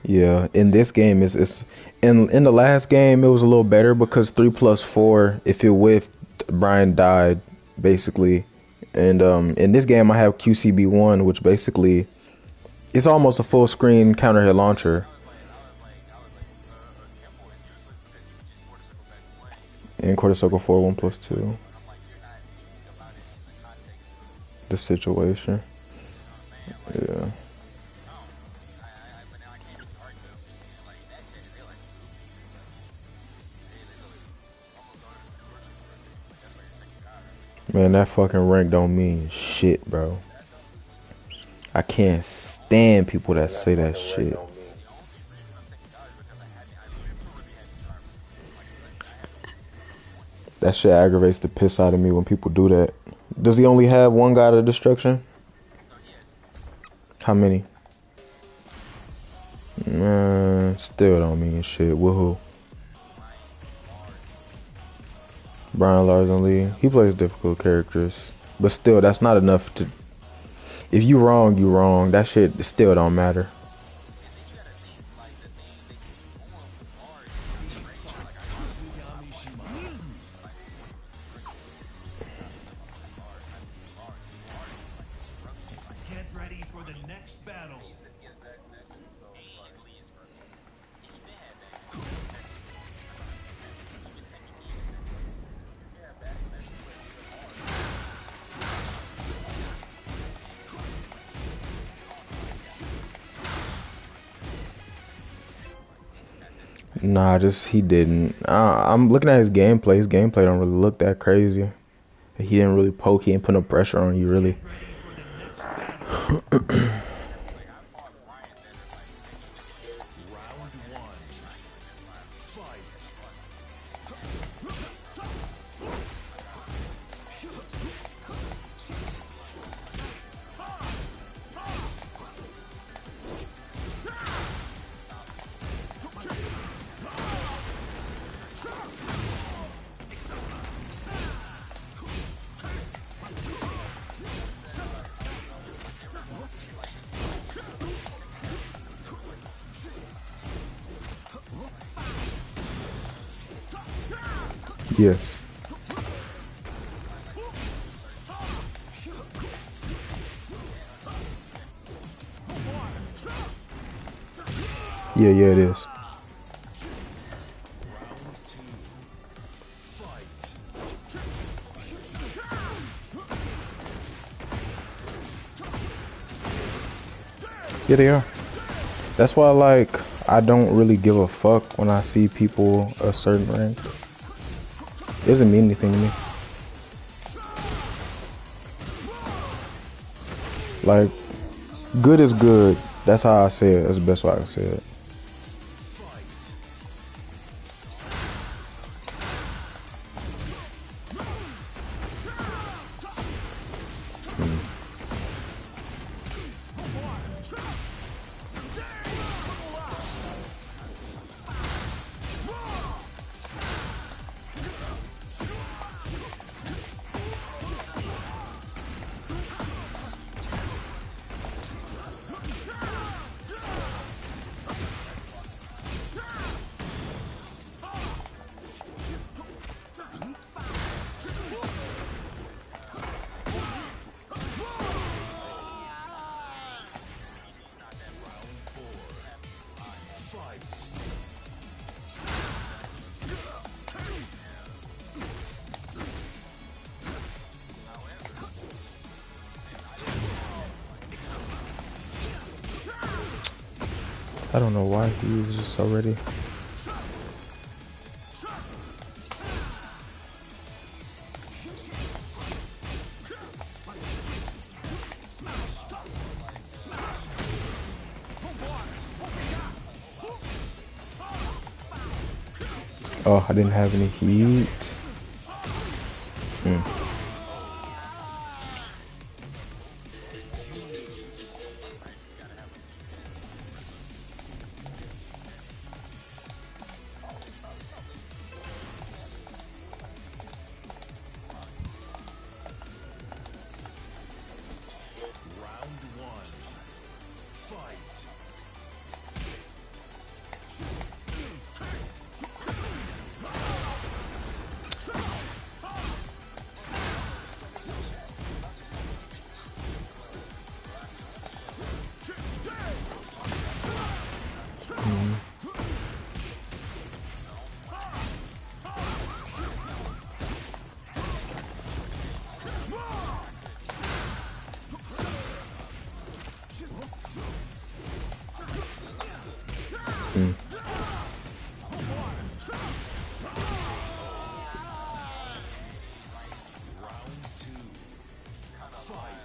Yeah, in this game it's in the last game it was a little better because 3+4 if it whiffed Bryan died basically. And in this game I have QCB1 which basically it's almost a full screen counter hit launcher in quarter circle 4 1+2 the situation. Yeah. Man, that fucking rank don't mean shit, bro. I can't stand people that say that shit. That shit aggravates the piss out of me when people do that. Does he only have one god of destruction? How many? Man, still don't mean shit. Woohoo. Brian Larson Lee. He plays difficult characters. But still, that's not enough to. If you wrong, you wrong. That shit still don't matter. Get ready for the next battle. Nah, just he didn't. I'm looking at his gameplay. His gameplay don't really look that crazy. He didn't really poke. He didn't put no pressure on you, really. Get ready for the next battle. Round one. Fight. Yes. Yeah, it is. Round two. Fight. Yeah, they are. That's why, like, I don't really give a fuck when I see people a certain rank. It doesn't mean anything to me. Like, good is good. That's how I say it. That's the best way I can say it. Fight. I don't know why he was just so ready. Oh, I didn't have any heat. Round one. Fight. Mm. Round two. Fight.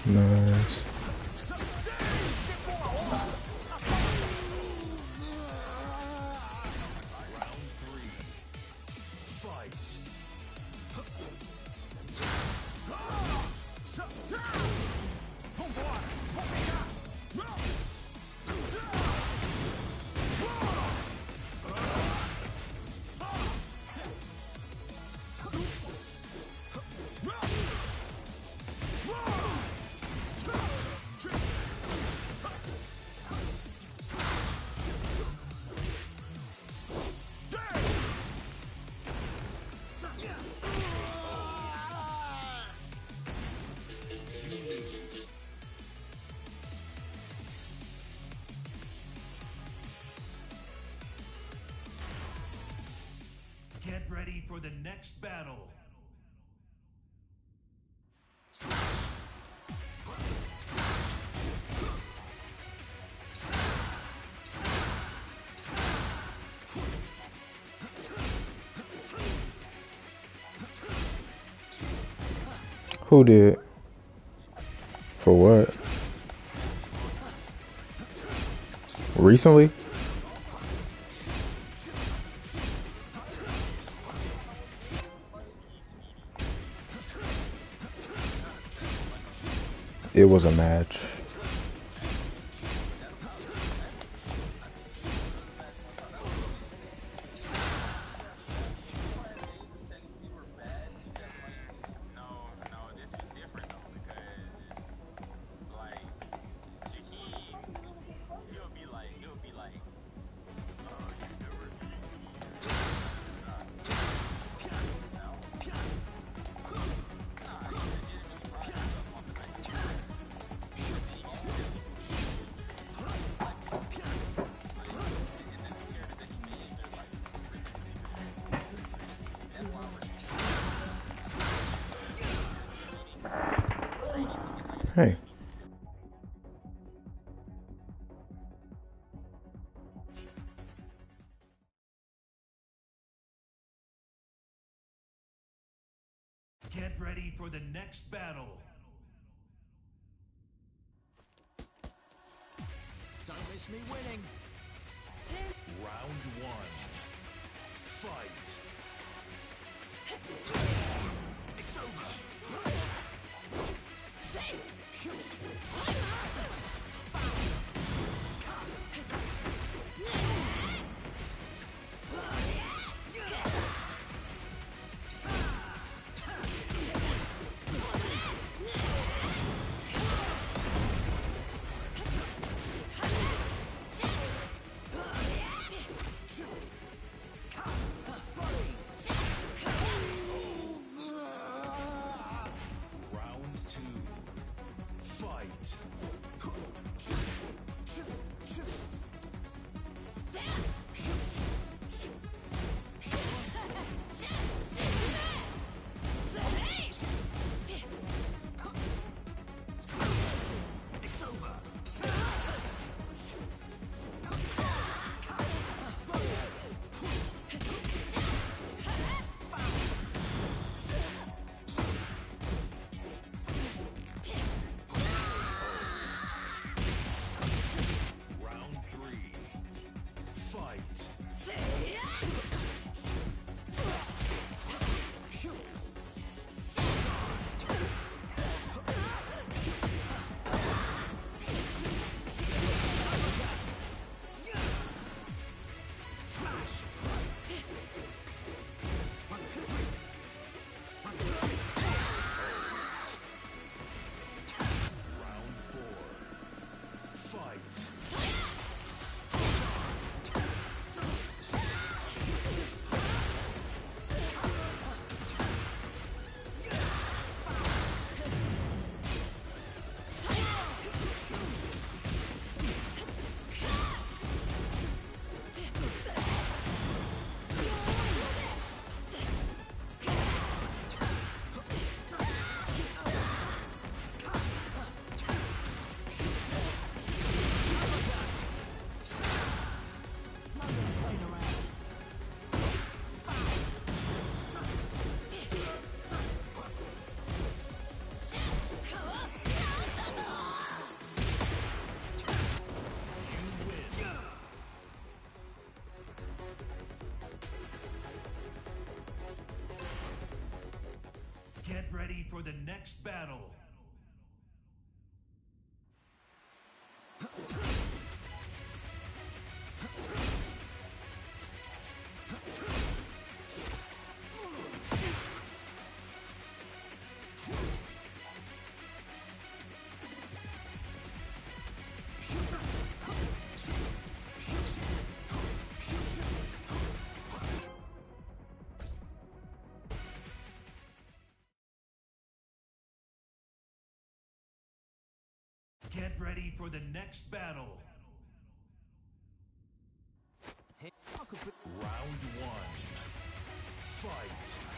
Nice. Round three. Fight. Get ready for the next battle. Who did? For what? Recently? It was a match. Hey. Get ready for the next battle. Don't miss me winning. Round one. Fight. It's over. Round two. Fight. for the next battle. Get ready for the next battle. Round one. Fight.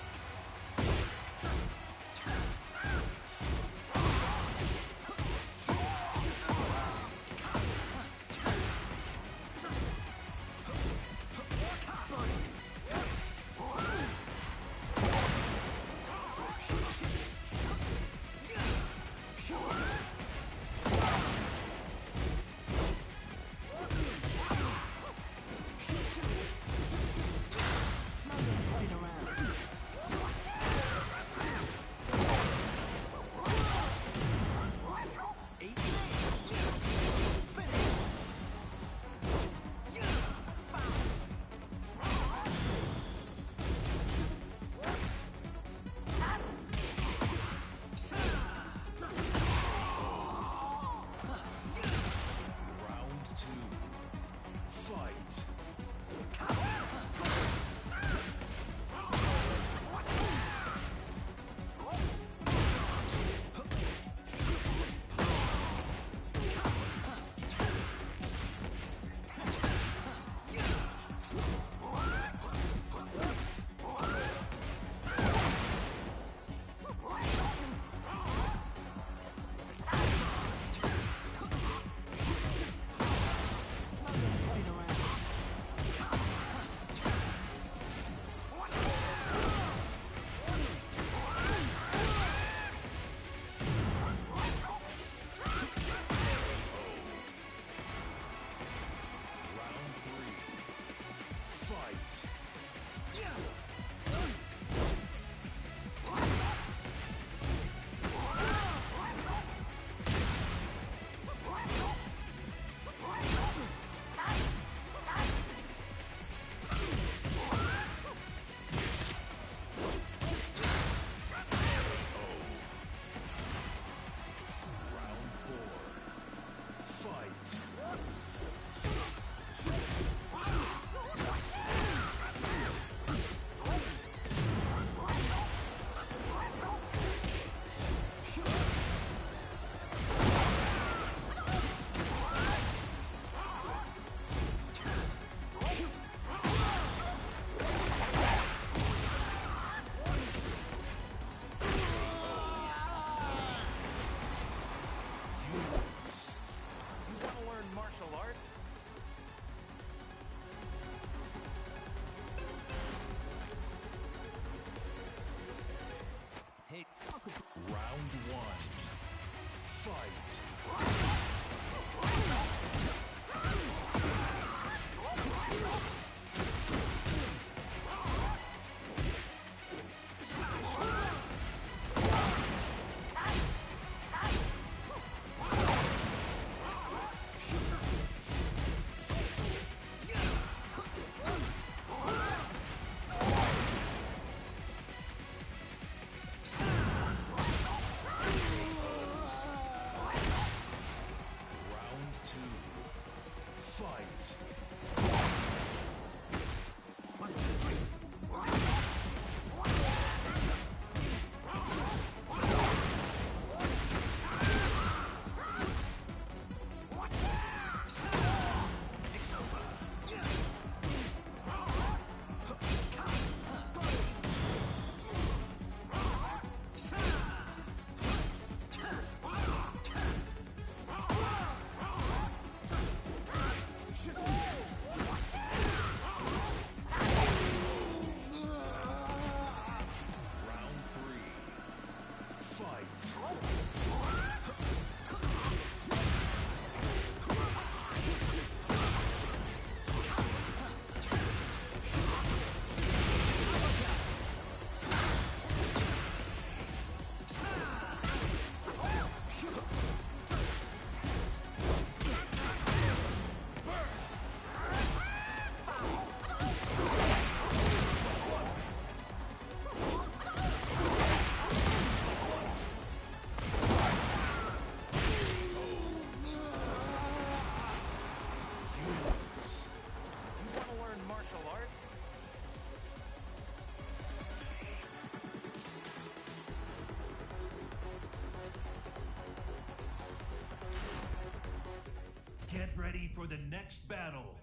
Get ready for the next battle.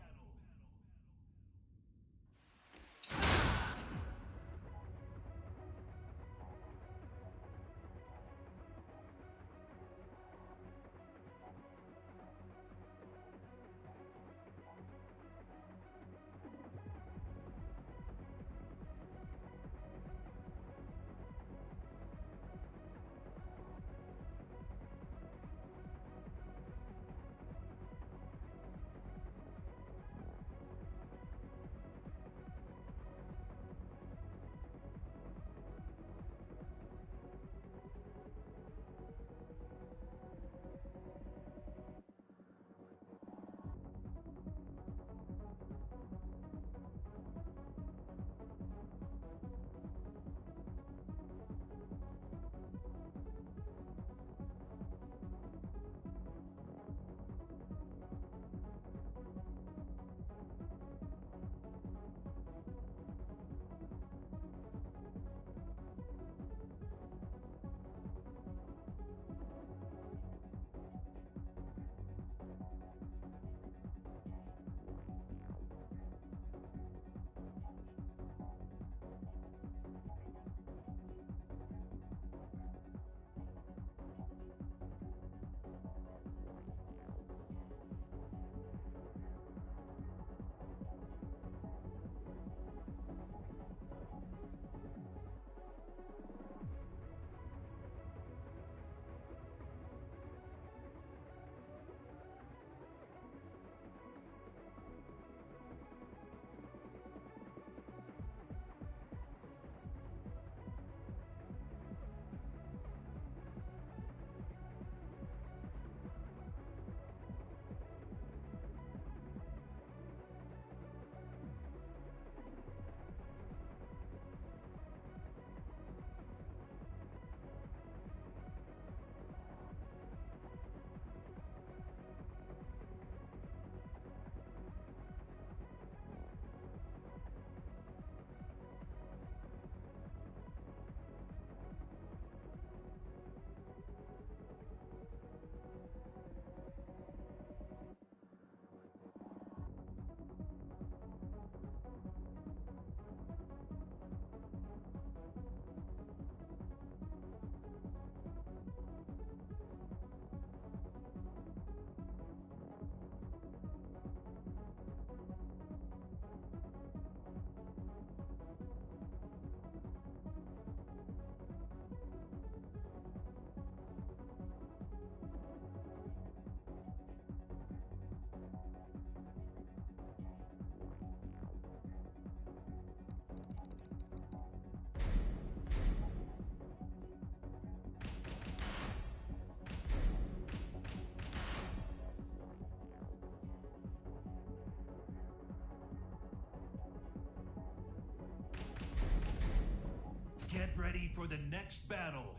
Get ready for the next battle.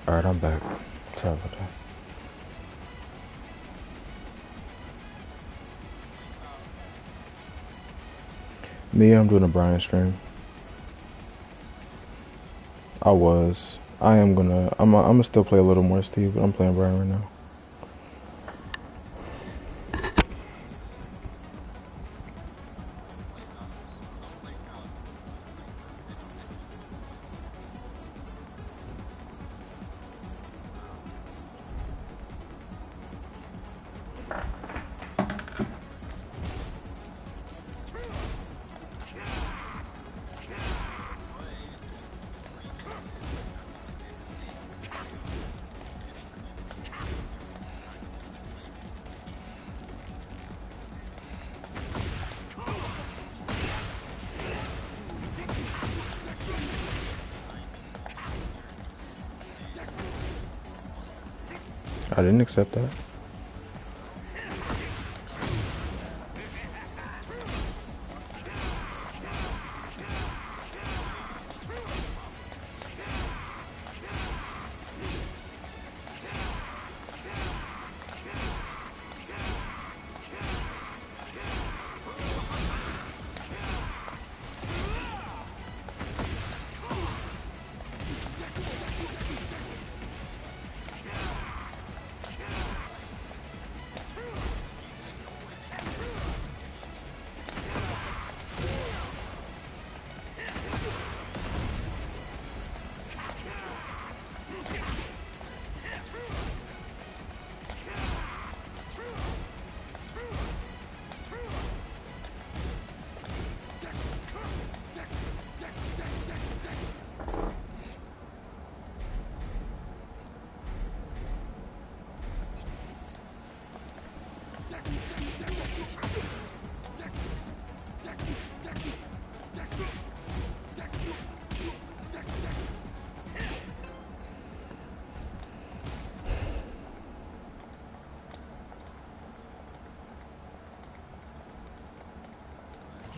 Alright, I'm back. Sorry about that. Me, I'm doing a Bryan stream. I was. I am gonna. I'm gonna still play a little more Steve, but I'm playing Bryan right now. I didn't accept that.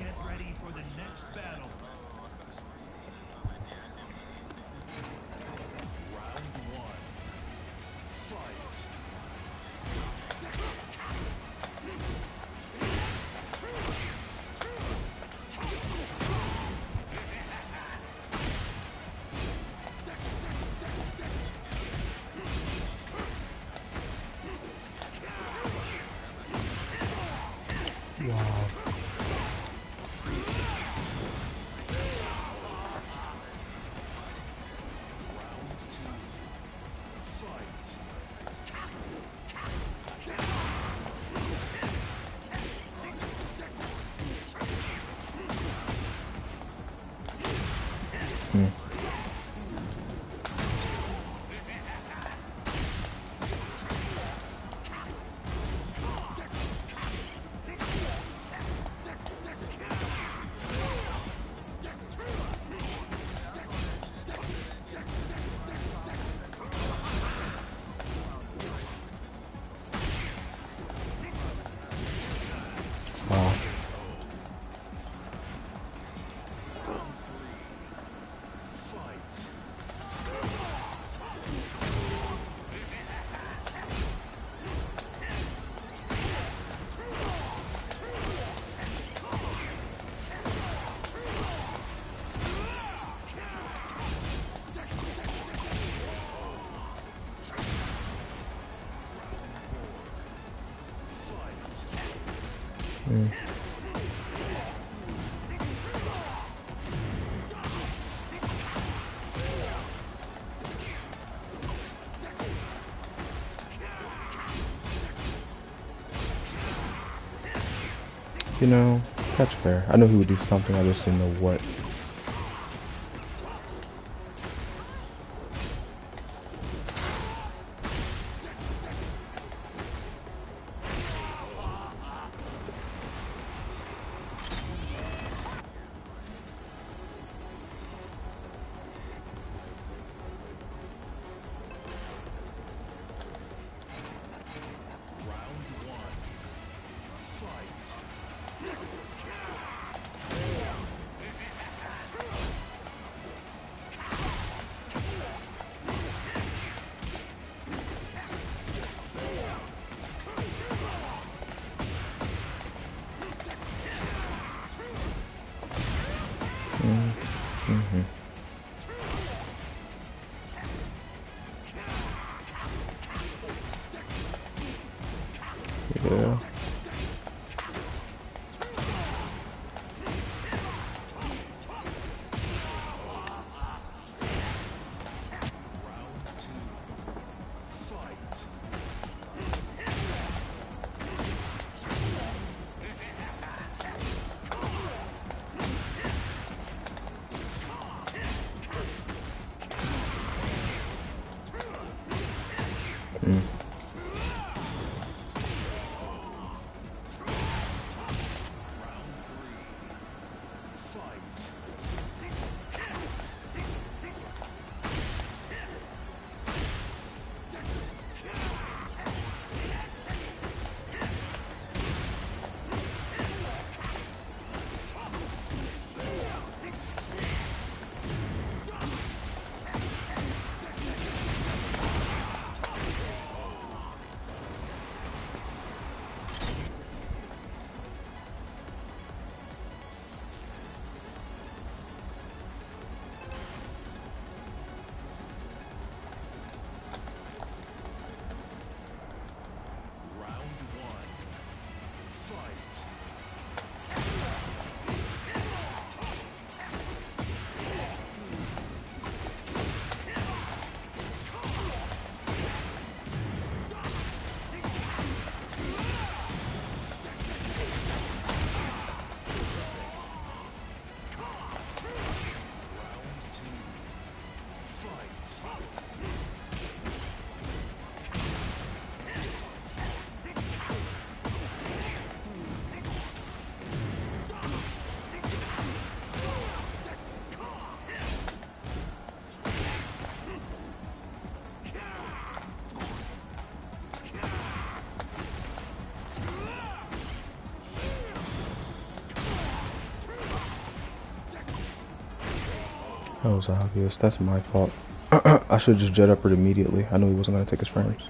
Get ready for the next battle. Round one. Fight. Wow. Hmm. Wow. Hmm. You know, that's fair. I know he would do something, I just didn't know what. Mm-hmm. Yeah. That was obvious. That's my fault. I should just jet upward immediately. I knew he wasn't gonna take his frames.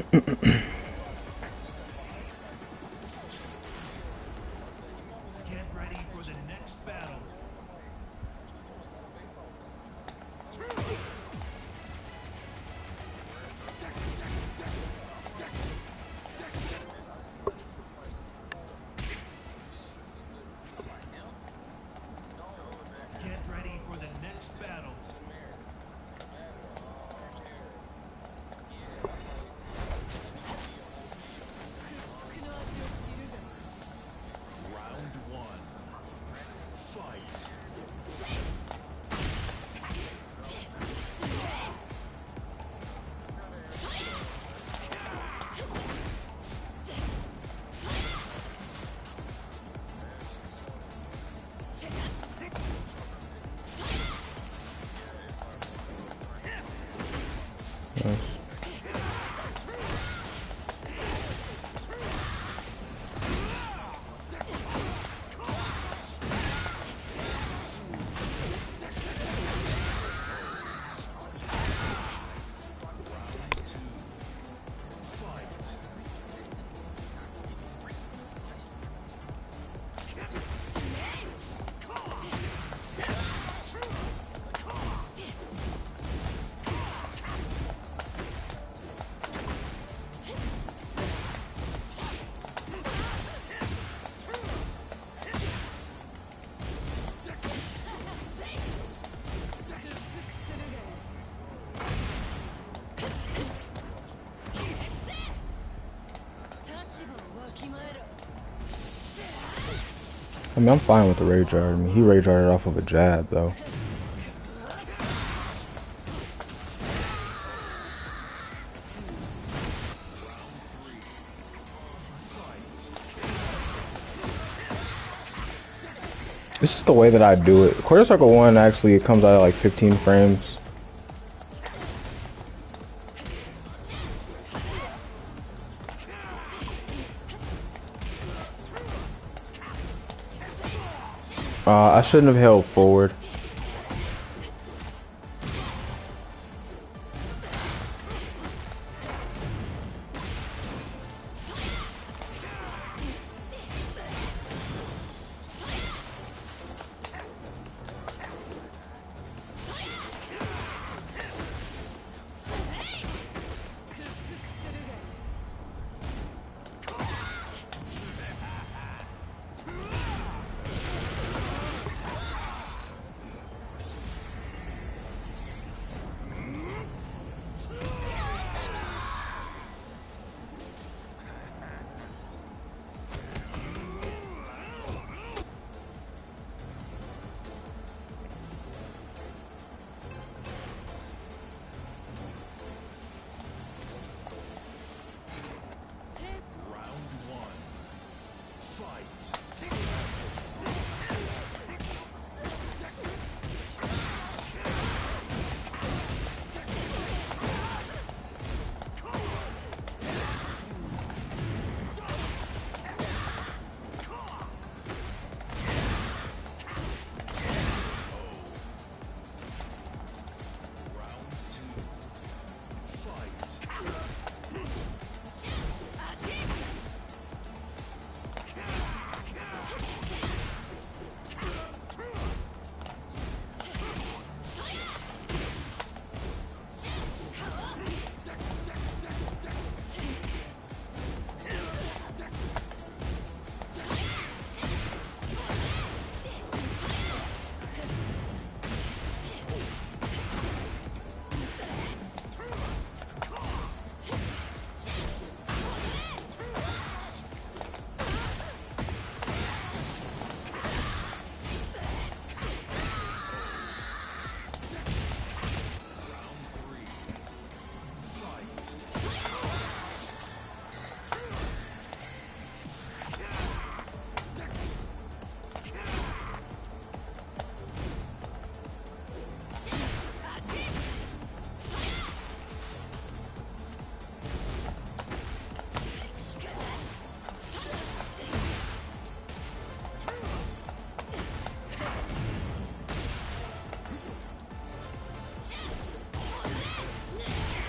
Get ready for the next battle. Get ready for the next battle. Round one. Fight. Nice. I mean, I'm fine with the rage art. I mean, he rage arted off of a jab, though. This is the way that I do it. Quarter Circle 1 actually it comes out at like 15 frames. I shouldn't have held forward.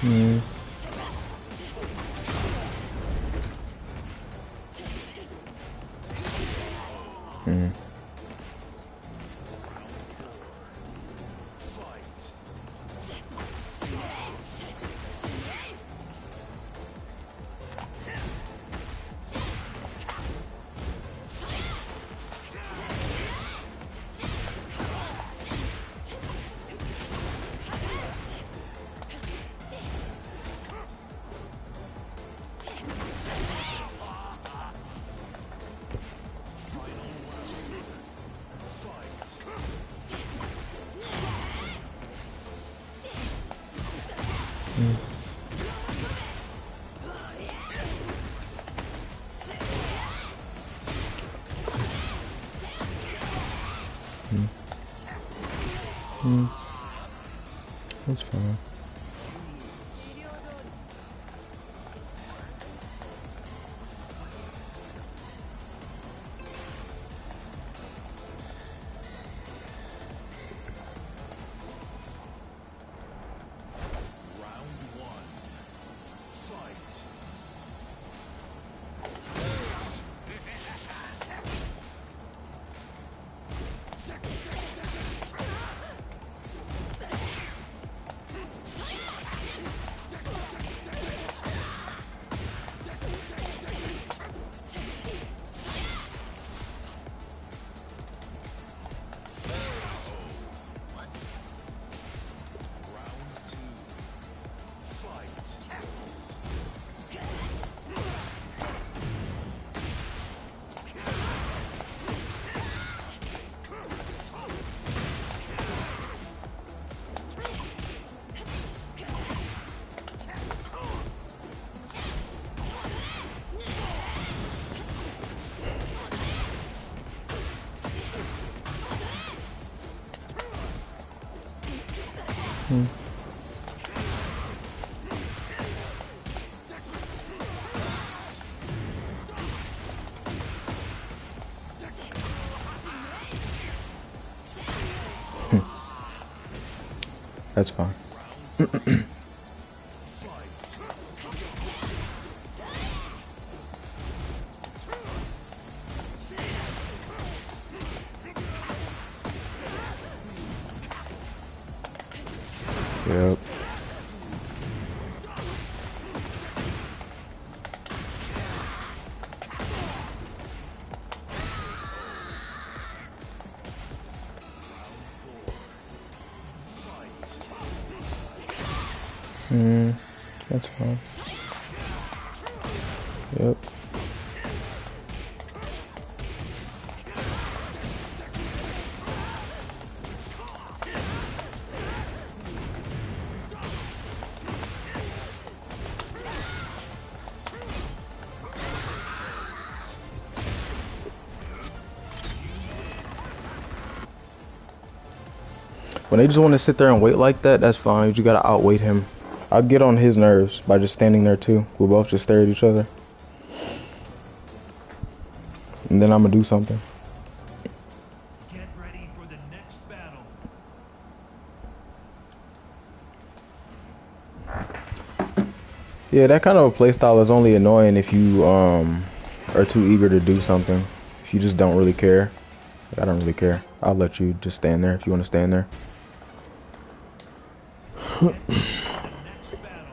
Mm. Mm. Mm. That's fine. Mm. That's fine. Yep. Mm. That's fine. Yep. When they just want to sit there and wait like that, that's fine. You gotta outweight him. I'll get on his nerves by just standing there too. We'll both just stare at each other. And then I'm gonna do something. Get ready for the next battle. Yeah, that kind of a playstyle is only annoying if you are too eager to do something. If you just don't really care. Like, I don't really care. I'll let you just stand there if you want to stand there. Get ready for the next battle.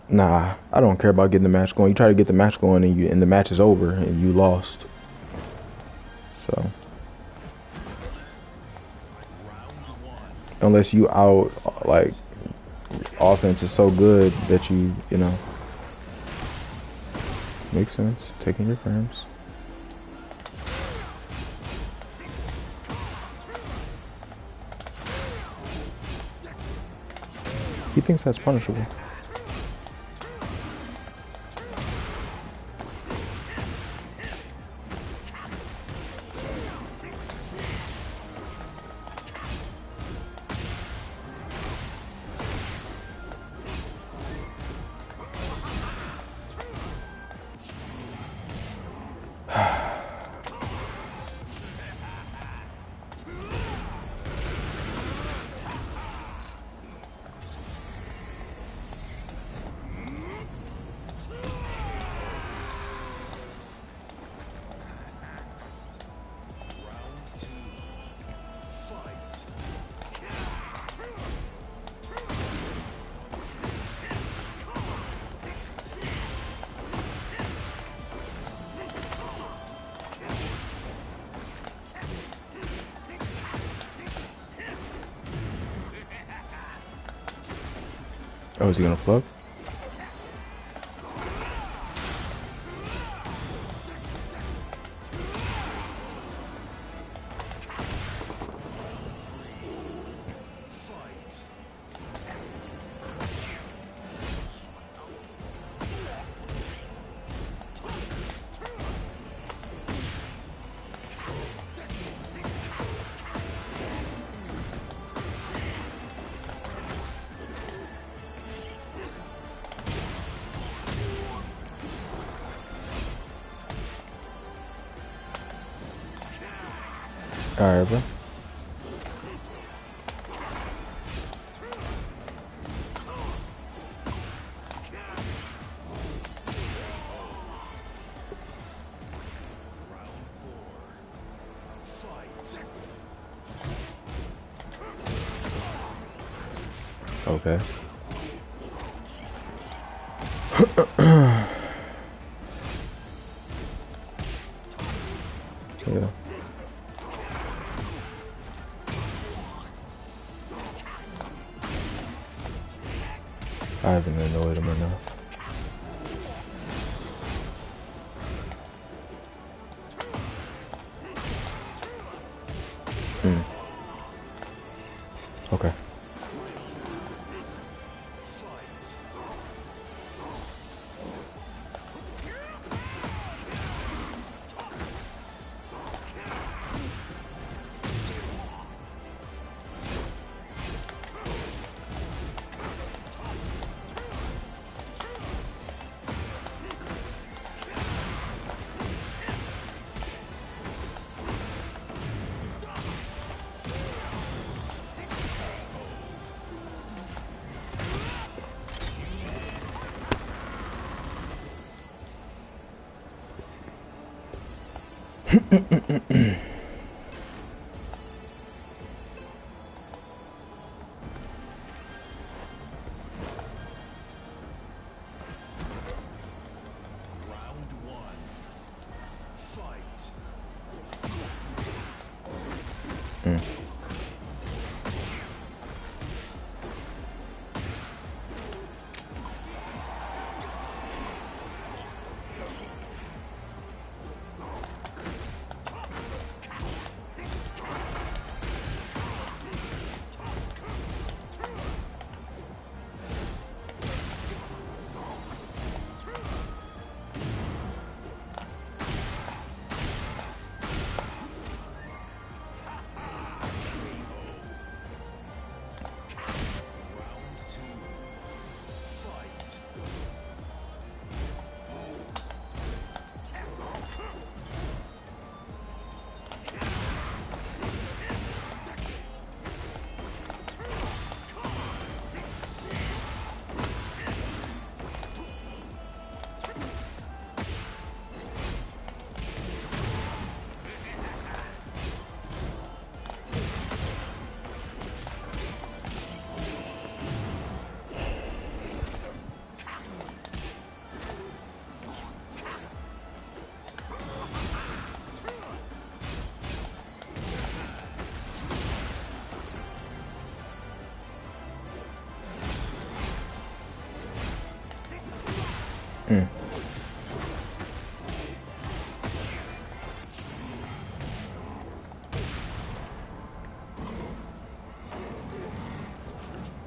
Nah, I don't care about getting the match going. You try to get the match going and the match is over and you lost. So unless you out like offense is so good that you know, makes sense. Taking your frames. He thinks that's punishable. Oh, is he gonna plug? Alright, bro. Okay. Yeah. I haven't annoyed him enough. Okay.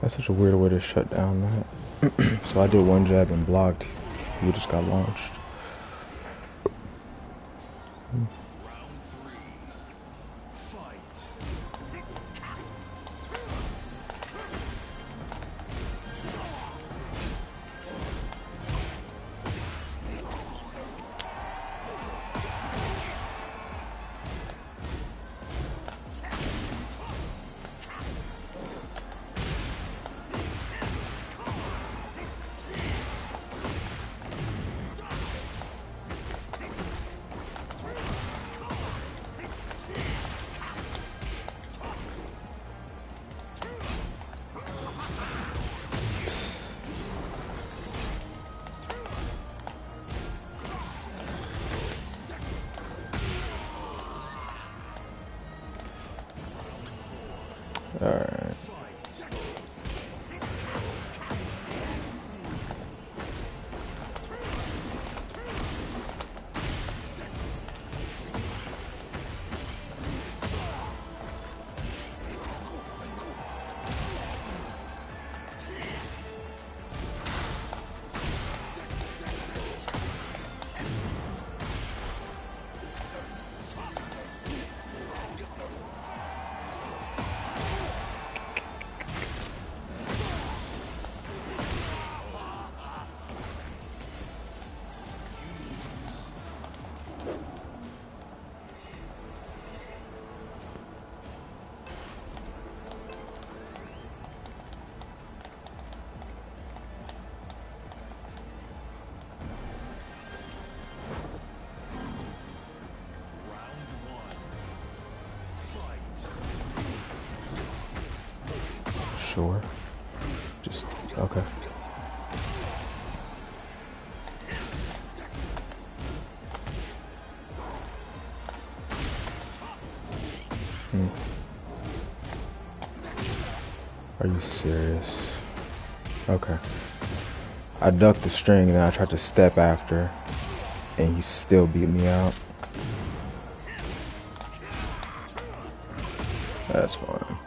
That's such a weird way to shut down that. So I did one jab and blocked. We just got launched. Sure. Just okay. Are you serious? Okay. I ducked the string and then I tried to step after, and he still beat me out. That's fine.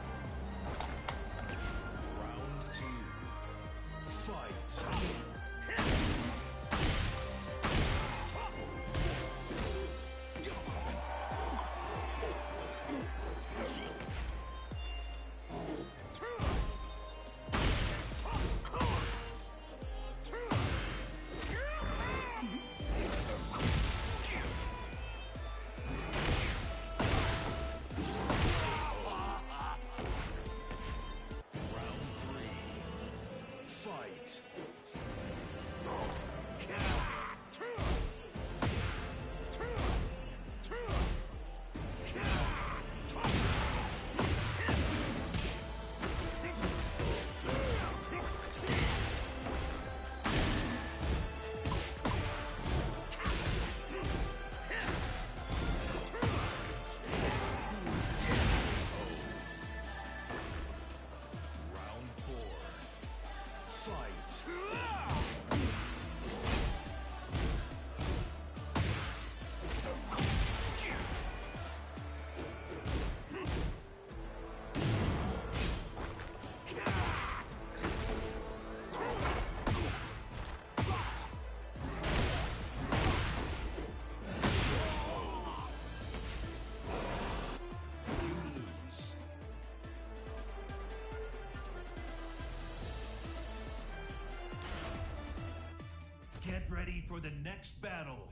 Get ready for the next battle.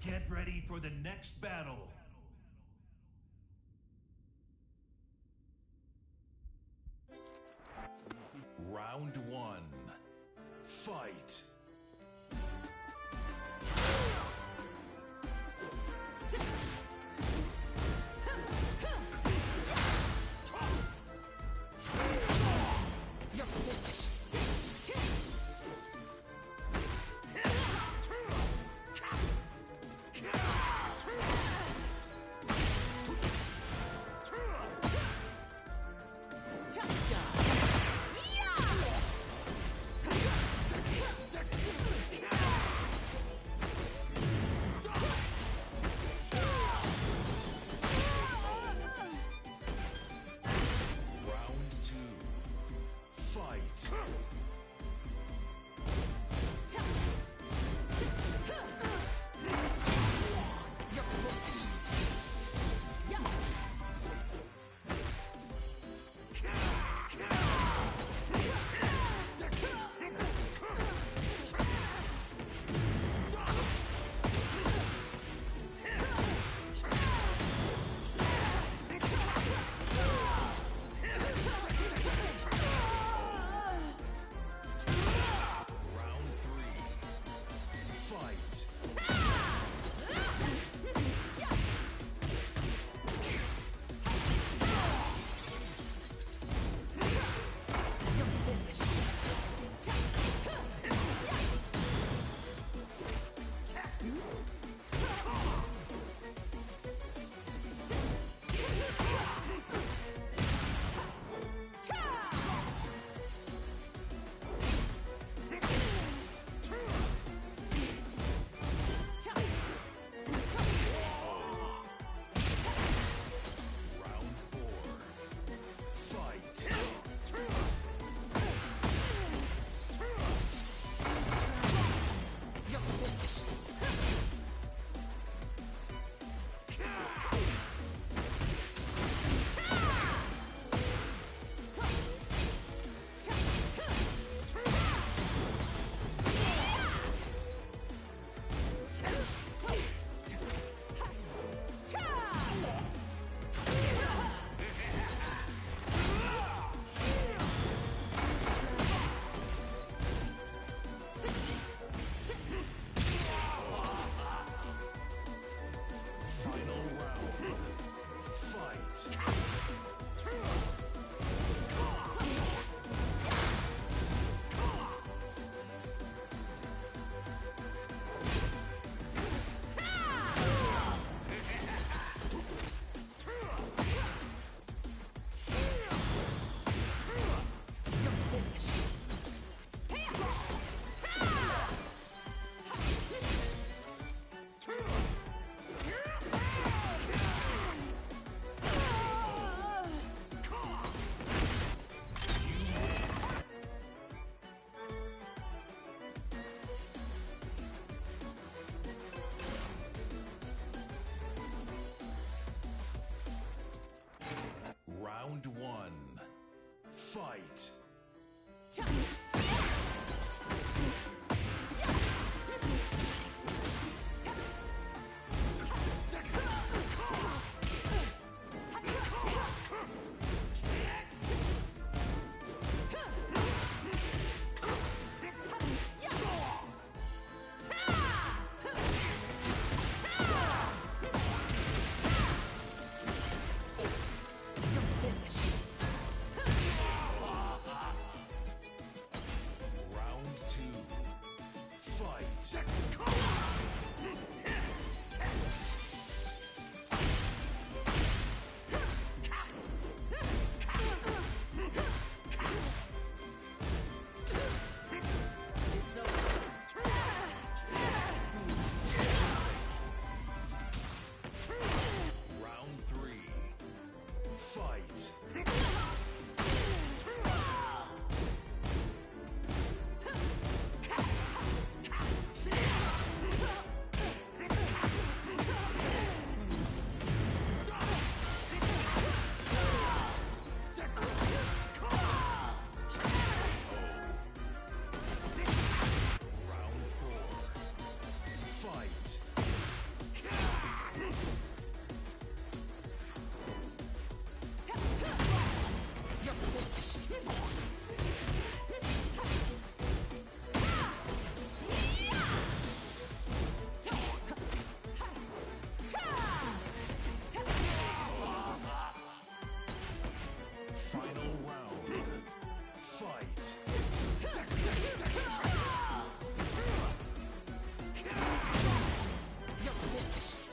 Get ready for the next battle. Round one. Fight. Fight. Round 2. Fight. It's over. Round 3. Fight. Round 4. Fight. You're finished. Final round. Fight. You're finished.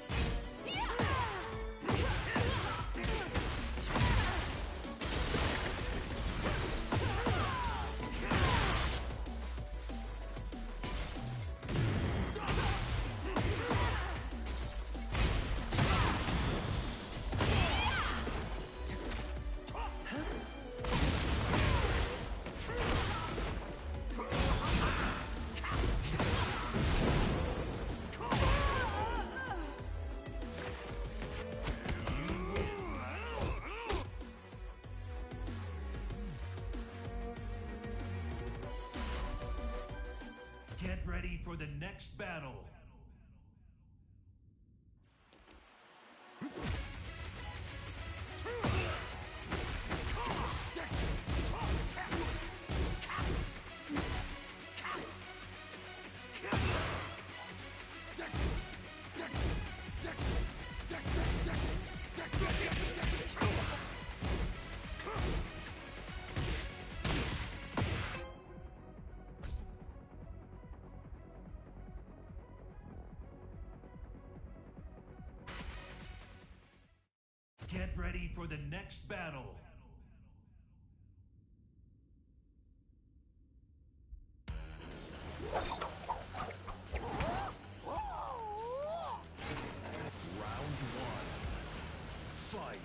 Get ready for the next battle. Get ready for the next battle. Round 1. Fight.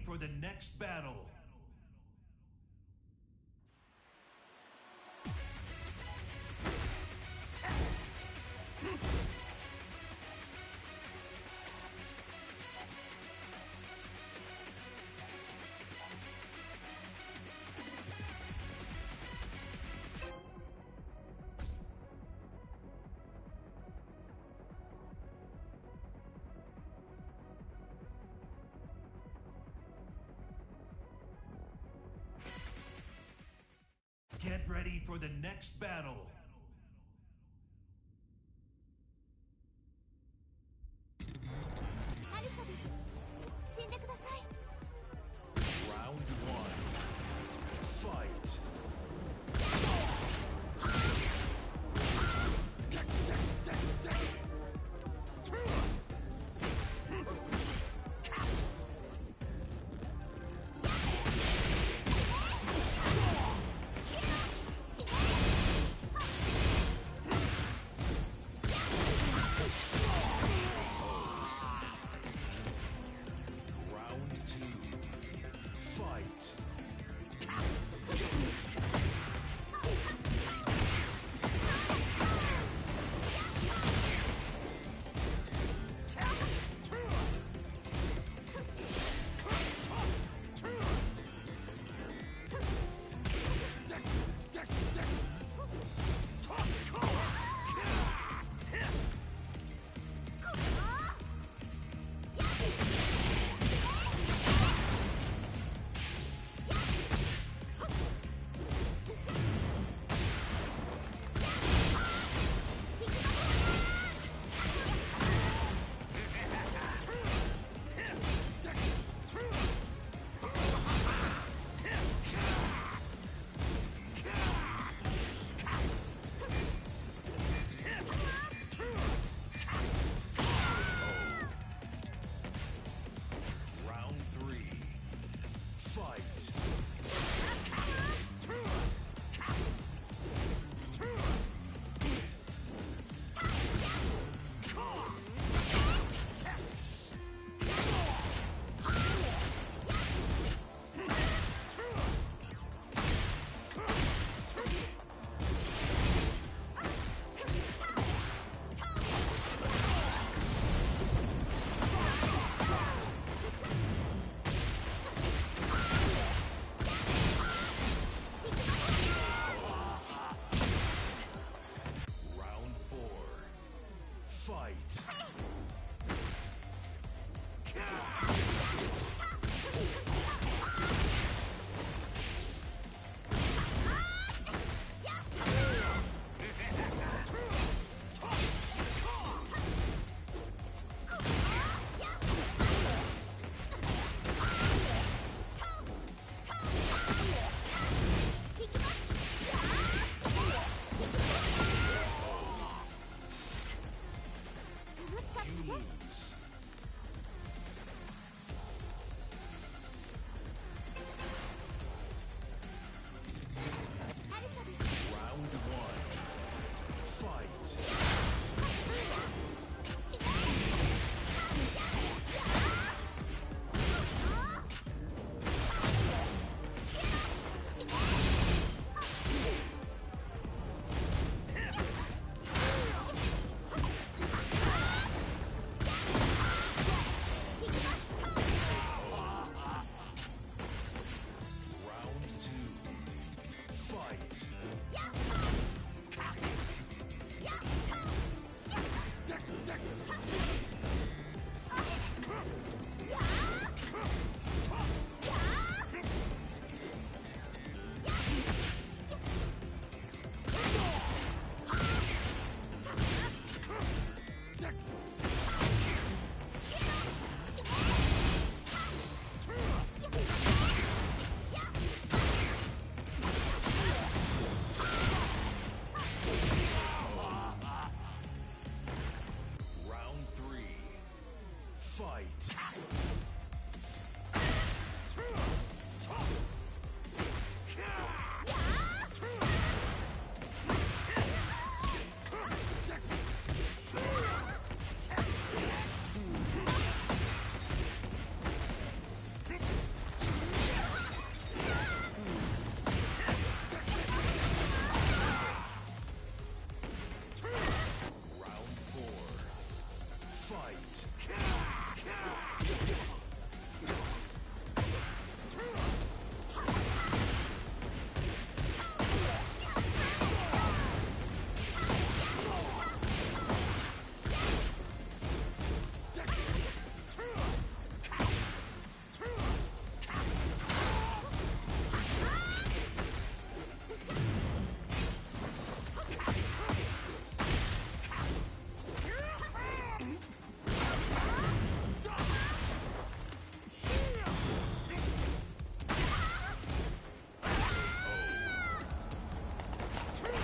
for the next battle. Get ready for the next battle. アリサです。死んでください。 Round one. Fight.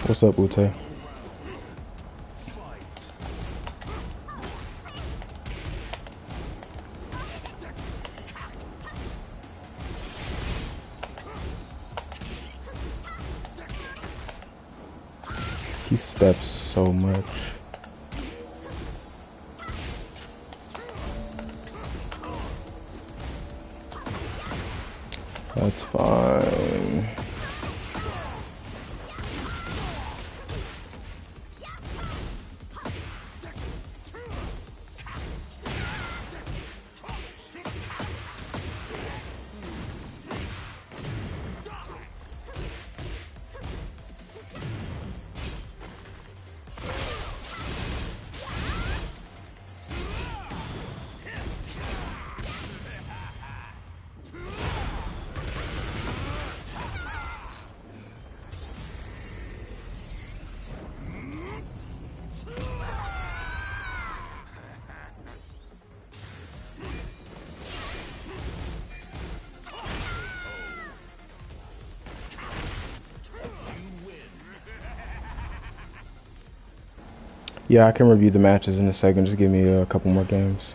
What's up, Ute? He steps so much. That's fine. Yeah, I can review the matches in a second. Just give me a couple more games.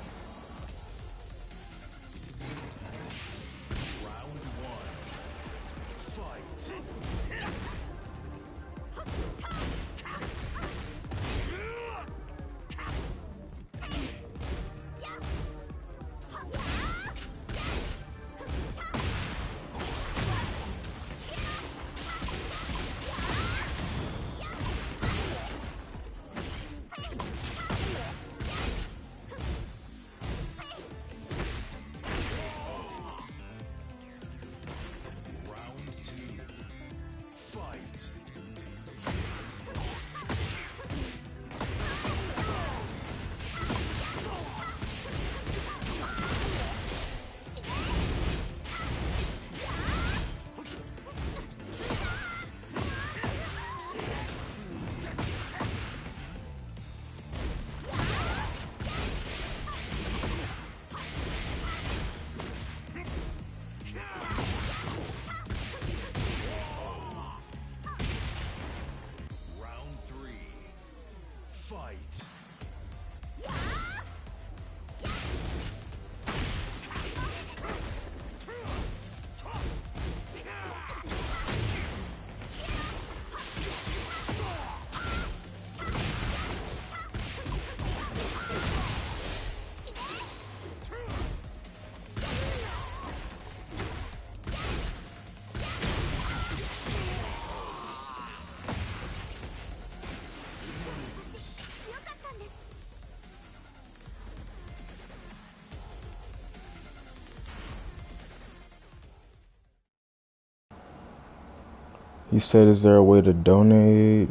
You said, is there a way to donate?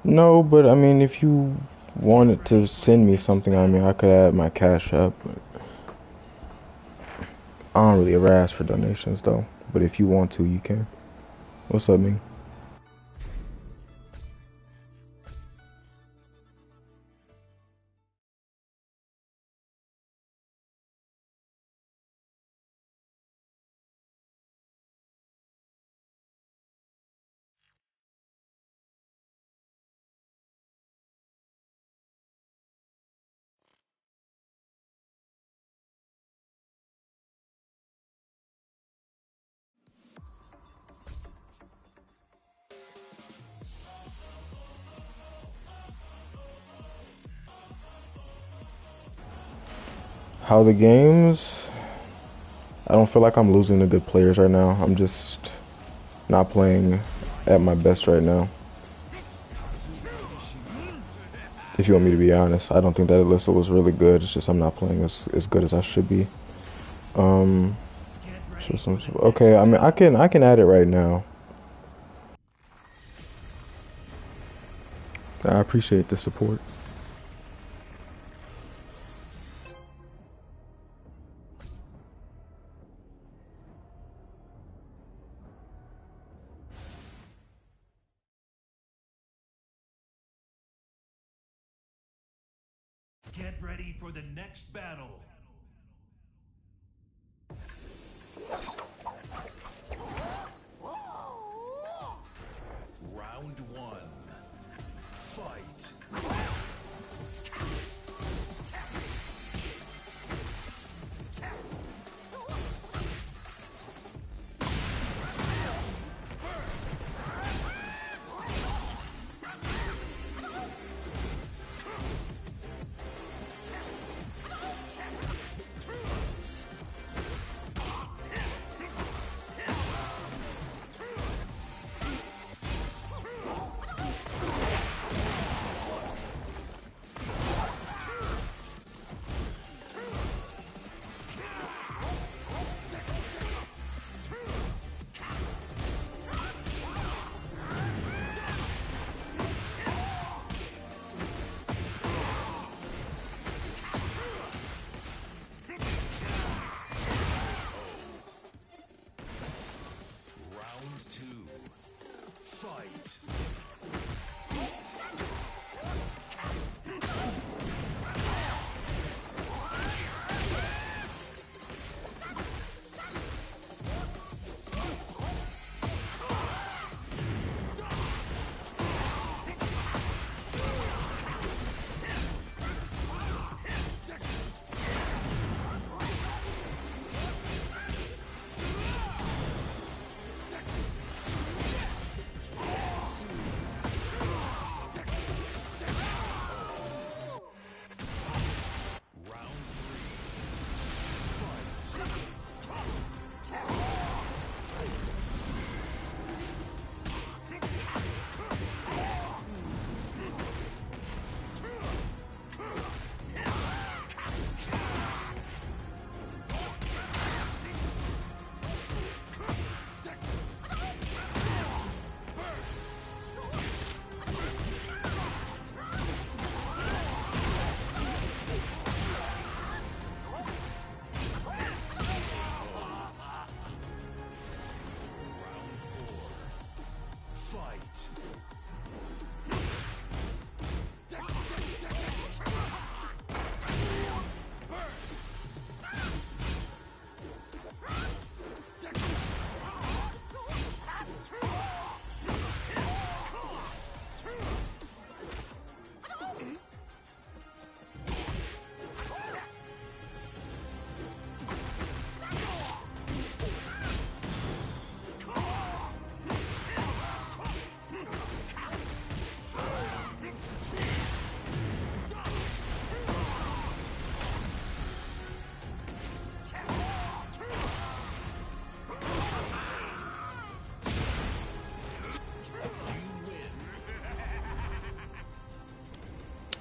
No, but I mean, if you wanted to send me something, I mean, I could add my cash up. But I don't really ever ask for donations though. But if you want to, you can. What's up, me? How the games? I don't feel like I'm losing to good players right now. I'm just not playing at my best right now. If you want me to be honest, I don't think that Alyssa was really good. It's just I'm not playing as good as I should be. Um, okay, I mean I can add it right now. I appreciate the support. Get ready for the next battle.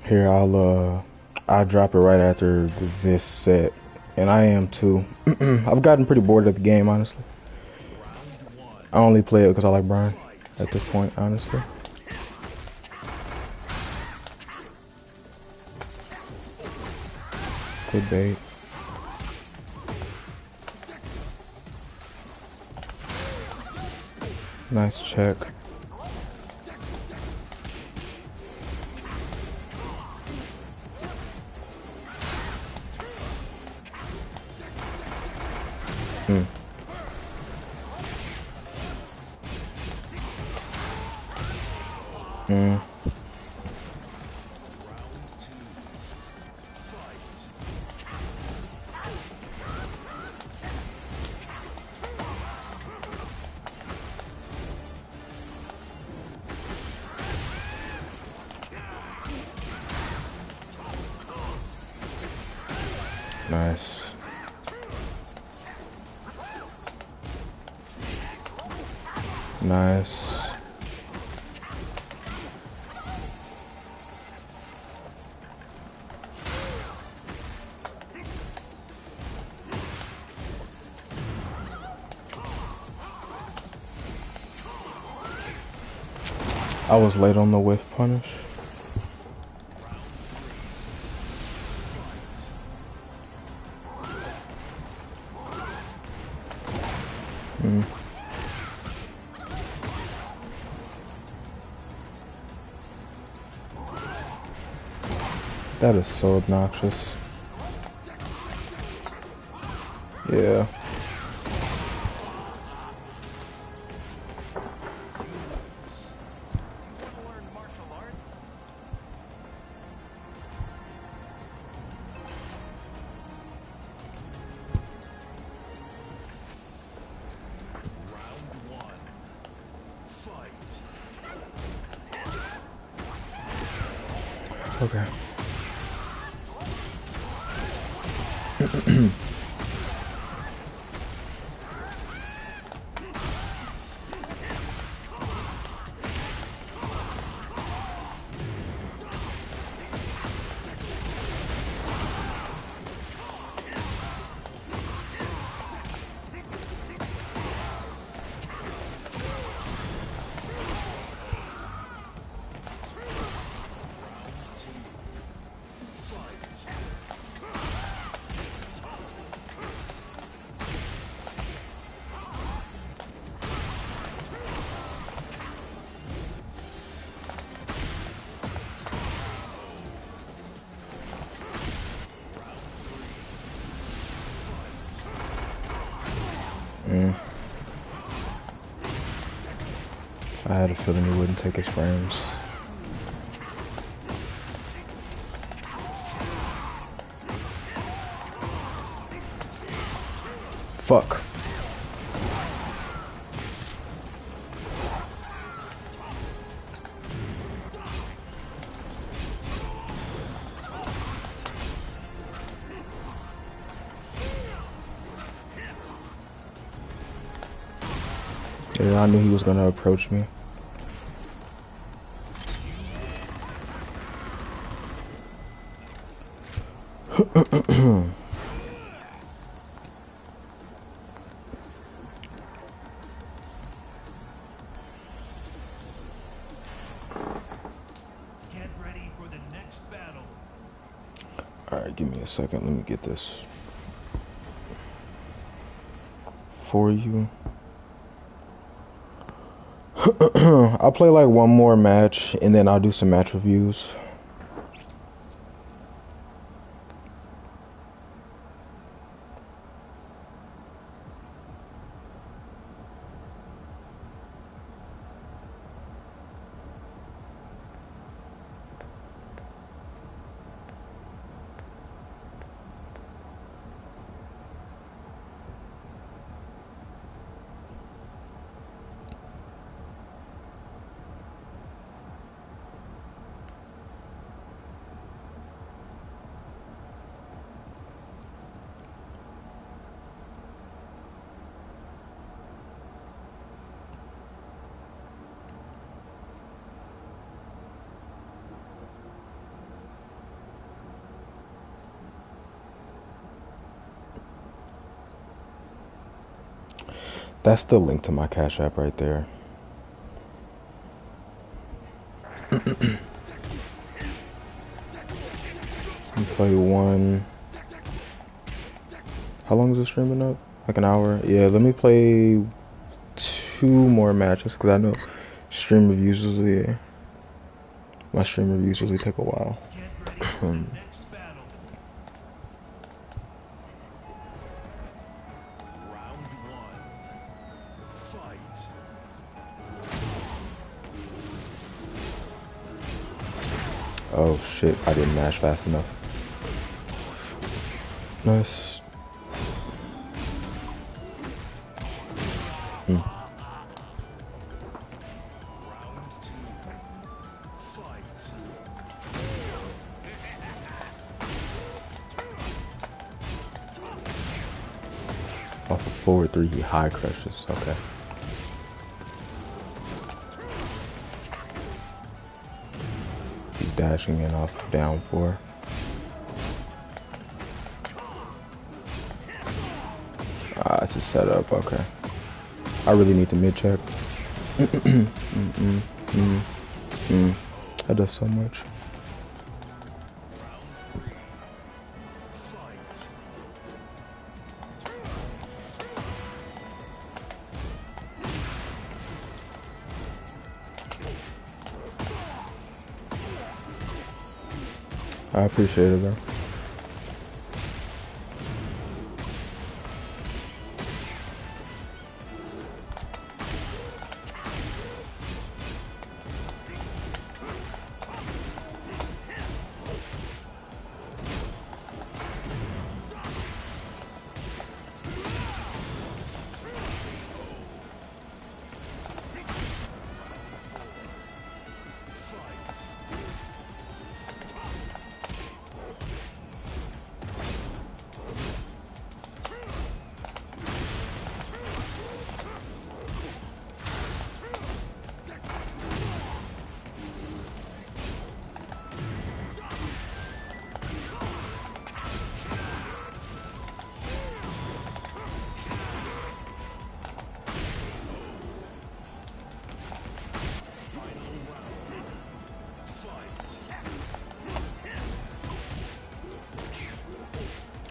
Here, I'll drop it right after this set, and I am too. I've gotten pretty bored of the game, honestly. I only play it because I like Bryan at this point, honestly. Good bait. Nice check. Nice. Nice. I was late on the whiff punish. That is so obnoxious. Yeah. Okay. I had a feeling he wouldn't take his frames. Fuck. Yeah, I knew he was gonna approach me. Get ready for the next battle. Alright, give me a second. Let me get this for you. I'll play like one more match and then I'll do some match reviews. That's the link to my Cash App right there. Play one. How long is the stream been up? Like an hour? Yeah, let me play 2 more matches because I know stream reviews usually, my stream reviews usually take a while. Get ready for the next battle. Round 1. Fight. Oh shit, I didn't mash fast enough. Nice. Round 2. Fight. Off of forward 3, he high crushes. Okay. He's dashing in off down 4. Ah, it's a setup. Okay. I really need to mid check. That does so much. I appreciate it, bro.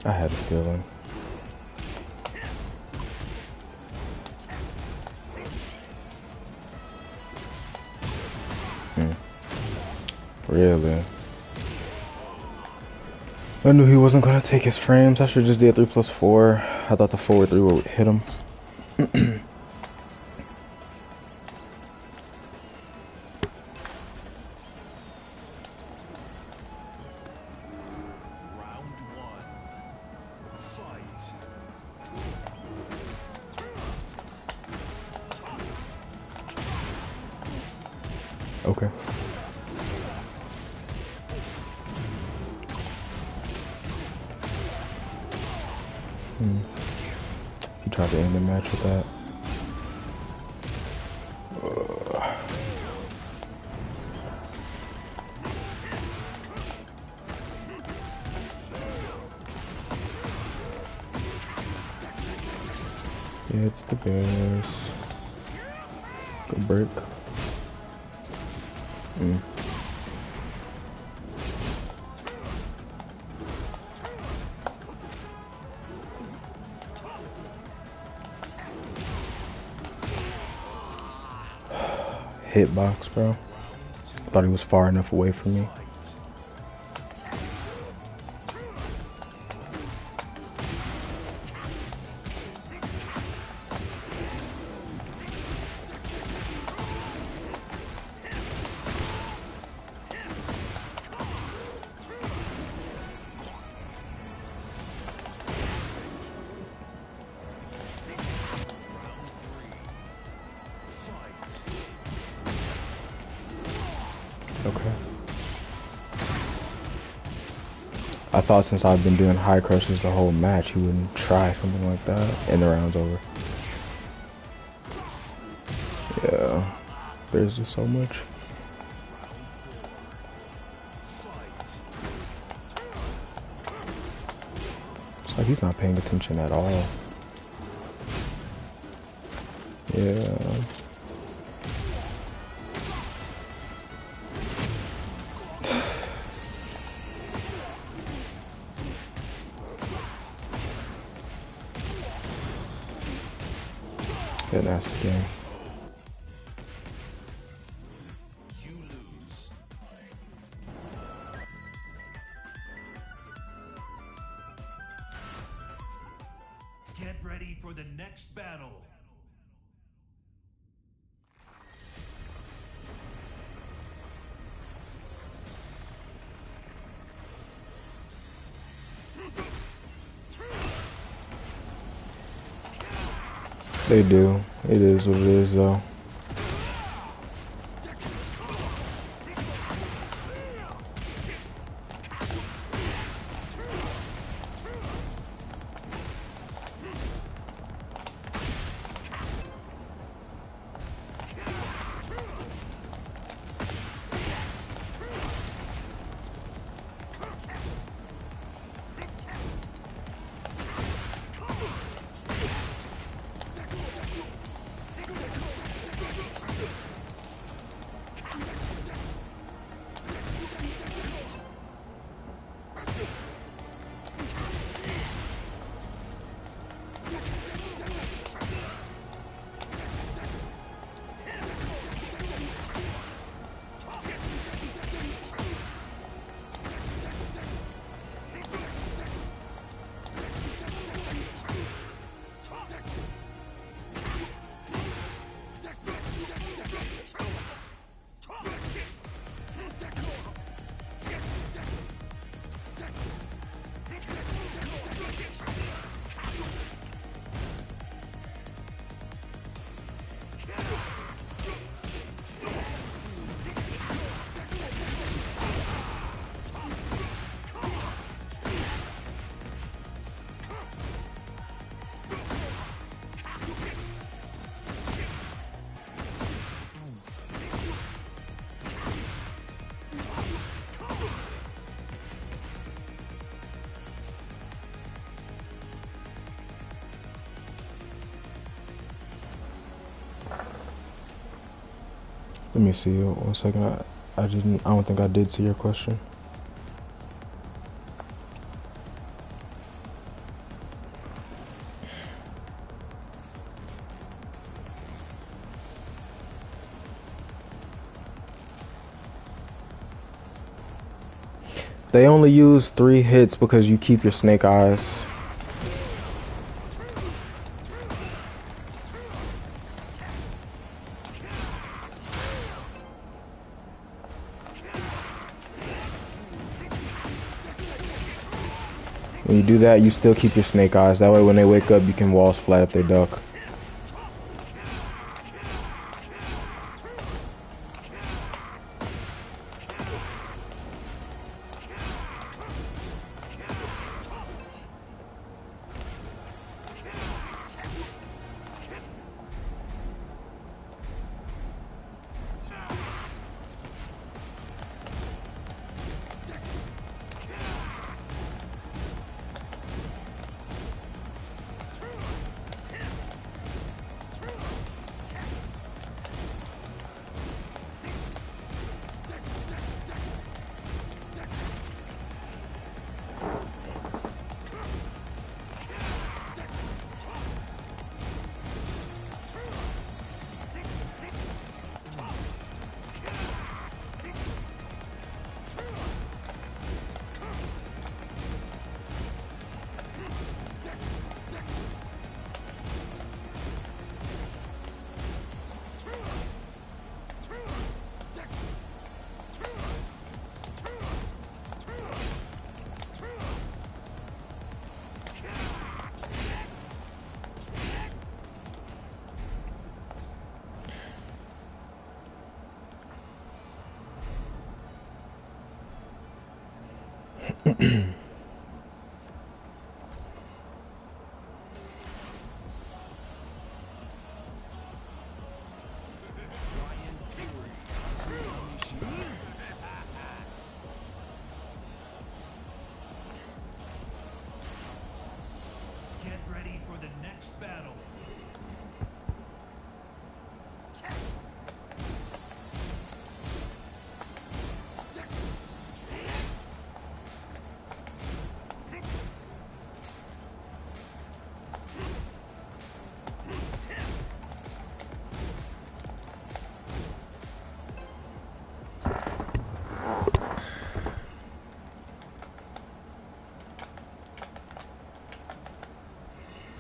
I had a feeling. Really? I knew he wasn't gonna take his frames. I should just did 3+4. I thought the forward 3 would hit him. Okay. He tried to end the match with that. Yeah, it's the Bears. Good break. Hitbox, bro. Thought he was far enough away from me. Okay. I thought since I've been doing high crushes the whole match, he wouldn't try something like that, and the round's over. Yeah, there's just so much. It's like he's not paying attention at all. Yeah. Yeah, that's the game. You lose. Get ready for the next battle. They do. It is what it is, though. Let me see. 1 second. I didn't. I don't think I did see your question. They only use 3 hits because you keep your snake eyes. When you do that, you still keep your snake eyes. That way when they wake up, you can wall splat if they duck.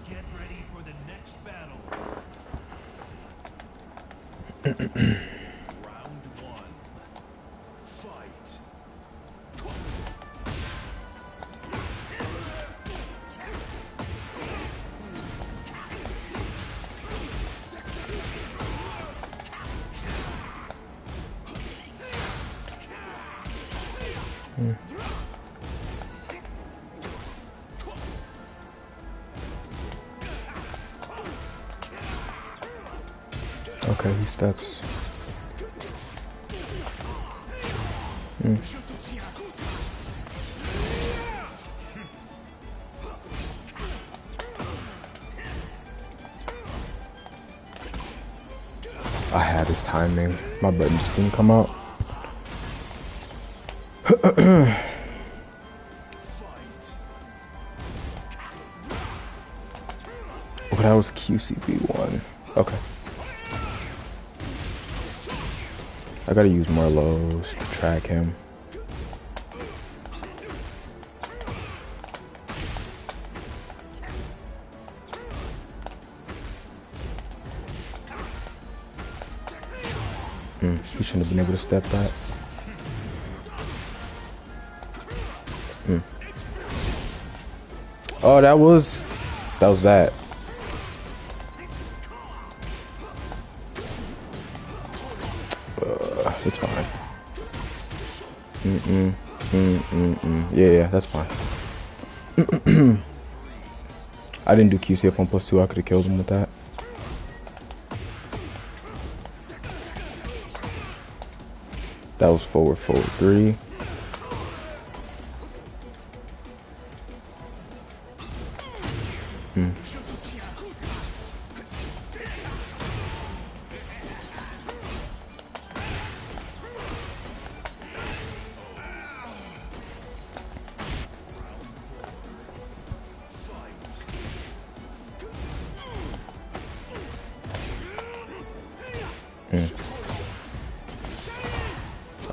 Get ready for the next battle. Round one. Fight. Okay, he steps. I had his timing. My button just didn't come out. Oh, that was QCB1. Okay. I gotta use more lows to track him. He shouldn't have been able to step that. Oh, that was that. It's fine. Yeah, that's fine. I didn't do QC up on +2. I could have killed him with that. That was forward 3.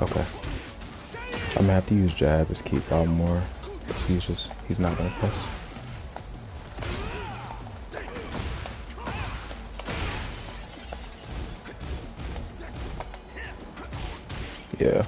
Okay. I'm gonna have to use jab as keep out more. Because he's not gonna press. Yeah.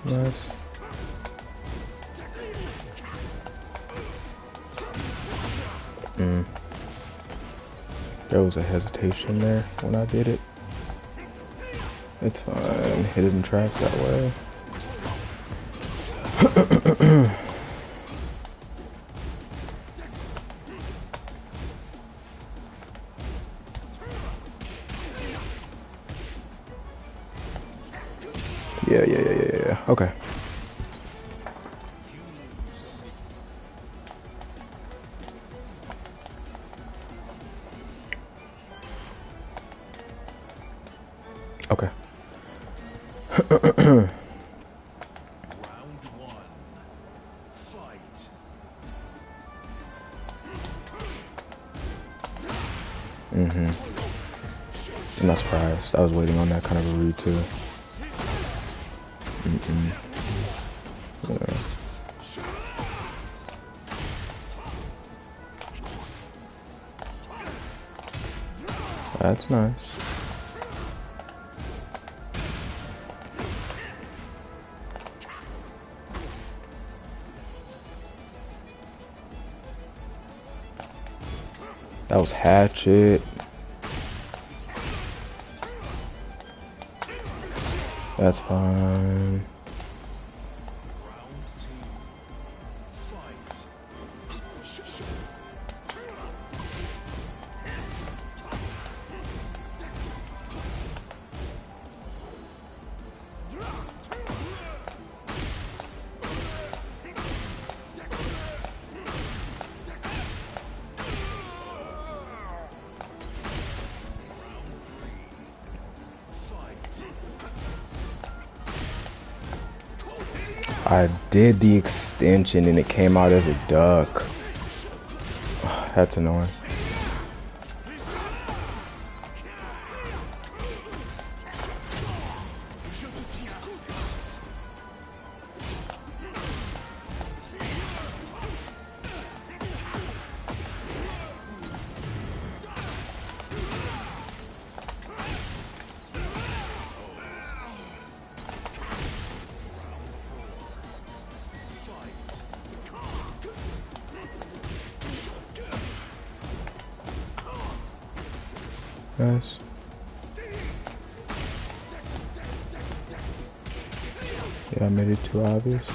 Nice. There was a hesitation there when I did it. It's fine. It didn't track that way. Yeah. Okay. Okay. Round one. Fight. I'm not surprised. I was waiting on that kind of a read too. Yeah. That's nice. That was hatchet. That's fine. Round two. Fight. I did the extension and it came out as a duck. That's annoying. Nice. Yeah, I made it too obvious.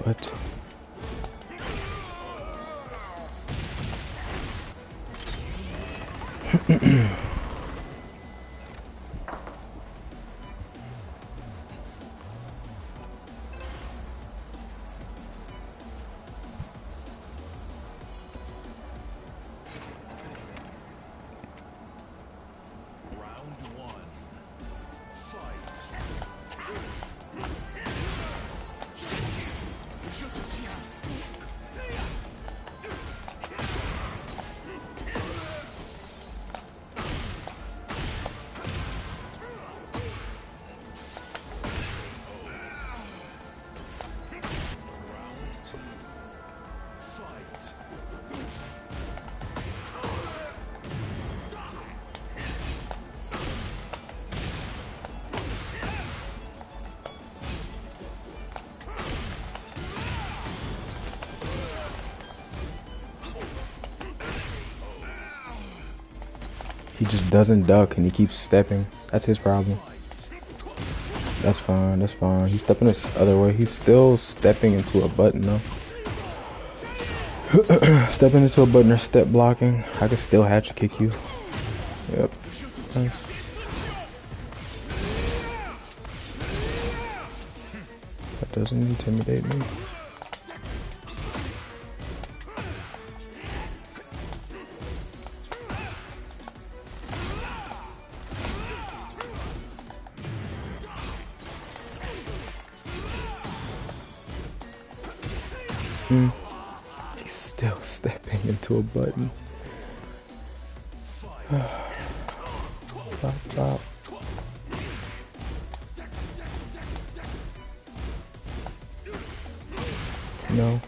What? He just doesn't duck and he keeps stepping. That's his problem. That's fine, that's fine. He's stepping this other way. He's still stepping into a button though. Stepping into a button or step blocking. I can still hatchet kick you. Yep. Nice. That doesn't intimidate me. He's still stepping into a button. Stop, stop. No.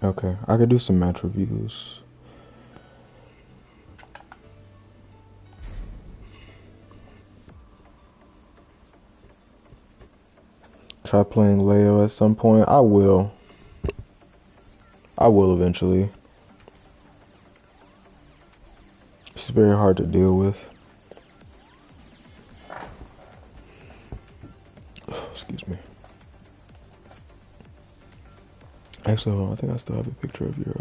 Okay, I could do some match reviews. Try playing Leo at some point. I will. I will eventually. She's very hard to deal with. Excuse me. Actually, hold on, I think I still have a picture of your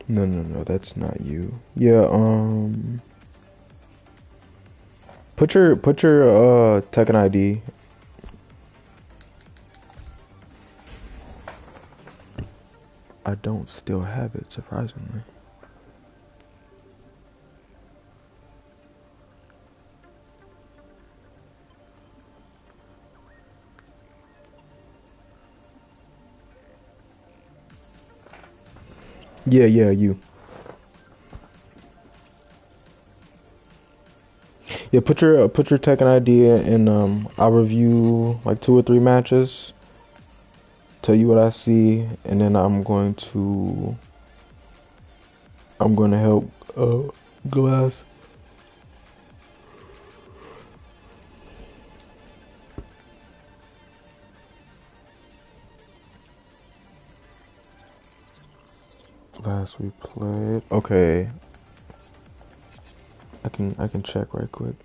No, that's not you. Yeah, put your Tekken ID. I don't still have it, surprisingly. Yeah, you. Yeah, put your Tekken ID and I'll review like 2 or 3 matches tell you what I see, and then I'm going to help Glass. Last we played. Okay. I can check right quick.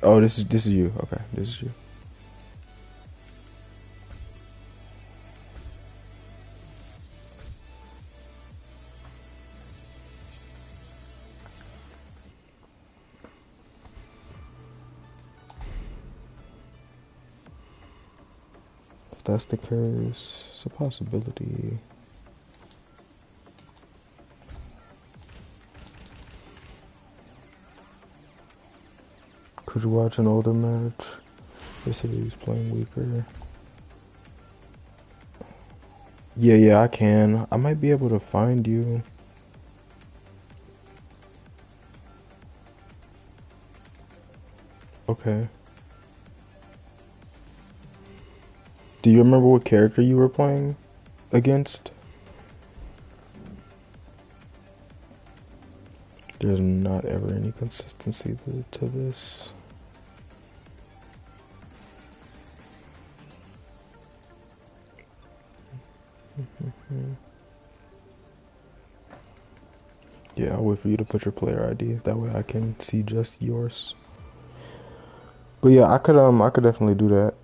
Oh, this is you. Okay, this is you. If that's the case, it's a possibility. Could you watch an older match? They said he's playing weaker. Yeah, I can. I might be able to find you. Okay. Do you remember what character you were playing against? There's not ever any consistency to this. Yeah, I'll wait for you to put your player ID. That way I can see just yours. But yeah, I could definitely do that.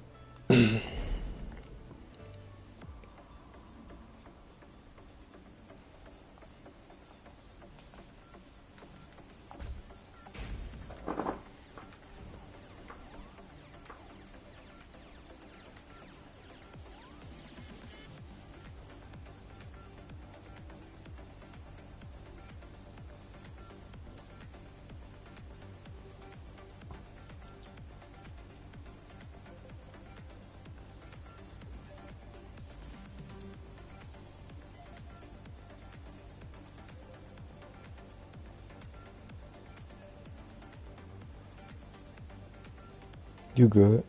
You good?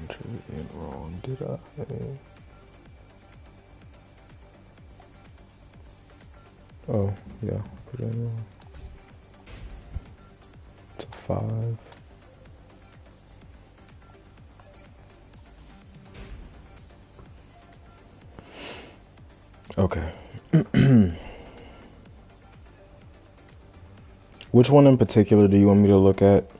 Entry in wrong, did I? Oh, yeah, put it in wrong. It's a 5. Okay. Which one in particular do you want me to look at?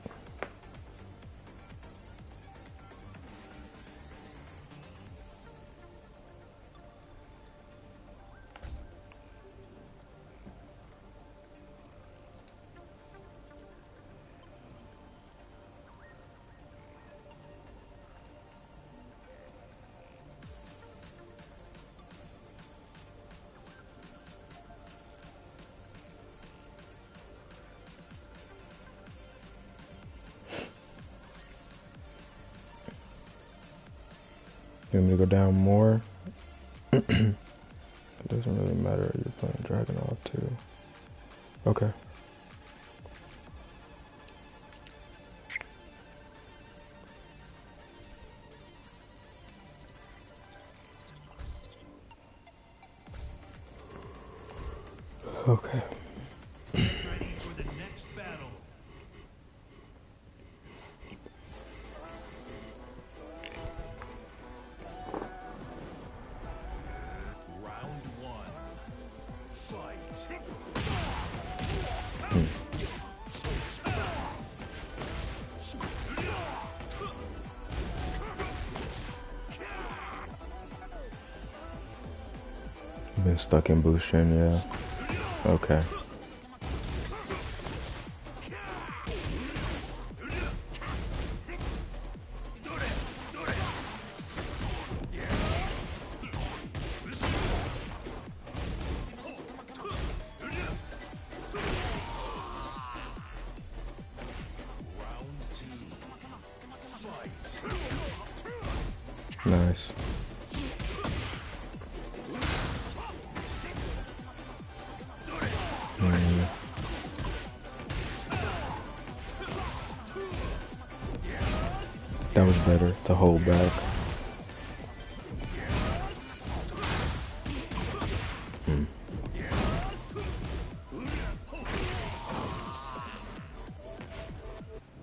You want me to go down more? It doesn't really matter. You're playing Dragon off too. Okay. Okay. Ready for the next battle. Round one. Fight. Been stuck in Bushin, yeah. Okay. Round two. Fight. Nice. That was better to hold back.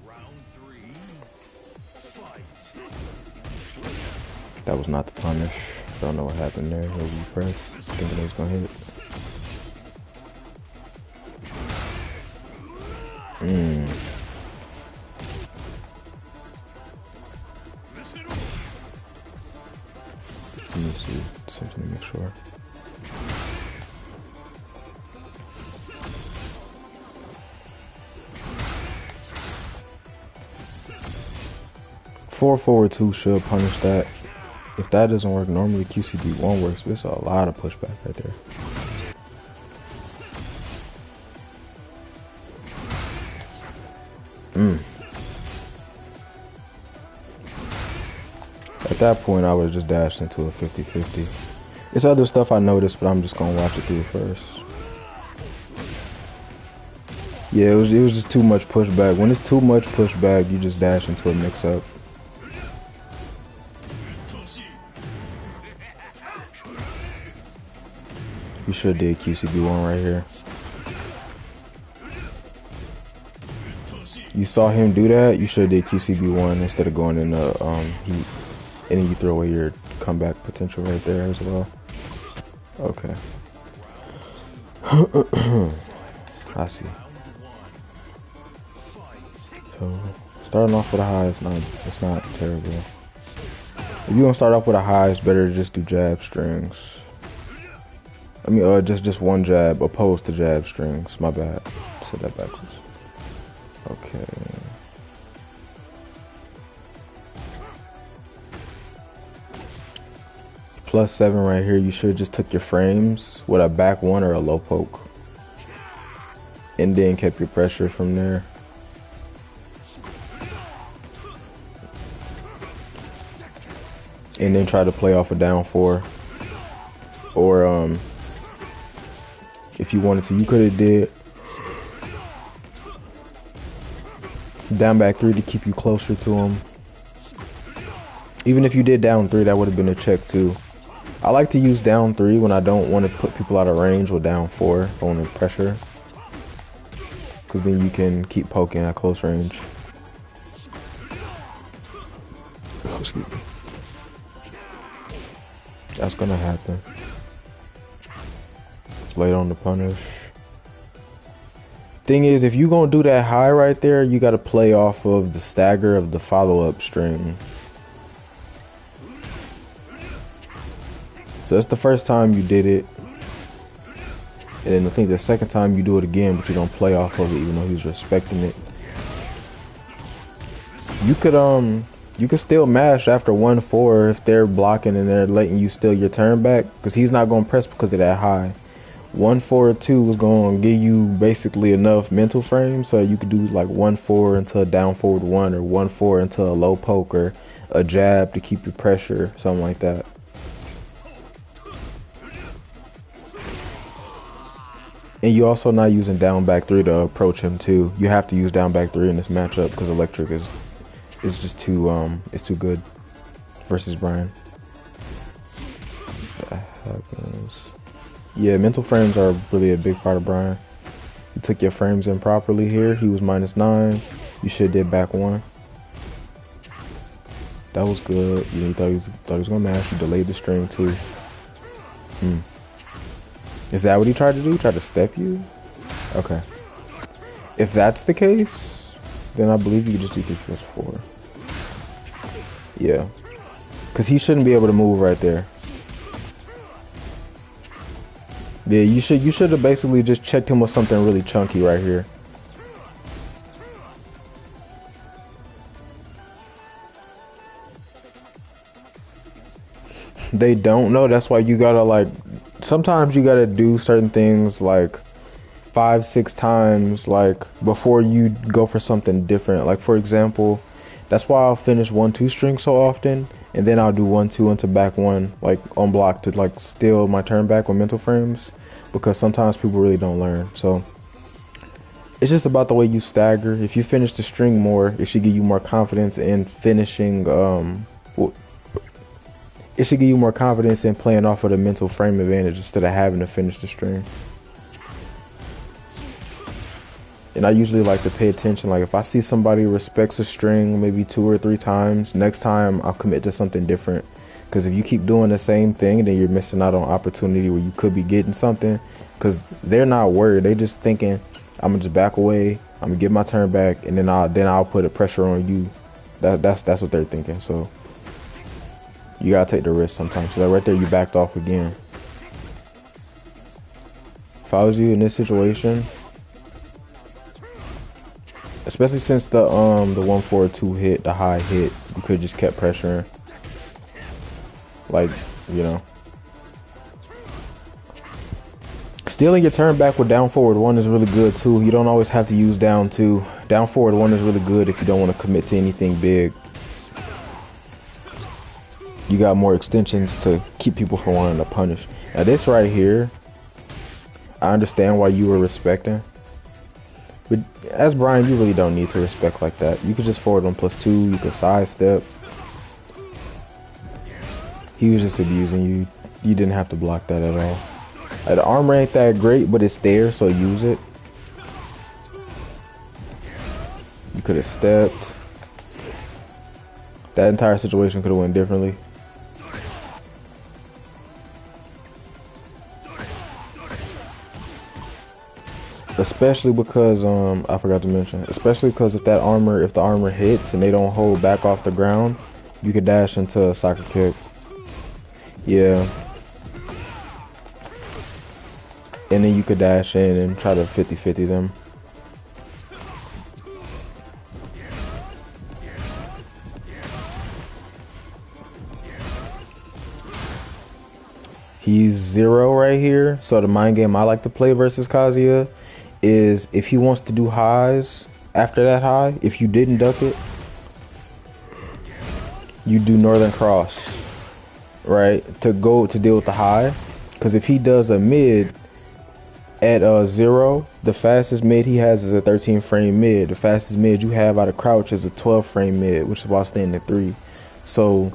Round three. Fight. That was not the punish. Don't know what happened there. Heavy press. Thinking he was gonna hit. Let me see. Something to make sure. Four forward two should punish that. If that doesn't work, normally QCB1 works, but it's a lot of pushback right there. At that point, I would just dash into a 50-50. It's other stuff I noticed, but I'm just gonna watch it through first. Yeah, it was just too much pushback. When it's too much pushback, you just dash into a mix-up. You should did QCB1 right here. You saw him do that, you should did QCB1 instead of going in the heat. And then you throw away your comeback potential right there as well. Okay. I see. So starting off with a high, it's not terrible. If you want to start off with a high, it's better to just do jab strings. I mean, just one jab opposed to jab strings. My bad. Said that backwards. Okay. +7 right here. You should just took your frames with a back one or a low poke, and then kept your pressure from there. And then try to play off a down 4, or if you wanted to, you could have did down back 3 to keep you closer to him. Even if you did down 3, that would have been a check too. I like to use down 3 when I don't want to put people out of range with down 4 on the pressure, because then you can keep poking at close range. Excuse me. That's gonna happen. Late on the punish. Thing is, if you gonna do that high right there, you gotta play off of the stagger of the follow-up string. So that's the first time you did it, and then I think the second time you do it again, but you don't play off of it, even though he's respecting it. You could still mash after 1-4 if they're blocking and they're letting you steal your turn back, because he's not gonna press because of that high. 1-4-2 was gonna give you basically enough mental frame so you could do like 1-4 into a down forward 1, or 1-4 into a low poke, or a jab to keep you pressure, something like that. And you also not using down back 3 to approach him too. You have to use down back 3 in this matchup because electric is just too it's too good versus Bryan. That happens. Yeah, mental frames are really a big part of Bryan. You took your frames in properly here. He was -9. You should did back 1. That was good. You thought he was gonna mash. You delayed the string too. Is that what he tried to do? He tried to step you? Okay. If that's the case, then I believe you could just do 3+4. Yeah. Because he shouldn't be able to move right there. Yeah, you should have basically just checked him with something really chunky right here. They don't know. That's why you gotta like. Sometimes you gotta do certain things like 5-6 times, like before you go for something different. Like for example, that's why I'll finish 1-2 string so often, and then I'll do 1-2 into back 1, like on block to like steal my turn back with mental frames, because sometimes people really don't learn. So it's just about the way you stagger. If you finish the string more, it should give you more confidence in finishing. It should give you more confidence in playing off of the mental frame advantage instead of having to finish the string. And I usually like to pay attention. Like if I see somebody respects a string maybe 2 or 3 times, next time I'll commit to something different. Because if you keep doing the same thing, then you're missing out on opportunity where you could be getting something. Because they're not worried. They just thinking, I'm gonna just back away. I'm gonna get my turn back, and then I'll put a pressure on you. That's what they're thinking. So you gotta take the risk sometimes. So that right there, you backed off again. If I was you in this situation, especially since the 1-4-2 hit, the high hit, you could just kept pressuring. Like, you know. Stealing your turn back with down forward 1 is really good too. You don't always have to use down 2. Down forward 1 is really good if you don't want to commit to anything big. You got more extensions to keep people from wanting to punish. Now this right here, I understand why you were respecting. But as Bryan, you really don't need to respect like that. You could just forward 1+2, you could sidestep. He was just abusing you. You didn't have to block that at all. The armor ain't that great, but it's there, so use it. You could have stepped. That entire situation could have went differently. Especially because I forgot to mention, especially because if the armor hits and they don't hold back off the ground, you could dash into a soccer kick. Yeah. And then you could dash in and try to 50-50 them. He's 0 right here. So the mind game I like to play versus Kazuya is if he wants to do highs after that high, if you didn't duck it, you do Northern Cross, right? To deal with the high. Because if he does a mid at 0, the fastest mid he has is a 13 frame mid. The fastest mid you have out of crouch is a 12 frame mid, which is while staying at 3. So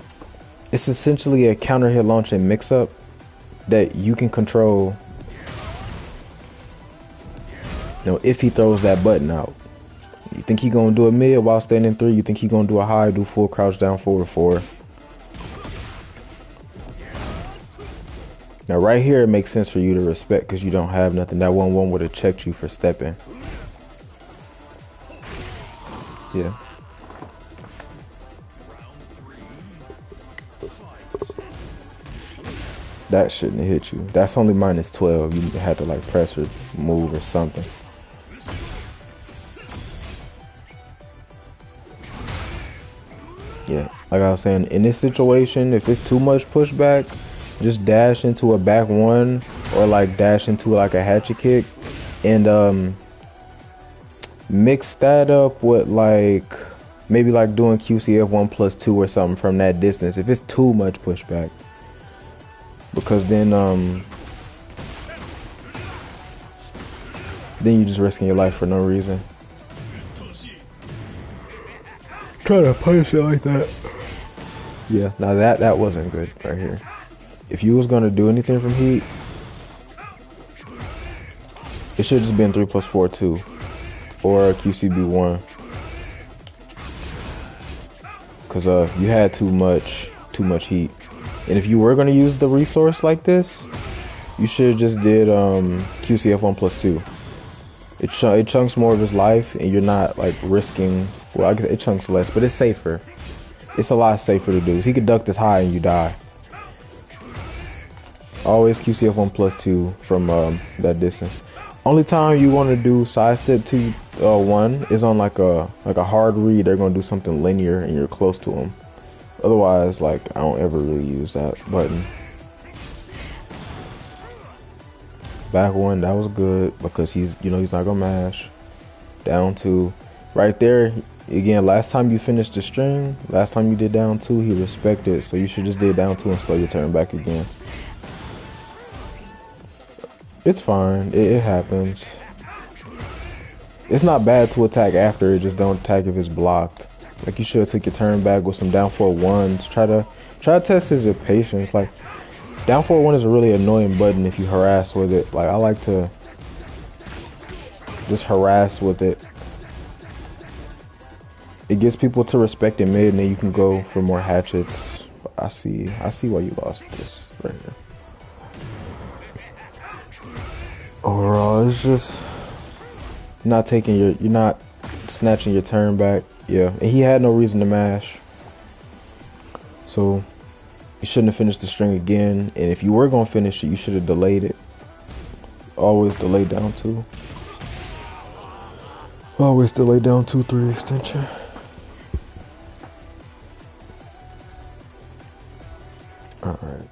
it's essentially a counter hit launch and mix up that you can control. You know, if he throws that button out, you think he gonna do a mid while standing 3? You think he gonna do a high, do full crouch down forward 4? Now right here it makes sense for you to respect because you don't have nothing. That 1-1 would have checked you for stepping. Yeah. That shouldn't have hit you. That's only -12. You had to like press or move or something. Yeah, like I was saying, in this situation, if it's too much pushback, just dash into a back 1 or like dash into like a hatchet kick and mix that up with like Maybe like doing QCF 1+2 or something from that distance. If it's too much pushback, because then you're just risking your life for no reason. Try to punish it like that. Yeah, now that wasn't good right here. If you was gonna do anything from heat, it should just been 3+4 2 or QCB1, cause you had too much heat. And if you were gonna use the resource like this, you should have just did QCF 1+2. It chunks more of his life, and you're not like risking. Well, I guess it chunks less, but it's safer. It's a lot safer to do. He could duck this high and you die. Always QCF 1+2 from that distance. Only time you want to do sidestep 2-1 is on like a hard read. They're gonna do something linear and you're close to him. Otherwise, like I don't ever really use that button. Back one, that was good because he's not gonna mash. Down 2, right there. Again, last time you finished the string, last time you did down 2, he respected. So you should just did down 2 and slow your turn back again. It's fine. It happens. It's not bad to attack after it. Just don't attack if it's blocked. Like you should have took your turn back with some down 4-1s. Try to test his patience. Like down 4-1 is a really annoying button if you harass with it. Like I like to just harass with it. It gets people to respect it mid, and then you can go for more hatchets. I see why you lost this right here. Overall, it's just you're not snatching your turn back. Yeah, and he had no reason to mash, so you shouldn't have finished the string again. And if you were gonna finish it, you should have delayed it. Always delay down 2. Always delay down 2-3 extension. All right.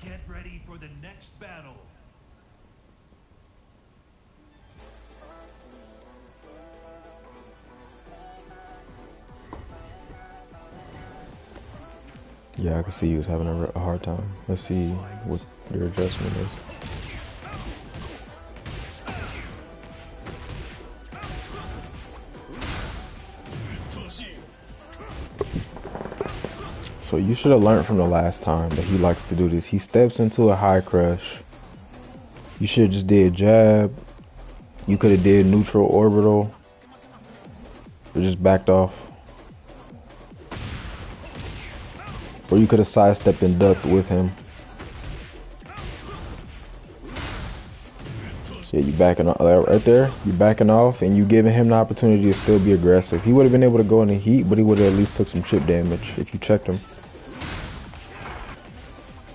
Get ready for the next battle. Yeah, I can see you was having a hard time. Let's see what your adjustment is. So you should have learned from the last time that he likes to do this. He steps into a high crush. You should have just did jab. You could have did neutral orbital. Or just backed off. Or you could have sidestepped and ducked with him. Yeah, you backing off right there. You backing off, and you giving him the opportunity to still be aggressive. He would have been able to go in the heat, but he would have at least took some chip damage if you checked him.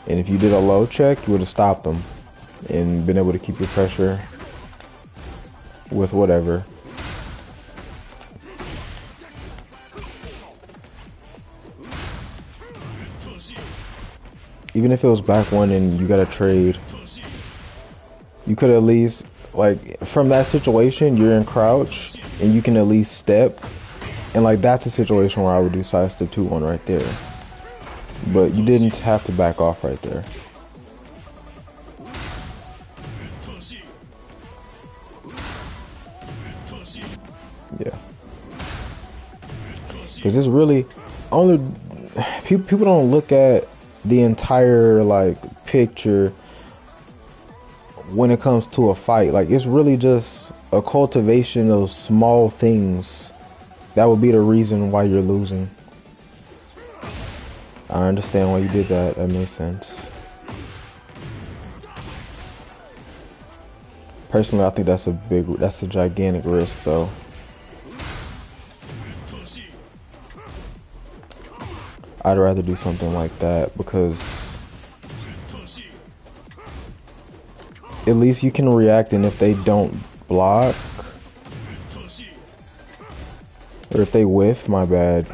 And if you did a low check, you would have stopped him and been able to keep your pressure with whatever. Even if it was back one and you got a trade, you could at least, like, from that situation, you're in crouch and you can at least step. And like, that's a situation where I would do side step 2-1 right there. But you didn't have to back off right there. Yeah. Because it's really only people don't look at the entire like picture when it comes to a fight. Like, it's really just a cultivation of small things that would be the reason why you're losing. I understand why you did that. That makes sense. Personally, I think that's a gigantic risk though. I'd rather do something like that because at least you can react, and if they don't block, or if they whiff, my bad,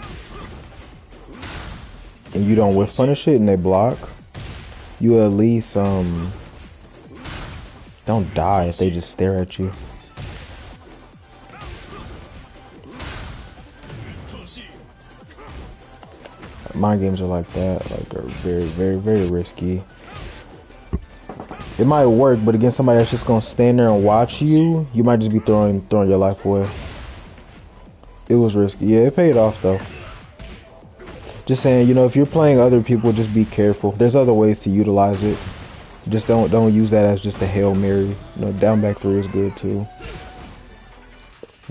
and you don't whiff punish it and they block, you at least have Don't die if they just stare at you. Mind games are like that, like are very, very, very risky. It might work, but against somebody that's just gonna stand there and watch you, you might just be throwing your life away. It was risky. Yeah, it paid off though. Just saying, you know, if you're playing other people, just be careful. There's other ways to utilize it. Just don't use that as just a Hail Mary. You know, down back 3 is good too.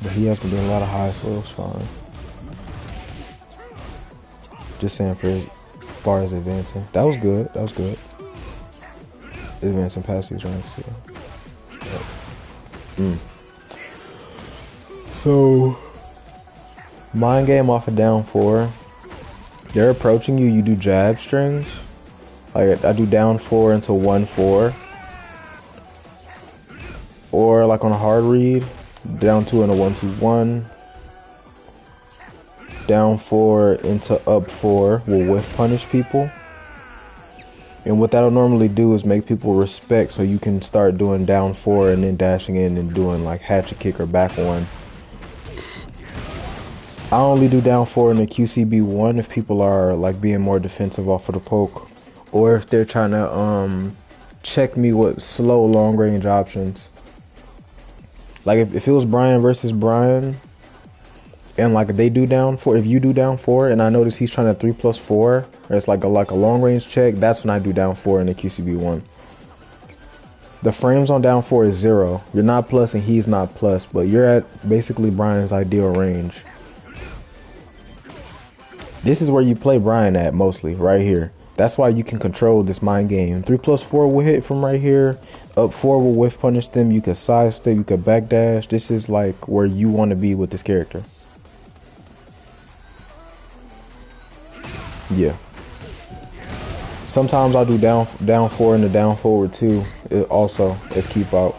But he has to be in a lot of high, so it's fine. Just saying for as far as advancing. That was good. That was good. Advancing past these ranks, yeah. So, mind game off of down 4. They're approaching you, you do jab strings. Like I do down 4 into 1-4. Or like on a hard read, down 2 into 1-2-1. Down 4 into up 4 will whiff punish people. And what that'll normally do is make people respect, so you can start doing down 4 and then dashing in and doing like hatchet kick or back 1. I only do down 4 in the QCB 1 if people are like being more defensive off of the poke, or if they're trying to check me with slow long range options. Like if it was Bryan versus Bryan, and like they do down 4, if you do down 4 and I notice he's trying to 3+4, or it's like a long range check, that's when I do down 4 in the QCB 1. The frames on down 4 is 0. You're not plus and he's not plus, but you're at basically Bryan's ideal range. This is where you play Bryan at mostly, right here. That's why you can control this mind game. 3+4 will hit from right here. Up 4 will whiff punish them. You can sidestep, you can backdash. This is like where you want to be with this character. Yeah. Sometimes I'll do down 4 and the down forward too. It also as keep out.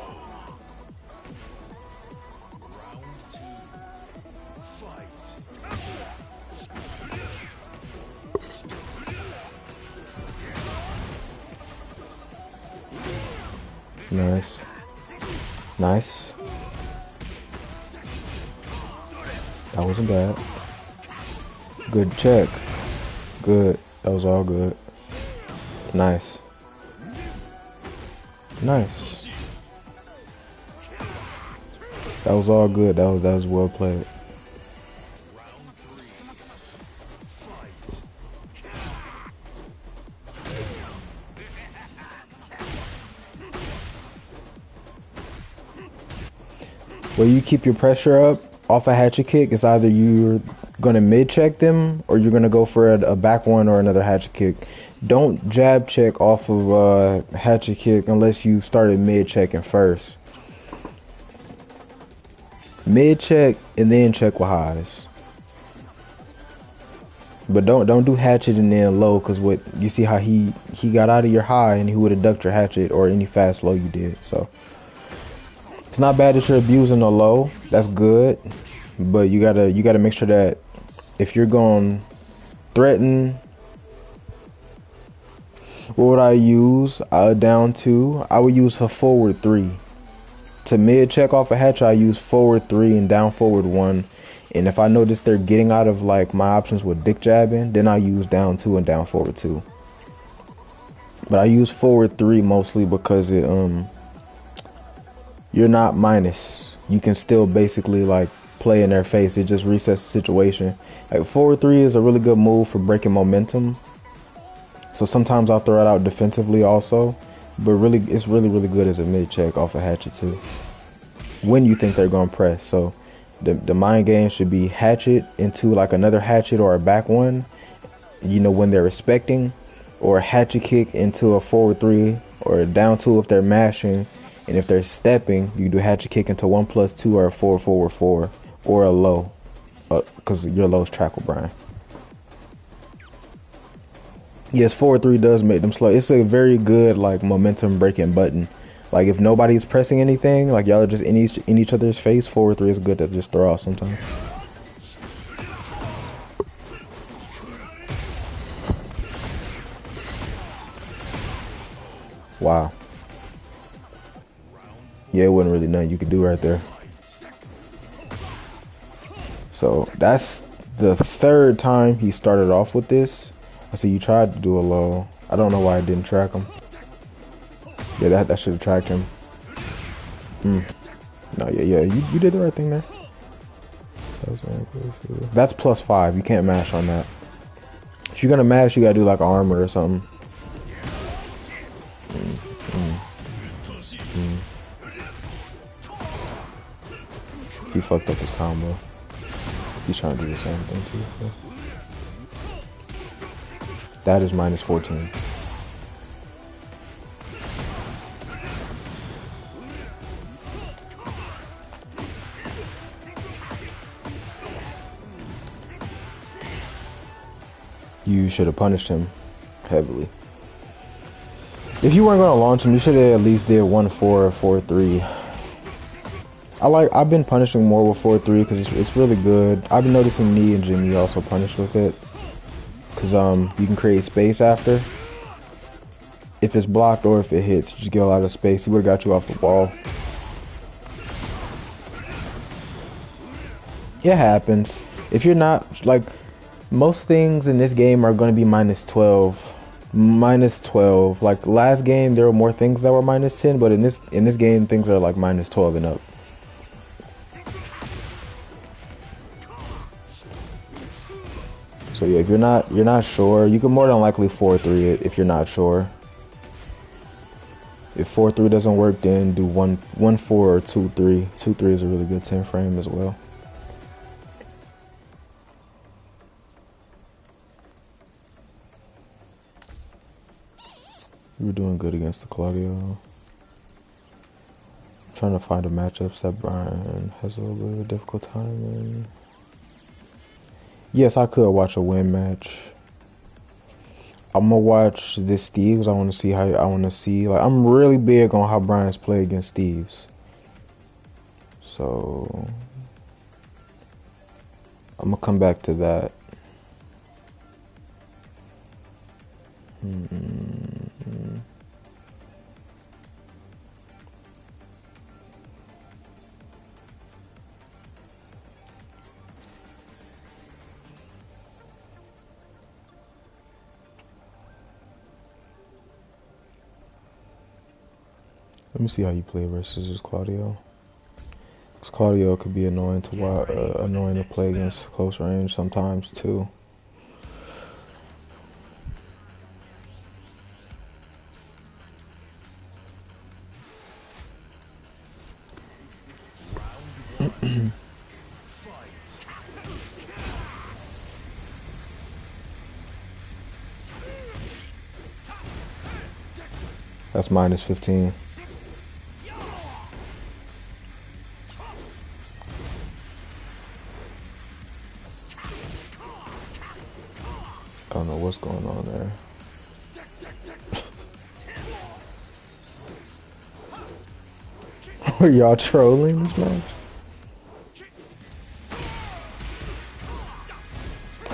Nice. Nice. That wasn't bad. Good check. Good. That was all good. Nice. Nice. That was all good. That was well played. Where you keep your pressure up off a hatchet kick, it's either you're gonna mid check them or you're gonna go for a back 1 or another hatchet kick. Don't jab check off of hatchet kick unless you started mid checking first. Mid check and then check with highs. But don't do hatchet and then low, because what you see how he got out of your high and he would have ducked your hatchet or any fast low you did. So it's not bad that you're abusing the low. That's good. But you gotta make sure that if you're going to threaten, what would I use? Down 2. I would use her forward 3. To mid check off a hatch, I use forward 3 and down forward 1. And if I notice they're getting out of like my options with dick jabbing, then I use down 2 and down forward 2. But I use forward 3 mostly because it you're not minus. You can still basically like play in their face. It just resets the situation. Like forward 3 is a really good move for breaking momentum. So sometimes I'll throw it out defensively also. But really, it's really good as a mid check off a hatchet too. When you think they're going to press. So the mind game should be hatchet into like another hatchet or a back 1. You know, when they're respecting. Or a hatchet kick into a forward 3 or a down 2 if they're mashing. And if they're stepping, you do hatchet kick into 1+2 or a forward 4 or a low, because your low is trackle, Bryan. Yes, forward 3 does make them slow. It's a very good like momentum breaking button. Like if nobody's pressing anything, like y'all are just in each other's face, forward 3 is good to just throw out sometimes. Wow. Yeah, it wasn't really nothing you could do right there. So that's the third time he started off with this. I see you tried to do a low. I don't know why I didn't track him. Yeah, that should have tracked him. No, yeah, you did the right thing there. That's +5. You can't mash on that. If you're gonna mash, you gotta do like armor or something. He fucked up his combo. He's trying to do the same thing too. So. That is -14. You should have punished him heavily. If you weren't gonna launch him, you should have at least did 1-4 or 4-3. I've been punishing more with 4-3 because it's really good. I've been noticing Knee and Jimmy also punish with it. Because you can create space after. If it's blocked or if it hits, you just get a lot of space. He would have got you off the wall. It happens. If you're not, like, most things in this game are going to be -12. -12. Like, last game, there were more things that were -10, but in this game, things are like -12 and up. So yeah, if you're not sure, you can more than likely 4-3 it if you're not sure. If 4-3 doesn't work, then do 1-4 or 2-3. 2-3 is a really good 10 frame as well. You were doing good against the Claudio. I'm trying to find the matchups that Bryan has a little bit of a difficult time in. Yes, I could watch a win match. I'm gonna watch this Steve's. I want to see like, I'm really big on how Bryan's play against Steve's. So I'm gonna come back to that. Let me see how you play versus this Claudio. Because Claudio could be annoying to play against close range sometimes too. That's -15. I don't know what's going on there. Are y'all trolling this match?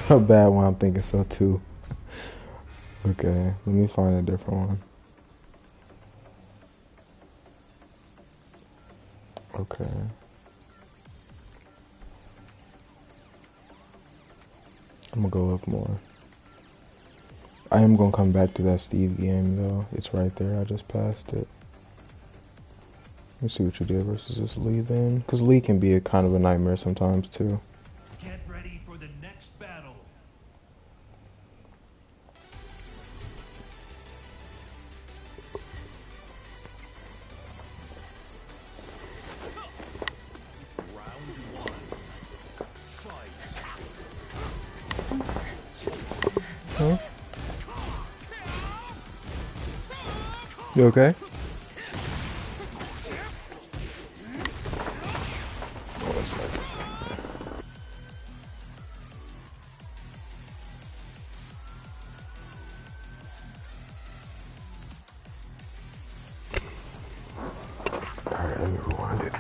A bad one, I'm thinking so too. Okay, let me find a different one. Okay. I'm gonna go up more. I am gonna come back to that Steve game though. It's right there. I just passed it. Let's see what you did versus this Lee then. Because Lee can be a kind of a nightmare sometimes too. Get ready for the next battle. Huh? You okay? One second. Alright, let me rewind it.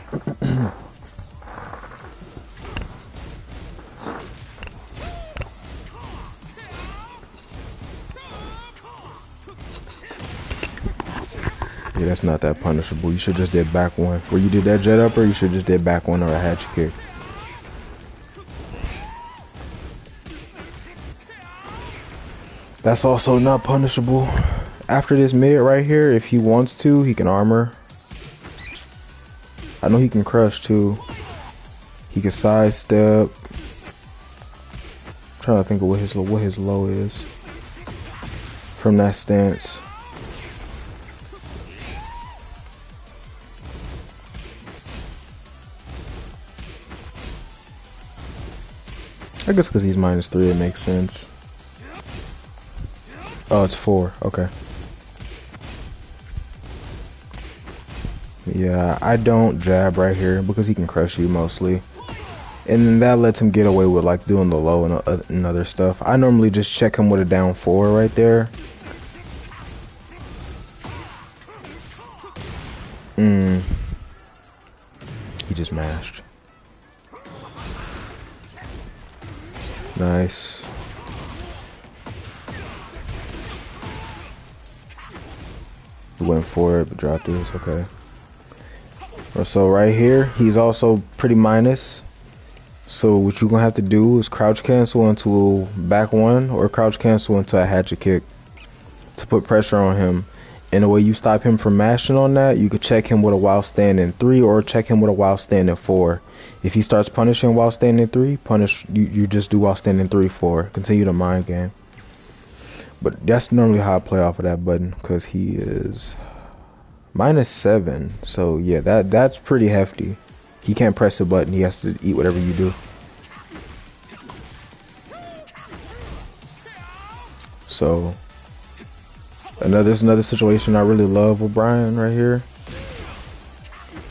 Yeah, that's not that punishable. You should just did back one. Where you did that jet upper, you should just did back one or a hatchet kick. That's also not punishable. After this mid right here, if he wants to, he can armor. I know he can crush too. He can sidestep. I'm trying to think of what his low is from that stance. I guess because he's -3, it makes sense. Oh, it's 4. Okay. Yeah, I don't jab right here because he can crush you mostly. And then that lets him get away with like doing the low and other stuff. I normally just check him with a down 4 right there. He just mashed. Nice. He went for it, but dropped it. It's okay. So right here, he's also pretty minus. So what you're gonna have to do is crouch cancel into back one or crouch cancel into a hatchet kick to put pressure on him. And the way you stop him from mashing on that, you could check him with a while standing 3 or check him with a while standing 4. If he starts punishing while standing 3, you just do while standing 3, 4. Continue the mind game. But that's normally how I play off of that button because he is -7. So yeah, that's pretty hefty. He can't press a button. He has to eat whatever you do. So there's another situation I really love with Bryan right here.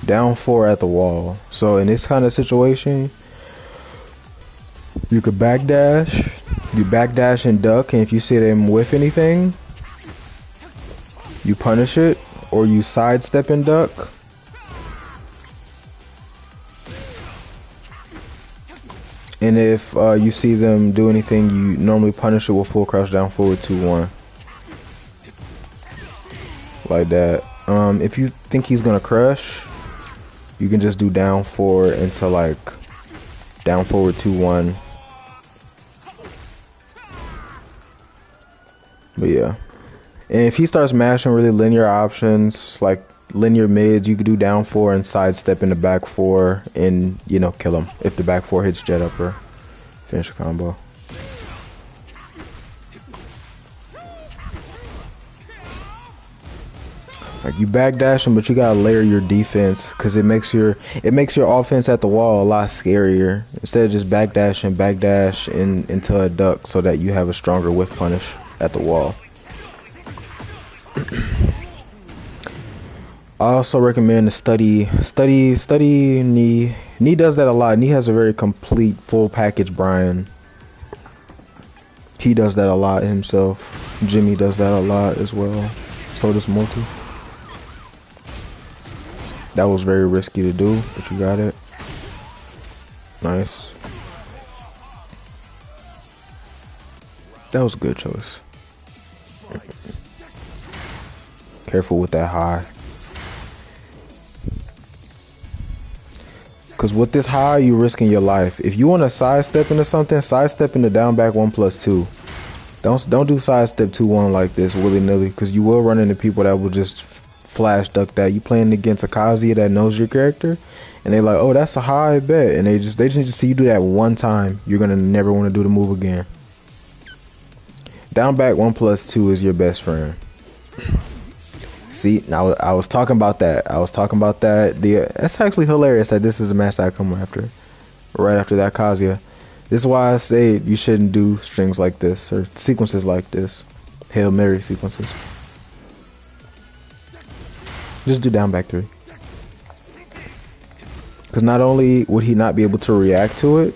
Down 4 at the wall. So in this kind of situation, you could backdash. You backdash and duck, and if you see them whiff anything, you punish it, or you sidestep and duck. And if you see them do anything, you normally punish it with full crouch down forward 2-1. Like that. If you think he's gonna crush, you can just do down 4 into like down forward 2-1. But yeah. And if he starts mashing really linear options, like linear mids, you could do down 4 and sidestep in the back 4 and, you know, kill him if the back 4 hits jet upper. Finish the combo. Like you backdash him, but you gotta layer your defense because it makes your offense at the wall a lot scarier. Instead of just backdash into a duck so that you have a stronger whiff punish at the wall. I also recommend to study Knee. Knee does that a lot. Knee has a very complete full package Bryan. He does that a lot himself. Jimmy does that a lot as well. So does Multi. That was very risky to do, but you got it. Nice. That was a good choice. Careful with that high. Because with this high, you're risking your life. If you want to sidestep into something, sidestep into down back 1+2. Don't do sidestep 2-1 like this willy-nilly, because you will run into people that will just flash duck that. You playing against a Kazuya that knows your character, and they're like, oh, that's a high bet, and they just need to see you do that one time. You're gonna never want to do the move again. Down back 1+2 is your best friend. See, now I was talking about that. That's actually hilarious that this is the match that I come after, right after that Kazuya. This is why I say you shouldn't do strings like this or sequences like this, Hail Mary sequences. Just do down back 3. Because not only would he not be able to react to it,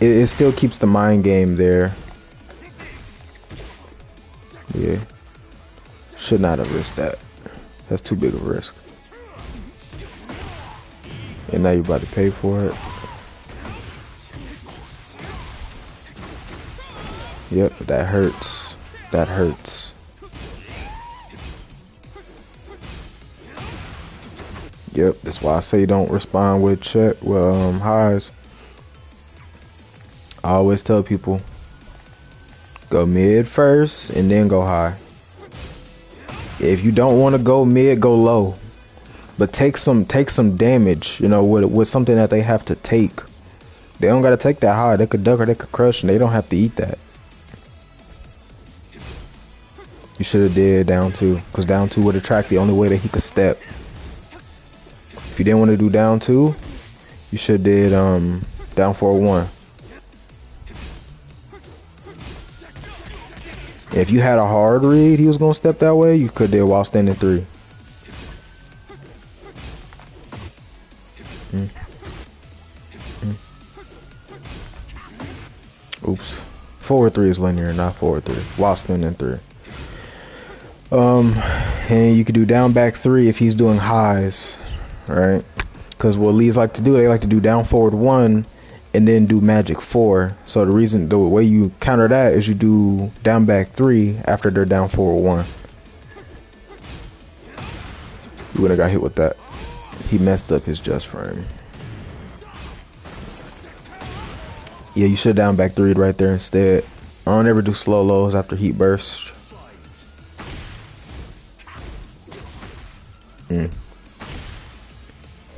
it still keeps the mind game there. Yeah. Should not have risked that. That's too big of a risk. And now you're about to pay for it. Yep, that hurts. That hurts. Yep, that's why I say don't respond with highs. I always tell people go mid first and then go high. If you don't want to go mid, go low. But take some damage, you know, with something that they have to take. They don't gotta take that high. They could duck or they could crush and they don't have to eat that. You should have did down two, because down two would attract the only way that he could step. If you didn't want to do down two, you should did down 4-1. If you had a hard read, he was gonna step that way, you could did while standing 3. Oops. Forward 3 is linear, not forward 3. While standing 3. And you could do down back 3 if he's doing highs, right? Because what leads like to do, they like to do down forward 1 and then do magic 4. So the way you counter that is you do down back 3 after they're down forward 1. You would have got hit with that. He messed up his just frame. Yeah, you should down back 3 right there instead. I don't ever do slow lows after heat burst.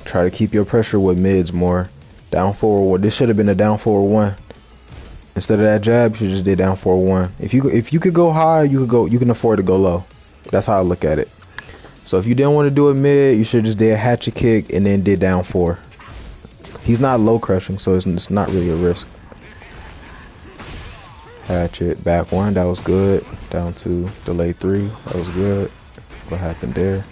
Try to keep your pressure with mids more. Down forward. This should have been a down forward 1. Instead of that jab, you just did down forward 1. If you could go high, you can afford to go low. That's how I look at it. So if you didn't want to do it mid, you should just did a hatchet kick and then did down 4. He's not low crushing, so it's not really a risk. Hatchet, back 1, that was good. Down 2, delay 3, that was good. What happened there?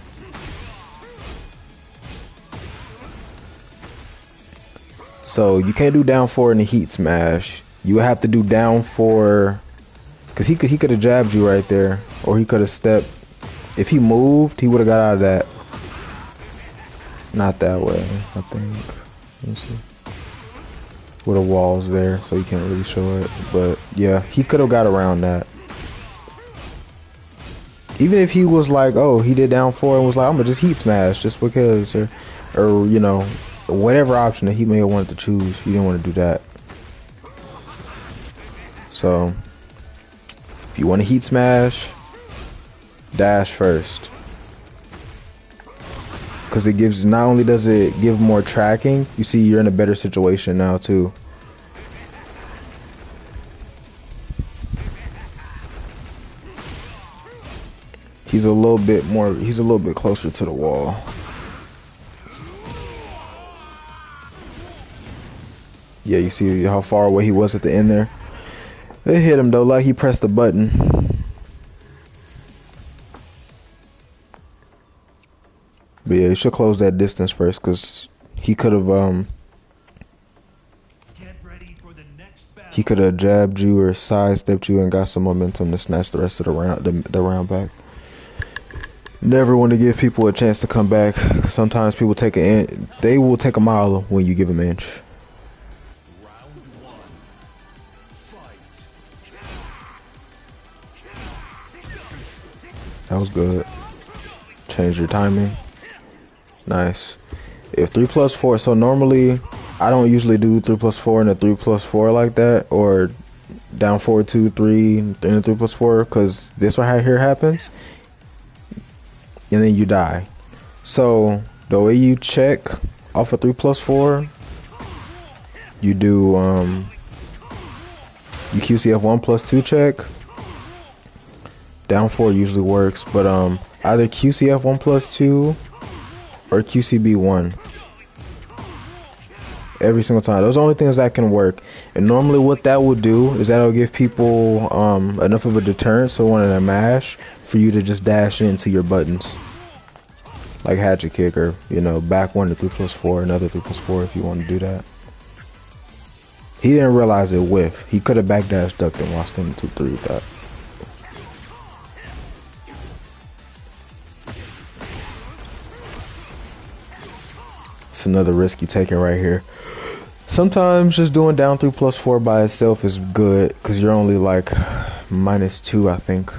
So you can't do down 4 in the heat smash. You would have to do down 4, because he could have jabbed you right there, or he could have stepped. If he moved, he would have got out of that. Not that way, I think. Let me see. With the walls there, so you can't really show it. But yeah, he could have got around that. Even if he was like, oh, he did down 4 and was like, I'm gonna just heat smash just because, or you know, whatever option that he may have wanted to choose, he didn't want to do that. So if you want to heat smash, dash first, because it gives, not only does it give more tracking, you see you're in a better situation now too. He's a little bit closer to the wall. Yeah, you see how far away he was at the end there. It hit him though, like he pressed the button. But yeah, you should close that distance first, because he could have jabbed you or sidestepped you and got some momentum to snatch the rest of the round back. Never want to give people a chance to come back. Sometimes people they will take a mile when you give them an inch. That was good. Change your timing. Nice. If 3+4, so normally I don't usually do 3+4 and a 3+4 like that, or down 4, 2, 3, and 3+4, because this right here happens, and then you die. So the way you check off a 3+4, you do you QCF 1+2 check. Down 4 usually works, but either QCF 1+2 or QCB 1 every single time. Those are the only things that can work. And normally what that will do is that'll give people enough of a deterrent, so wanting a mash, for you to just dash into your buttons, like hatchet kick, or you know, back 1 to 3+4, another 3+4 if you want to do that. He didn't realize it whiff. He could have backdash ducked and lost him 2-3 with that. It's another risk you taking right here. Sometimes just doing down 3+4 by itself is good, because you're only like -2, I think.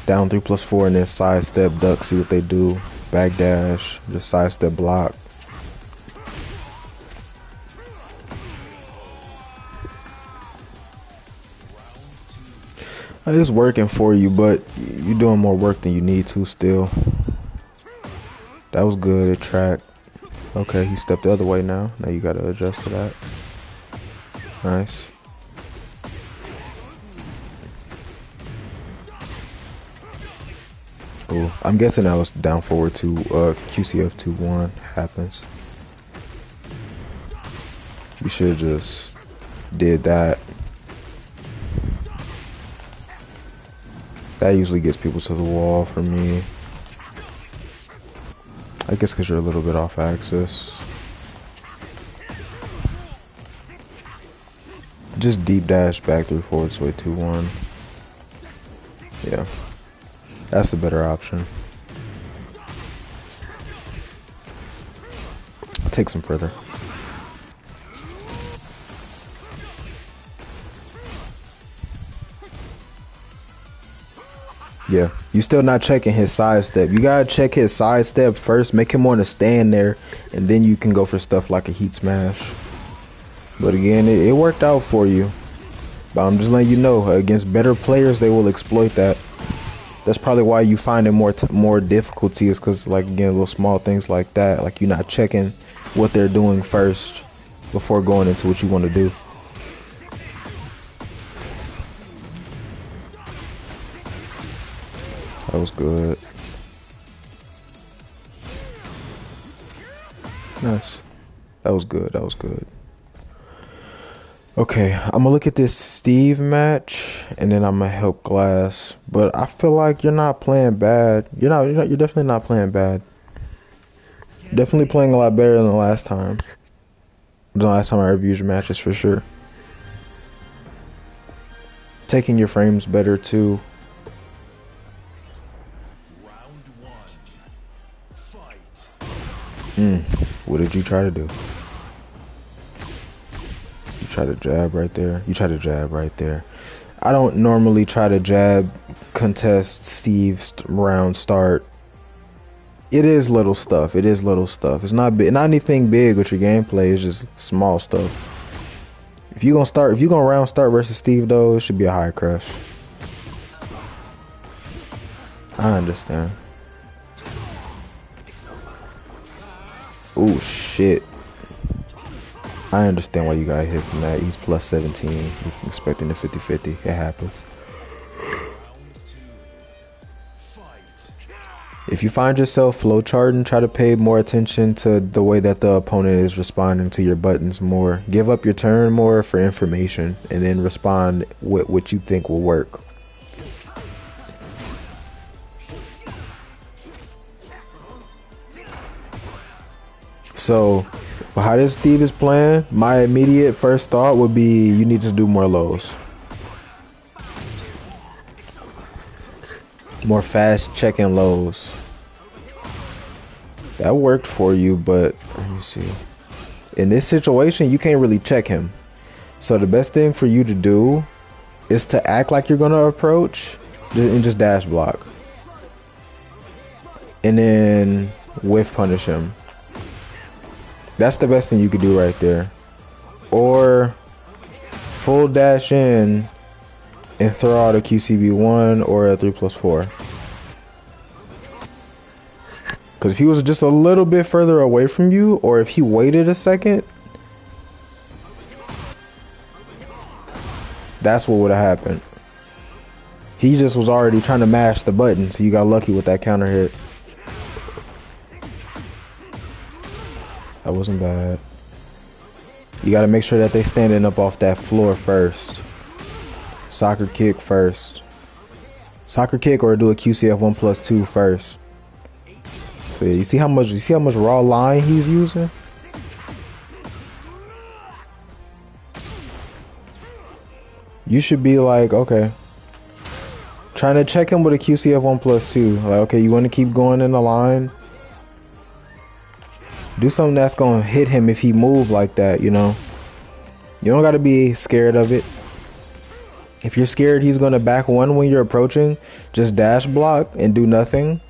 Down 3+4 and then sidestep, duck, see what they do. Backdash, just sidestep, block. It's working for you, but you're doing more work than you need to still. That was good, it tracked. Okay, he stepped the other way now. Now you gotta adjust to that. Nice. Cool. I'm guessing that was down forward to QCF 2-1 happens. You should have just did that. That usually gets people to the wall for me. I guess because you're a little bit off axis. Just deep dash back 3-4 sway 2-1. Yeah. That's the better option. I'll take some further. Yeah, you still not checking his side step. You gotta check his side step first, make him want to stand there, and then you can go for stuff like a heat smash. But again, it worked out for you. But I'm just letting you know, against better players, they will exploit that. That's probably why you find it more difficulty, is because, like, again, little small things like that, like you're not checking what they're doing first before going into what you want to do. That was good. Nice. That was good. That was good. Okay, I'm gonna look at this Steve match, and then I'm gonna help Glass. But I feel like you're not playing bad. You're definitely not playing bad. Definitely playing a lot better than the last time. The last time I reviewed your matches, for sure. Taking your frames better too. What did you try to do? You try to jab right there. You try to jab right there. I don't normally try to jab contest Steve's round start. It is little stuff. It is little stuff. It's not big, not anything big with your gameplay. It's just small stuff. If you gonna round start versus Steve though, it should be a high crush. I understand. Oh shit. I understand why you got hit from that. He's plus 17. You're expecting the 50-50. It happens. If you find yourself flowcharting, try to pay more attention to the way that the opponent is responding to your buttons more. Give up your turn more for information, and then respond with what you think will work. So, how this Steve is playing, my immediate first thought would be you need to do more lows. More fast check-in lows. That worked for you, but let me see. In this situation, you can't really check him. So the best thing for you to do is to act like you're gonna approach and just dash block. And then whiff punish him. That's the best thing you could do right there. Or full dash in and throw out a QCB1 or a 3+4. Because if he was just a little bit further away from you, or if he waited a second, that's what would have happened. He just was already trying to mash the button, so you got lucky with that counter hit. That wasn't bad. You got to make sure that they standing up off that floor first. Soccer kick first. Soccer kick or do a QCF 1+2 first. So you see how much raw line he's using? You should be like, okay. Trying to check him with a QCF 1+2. Like, okay, you want to keep going in the line? Do something that's gonna hit him if he move like that, you know. You don't gotta be scared of it. If you're scared he's gonna back one when you're approaching, just dash block and do nothing,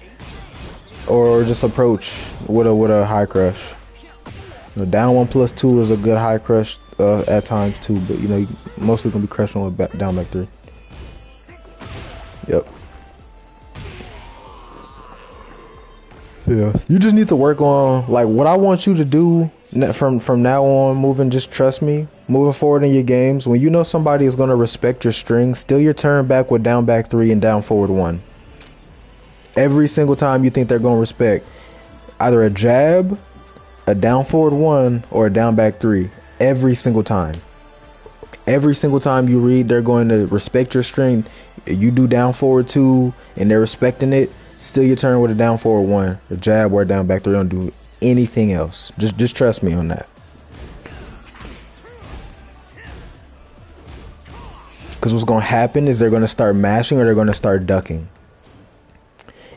or just approach with a high crush. You know, down 1+2 is a good high crush at times too, but you know you mostly gonna be crushing with down back 3. Yep. Yeah, you just need to work on like what I want you to do from now on. Moving, just trust me. Moving forward in your games, when you know somebody is gonna respect your string, steal your turn back with down back 3 and down forward 1. Every single time you think they're gonna respect either a jab, a down forward 1, or a down back 3. Every single time. Every single time you read they're going to respect your string, you do down forward 2 and they're respecting it, steal your turn with a down forward 1, a jab or a down back 3. Don't do anything else. Just trust me on that. Because what's going to happen is they're going to start mashing or they're going to start ducking.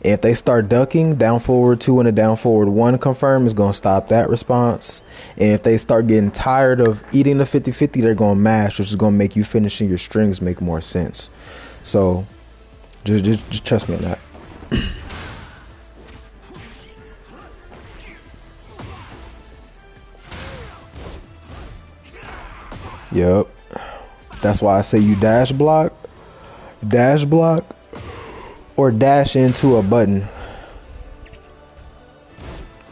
And if they start ducking, down forward 2 and a down forward 1 confirm is going to stop that response. And if they start getting tired of eating the 50-50, they're going to mash, which is going to make you finishing your strings make more sense. So just trust me on that. Yep. That's why I say you dash block, or dash into a button.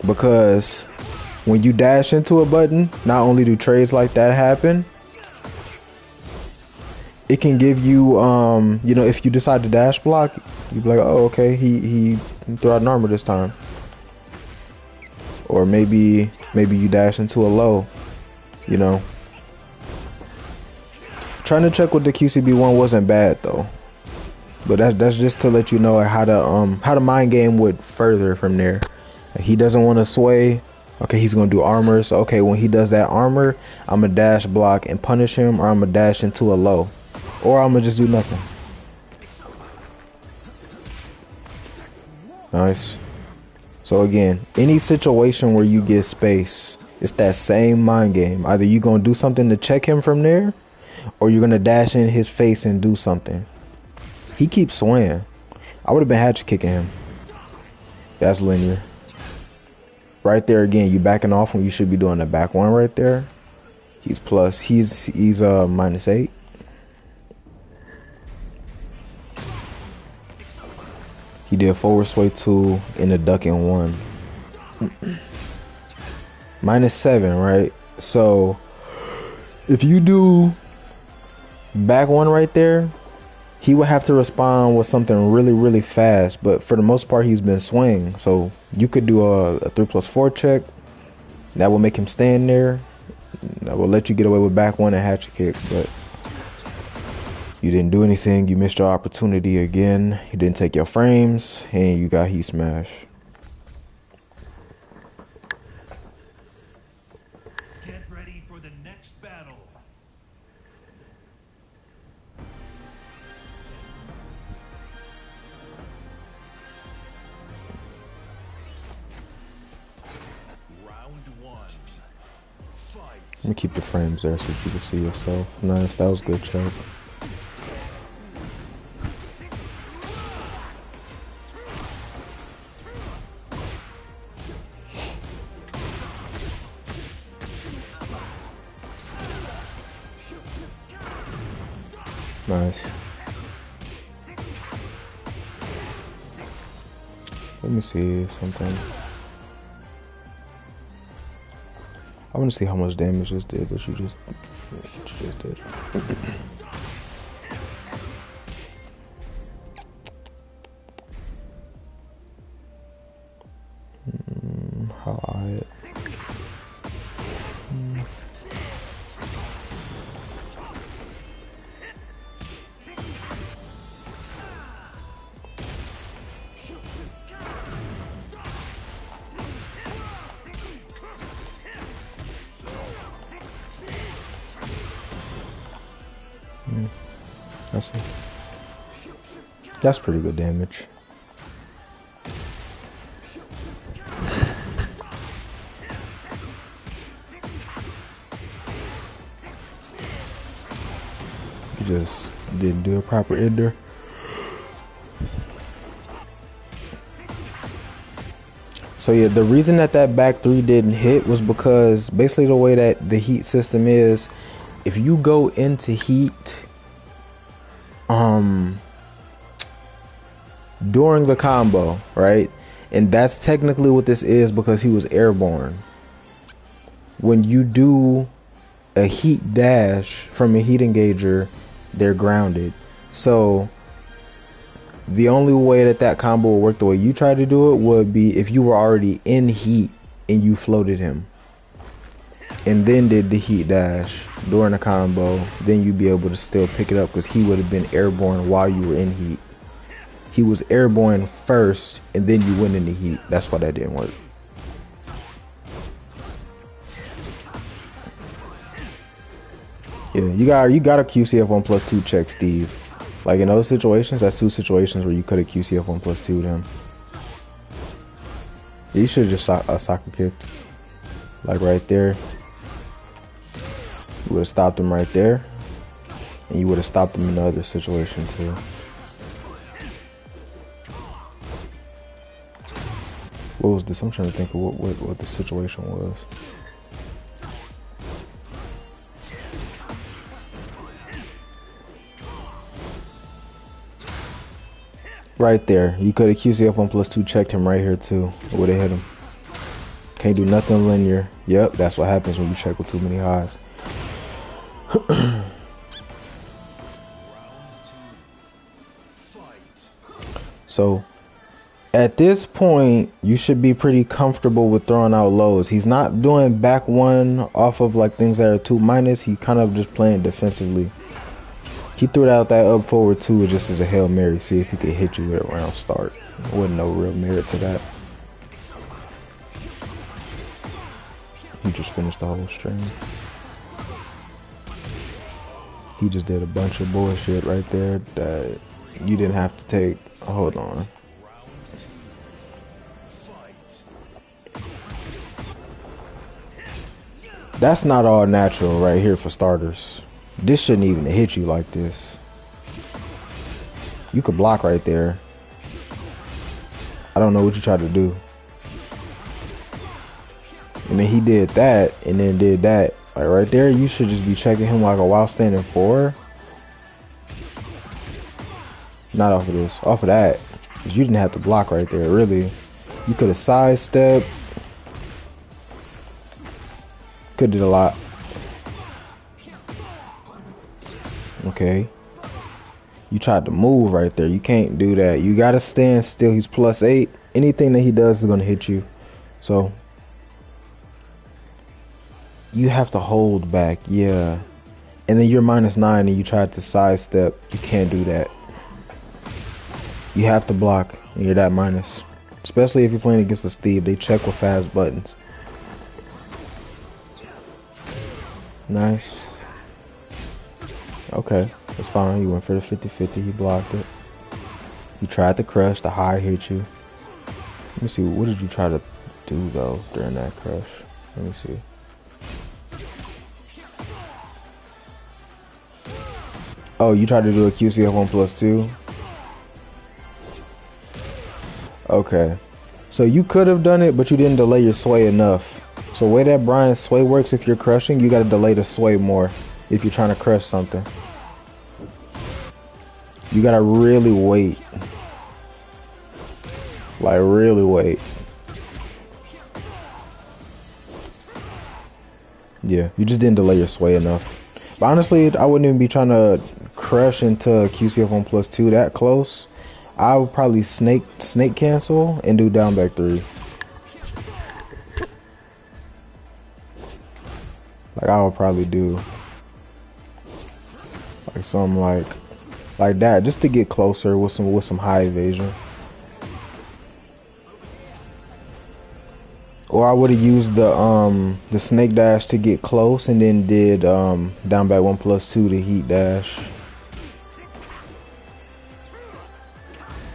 Because when you dash into a button, not only do trades like that happen, it can give you, you know, if you decide to dash block, you'd be like, oh, okay, he threw out an armor this time. Or maybe you dash into a low, you know. Trying to check with the QCB1 wasn't bad though, but that's just to let you know how to mind game with further from there. He doesn't want to sway. Okay, he's gonna do armor. So okay, when he does that armor, I'm gonna dash block and punish him, or I'm gonna dash into a low, or I'm gonna just do nothing. Nice. So again, any situation where you get space, it's that same mind game. Either you gonna do something to check him from there, or you're gonna dash in his face and do something. He keeps swaying. I would have been hatchet kicking him. That's linear. Right there again, you backing off when you should be doing the back 1 right there. He's plus. He's -8. He did forward sway 2 and a duck in 1. -7, right? So if you do back 1 right there, he would have to respond with something really fast, but for the most part he's been swinging. So you could do a 3+4 check that will make him stand there. That will let you get away with back 1 and hatchet kick, but you didn't do anything. You missed your opportunity again. You didn't take your frames and you got heat smash. Get ready for the next battle. Let me keep the frames there so you can see yourself. Nice, that was good, Chuck. Nice. Let me see something. I want to see how much damage this did that you just did. How I That's pretty good damage. You Didn't do a proper ender. So yeah, the reason that back three didn't hit was because basically the way that the heat system is, if you go into heat during the combo, right? And that's technically what this is because he was airborne. When you do a heat dash from a heat engager, they're grounded. So the only way that combo will work the way you tried to do it would be if you were already in heat and you floated him and then did the heat dash during the combo, then you'd be able to still pick it up because he would have been airborne while you were in heat. He was airborne first and then you went into heat. That's why that didn't work. Yeah, you got a QCF 1+2 check, Steve. Like in those situations, that's two situations where you could have QCF 1+2 him. Yeah, you should have just soccer kicked. Like right there. You would have stopped him right there. And you would have stopped him in the other situation too. What was this? I'm trying to think of what the situation was. Right there. You could have QCF 1+2 checked him right here too. It would have hit him. Can't do nothing linear. Yep, that's what happens when you check with too many highs. So at this point, you should be pretty comfortable with throwing out lows. He's not doing back one off of like things that are 2-. He kind of just playing defensively. He threw out that up forward 2 just as a Hail Mary. See if he could hit you with a round start. There wasn't no real merit to that. He just finished the whole string. He just did a bunch of bullshit right there that you didn't have to take. Hold on. That's not all natural right here for starters. This shouldn't even hit you like this. You could block right there. I don't know what you tried to do. And then he did that and then did that. Like right there, you should just be checking him like a while standing 4. Not off of this, off of that. Because you didn't have to block right there, really. You could have sidestepped. Could did a lot. Okay. You tried to move right there. You can't do that. You gotta stand still. He's +8. Anything that he does is gonna hit you. So you have to hold back, yeah. And then you're -9 and you tried to sidestep. You can't do that. You have to block and you're that minus. Especially if you're playing against a Steve. They check with fast buttons. Nice. Okay, that's fine. You went for the 50-50. He blocked it. You tried to crush. The high hit you. Let me see. What did you try to do, though, during that crush? Let me see. Oh, you tried to do a QCF 1+2? Okay. So you could have done it, but you didn't delay your sway enough. So the way that Bryan's sway works, if you're crushing, you got to delay the sway more if you're trying to crush something. You got to really wait. Like, really wait. Yeah, you just didn't delay your sway enough. But honestly, I wouldn't even be trying to crush into QCF 1+2 that close. I would probably snake cancel and do down back 3. Like I would probably do like something like that just to get closer with some high evasion. Or I would have used the snake dash to get close and then did down back 1+2 to heat dash.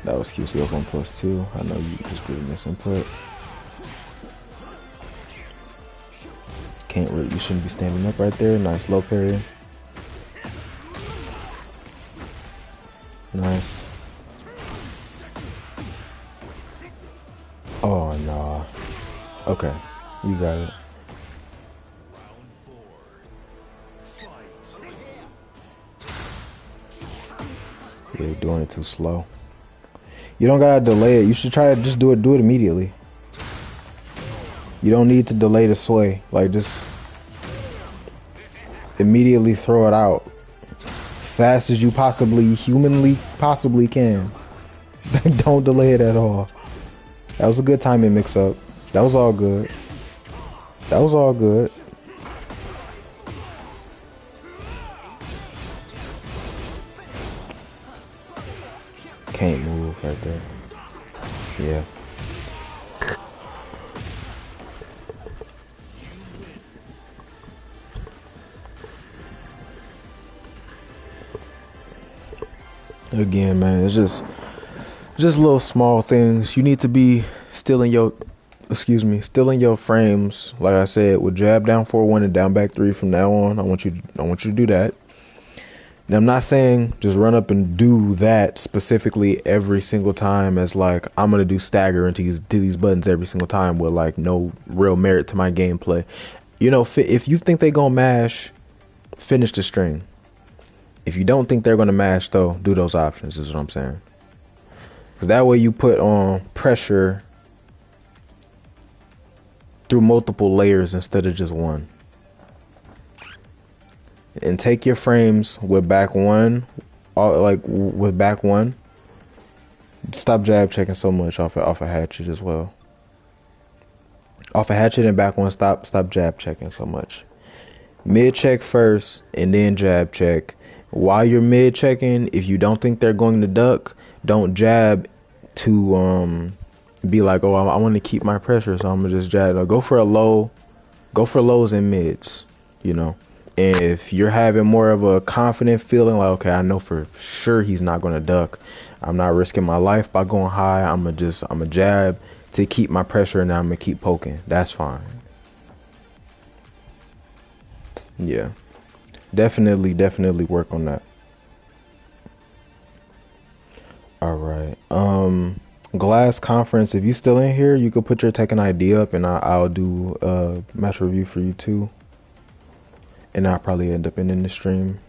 That was QCF 1+2. I know you just did a misinput. Can't really, you shouldn't be standing up right there. Nice low parry. Nice. Oh no. Okay, you got it. Yeah, you're doing it too slow. You don't gotta delay it. You should try to just do it immediately. You don't need to delay the sway. Like, just immediately throw it out. Fast as you humanly possibly can. Don't delay it at all. That was a good timing mix up. That was all good. That was all good. Can't move right there. Yeah. Again, man, it's just little small things. You need to be still in your, still in your frames. Like I said, with jab down 4-1 and down back 3 from now on. I want you to do that. Now, I'm not saying just run up and do that specifically every single time as like I'm gonna do stagger into these buttons every single time with like no real merit to my gameplay. You know, if you think they gonna mash, finish the string. If you don't think they're gonna mash, though, do those options. Is what I'm saying. Because that way you put on pressure through multiple layers instead of just one. And take your frames with back one, with back one. Stop jab checking so much off a hatchet as well. Off a hatchet and back one, stop jab checking so much. Mid check first and then jab check. While you're mid checking, if you don't think they're going to duck, don't jab to be like, oh, I want to keep my pressure, so I'm gonna just jab. No, go for a low, go for lows and mids, you know. And if you're having more of a confident feeling, like, okay, I know for sure he's not gonna duck, I'm not risking my life by going high. I'm a jab to keep my pressure, and I'm gonna keep poking. That's fine. Yeah, definitely work on that. All right. Glass Conference, if you still in here, you could put your Tekken ID up and I'll do a match review for you too. And I'll probably end up in the stream.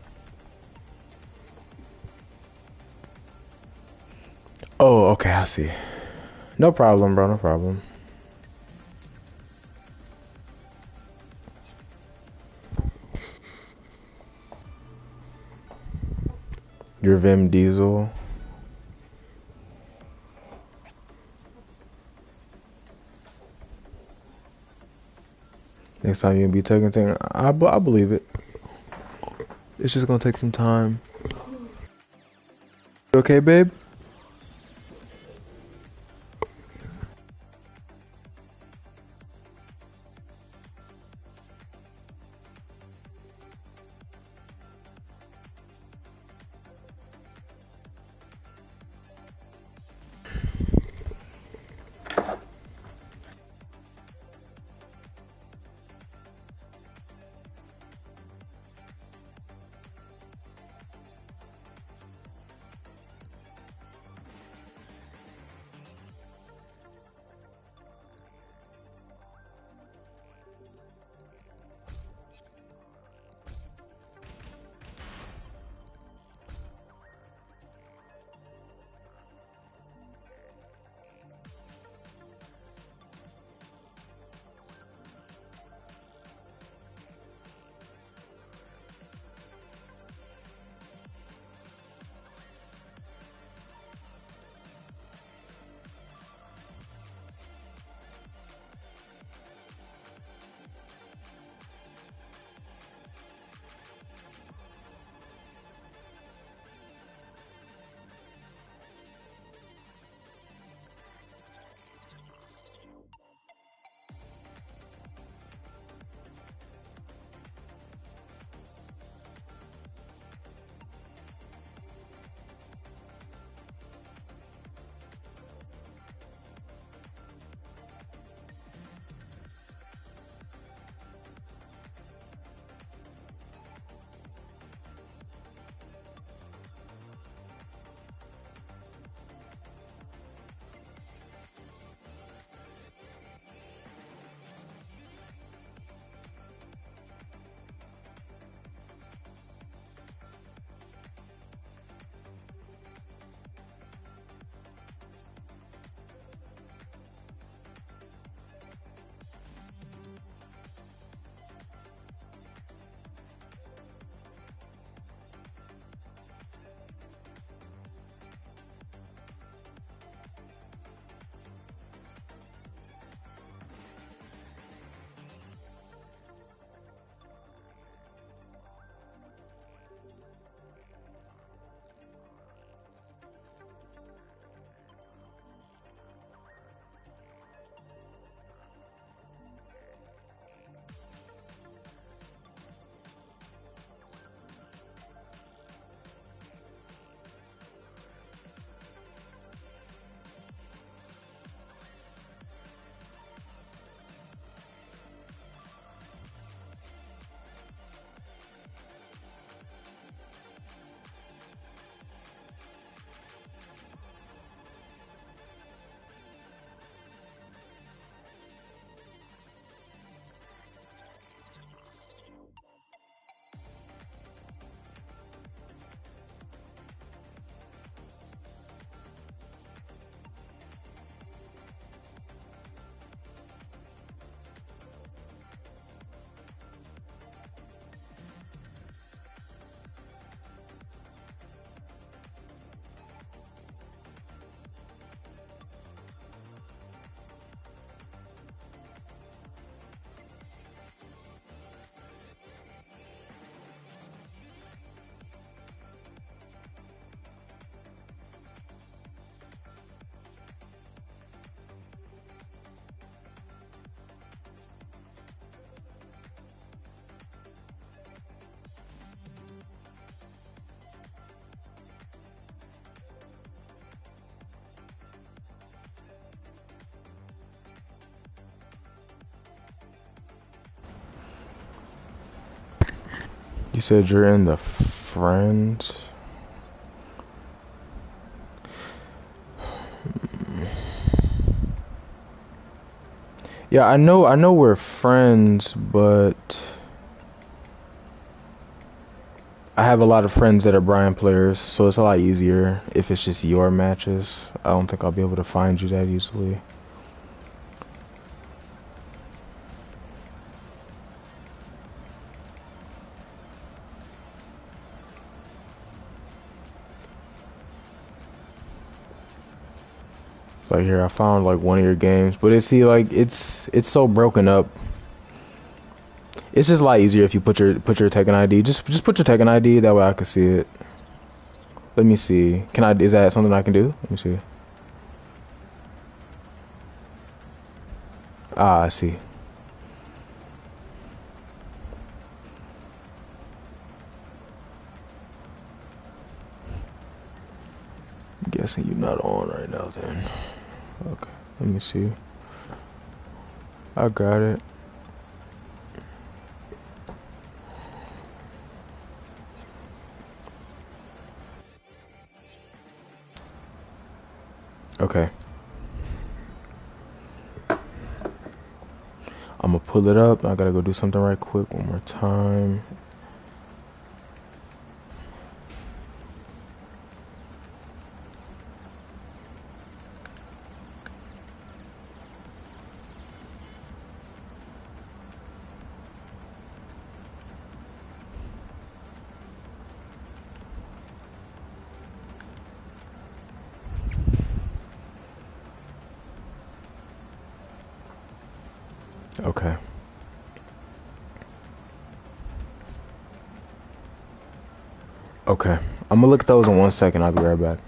Oh, okay, I see. No problem, bro, no problem. Your Vim Diesel. Next time you'll be Tekken, I believe it. It's just gonna take some time. You okay, babe? You said you're in the friends. Yeah, I know we're friends, but I have a lot of friends that are Bryan players, so it's a lot easier if it's just your matches. I don't think I'll be able to find you that easily. Like here, I found like one of your games, but it's so broken up. It's just a lot easier if you put your Tekken ID. Just put your Tekken ID, that way I can see it. Let me see. Can I? Is that something I can do? Let me see. Ah, I see. I'm guessing you're not on right now then. Okay, let me see. I got it. Okay. I'm gonna pull it up. I gotta go do something right quick one more time. Okay. Okay. I'm gonna look at those in 1 second. I'll be right back.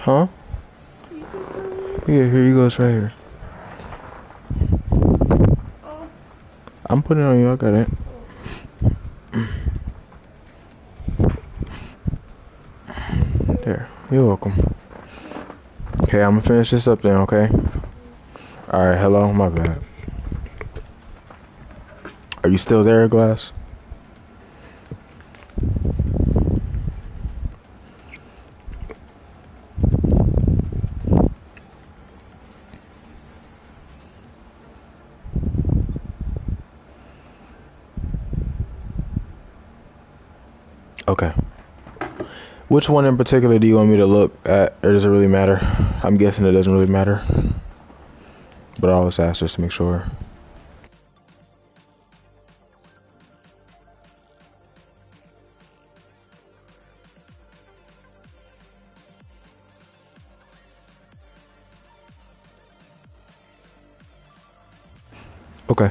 Huh? Yeah, here you go. It's right here. I'm putting it on you. I got it. There. You're welcome. Okay, I'm gonna finish this up then, okay? Alright, hello, my bad. Are you still there, Glass? Okay. Which one in particular do you want me to look at, or does it really matter? I'm guessing it doesn't really matter. But I always ask just to make sure. Okay.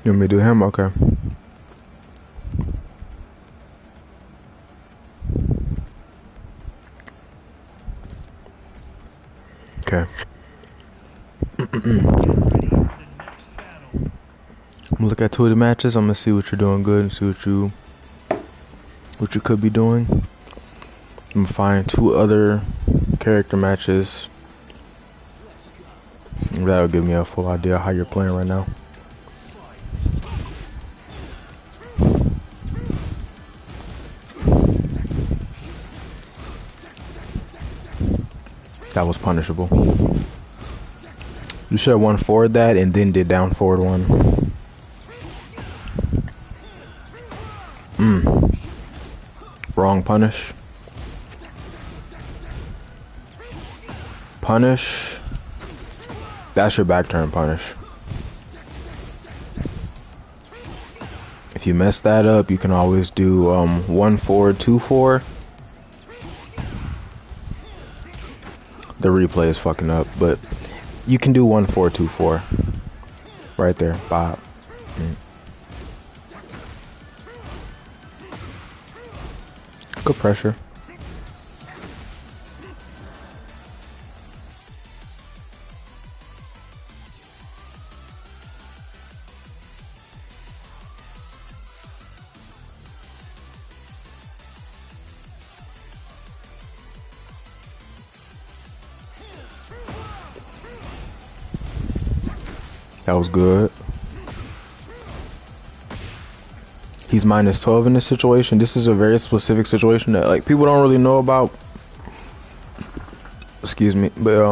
You want me to do him? Okay. Okay. Get ready for the next battle. I'm gonna look at 2 of the matches. I'm gonna see what you're doing good and see what you could be doing. I'm gonna find 2 other character matches. That'll give me a full idea of how you're playing right now. That was punishable. You should have won forward that and then did down forward one. Wrong punish. Punish. That's your back turn punish. If you mess that up, you can always do 1 forward, 2 4. The replay is fucking up, but you can do 1 4 2 4. Right there. Bop. Good pressure. That was good. He's minus 12 in this situation. This is a very specific situation that like people don't really know about. Excuse me, but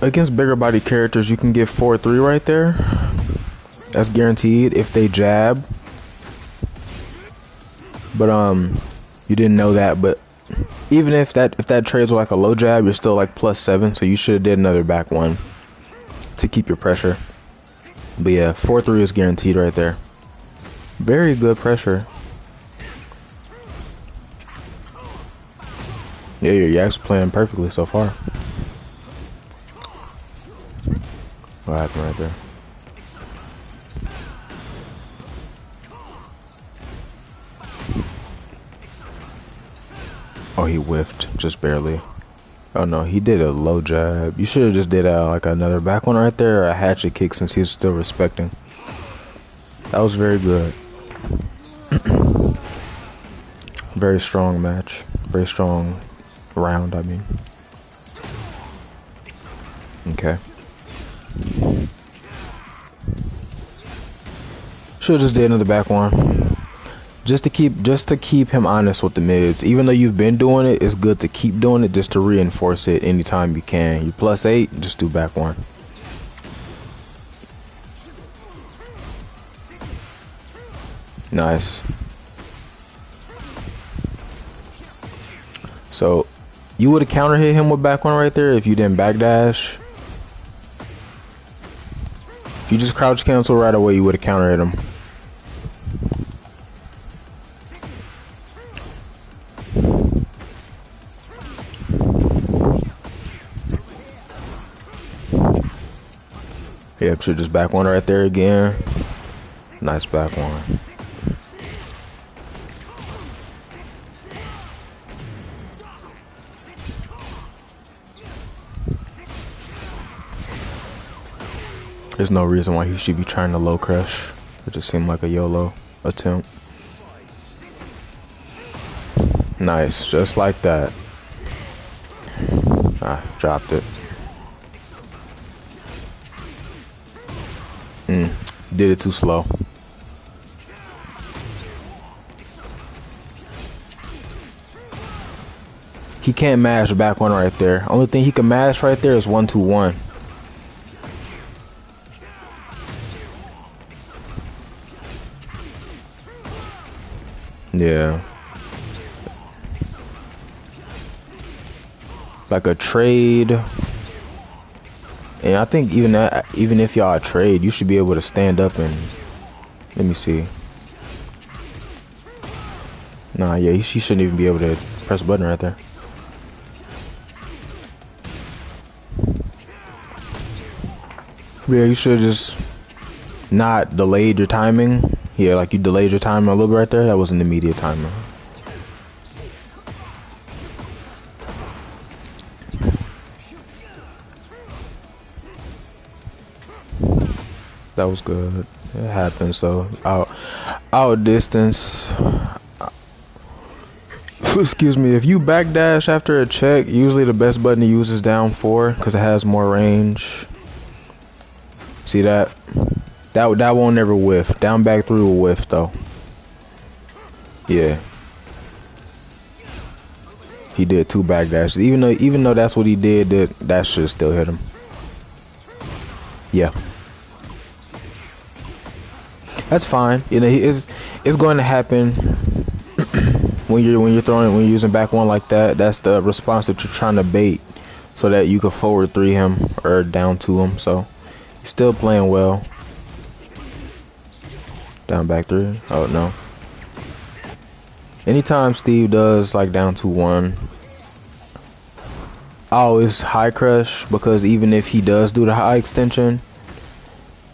against bigger body characters, you can get 4-3 right there. That's guaranteed if they jab. But you didn't know that. But even if that trades with like a low jab, you're still like +7. So you should have did another back one to keep your pressure. But yeah, 4-3 is guaranteed right there. Very good pressure. Yeah, you're actually playing perfectly so far. What happened right there? Oh, he whiffed just barely. Oh no, he did a low jab. You should have just did like another back one right there, or a hatchet kick since he's still respecting. That was very good. Very strong match. Very strong round, I mean. Okay. Should have just did another back one. Just to keep him honest with the mids. Even though you've been doing it, it's good to keep doing it just to reinforce it anytime you can. You +8, just do back one. Nice. So you would have counter hit him with back one right there if you didn't backdash. If you just crouch cancel right away, you would have counter hit him. Yep, should just back one right there again. Nice back one. There's no reason why he should be trying to low crush. It just seemed like a YOLO attempt. Nice, just like that. Ah, dropped it. Did it too slow. He can't mash back one right there. Only thing he can mash right there is 1-2-1. Yeah. Like a trade. And I think even if y'all trade, you should be able to stand up and let me see. Nah, yeah, he shouldn't even be able to press a button right there. Yeah, you should just not delayed your timing. Yeah, like you delayed your timing a little bit right there. That was an immediate timer. That was good. It happens. So out distance. Excuse me. If you backdash after a check, usually the best button to use is down 4 because it has more range. See that? That won't never whiff. Down back 3 will whiff though. Yeah. He did 2 backdashes. Even though that's what he did, that should still hit him. Yeah. That's fine. You know, it's going to happen when you're using back one like that. That's the response that you're trying to bait, so that you can forward 3 him or down 2 him. So he's still playing well. Down back 3. Oh no. Anytime Steve does like down 2-1, I always high crush, because even if he does do the high extension,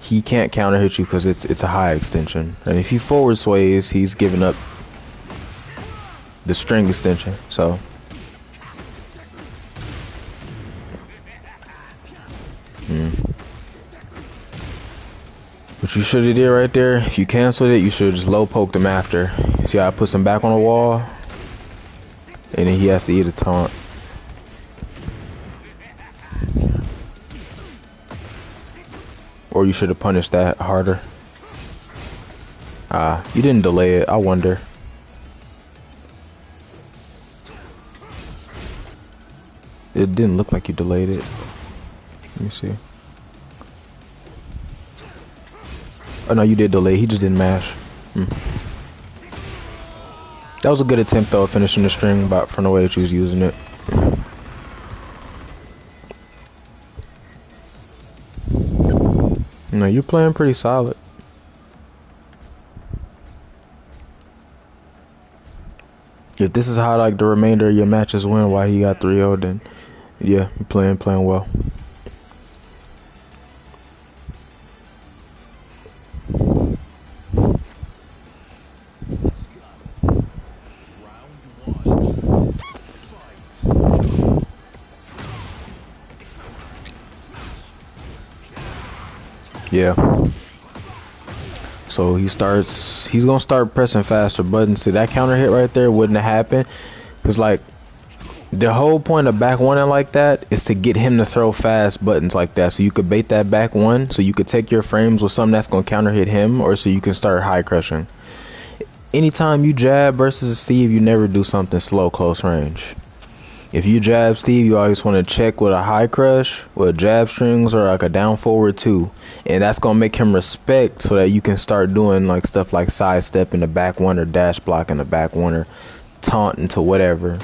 he can't counter hit you because it's a high extension. And if he forward sways, he's giving up the string extension. So what you should have did right there, if you canceled it, you should have just low poked him after. See how I put him back on the wall, and then he has to eat a taunt. Or you should have punished that harder. You didn't delay it. I wonder. It didn't look like you delayed it. Let me see. Oh no, you did delay. He just didn't mash. That was a good attempt though, finishing the string, but from the way that you was using it. No, you're playing pretty solid. If this is how like the remainder of your matches win, why he got 3-0, then yeah, you're playing well. Yeah. So he's gonna start pressing faster buttons. See, that counter hit right there wouldn't have happened, because like the whole point of back one like that is to get him to throw fast buttons like that, so you could bait that back one, so you could take your frames with something that's gonna counter hit him, or so you can start high crushing. anytime you jab versus a Steve, you never do something slow close range. If you jab Steve, you always want to check with a high crush, with jab strings, or like a down forward too. And that's going to make him respect so that you can start doing like stuff like sidestep in the back one or dash block in the back one or taunt into whatever.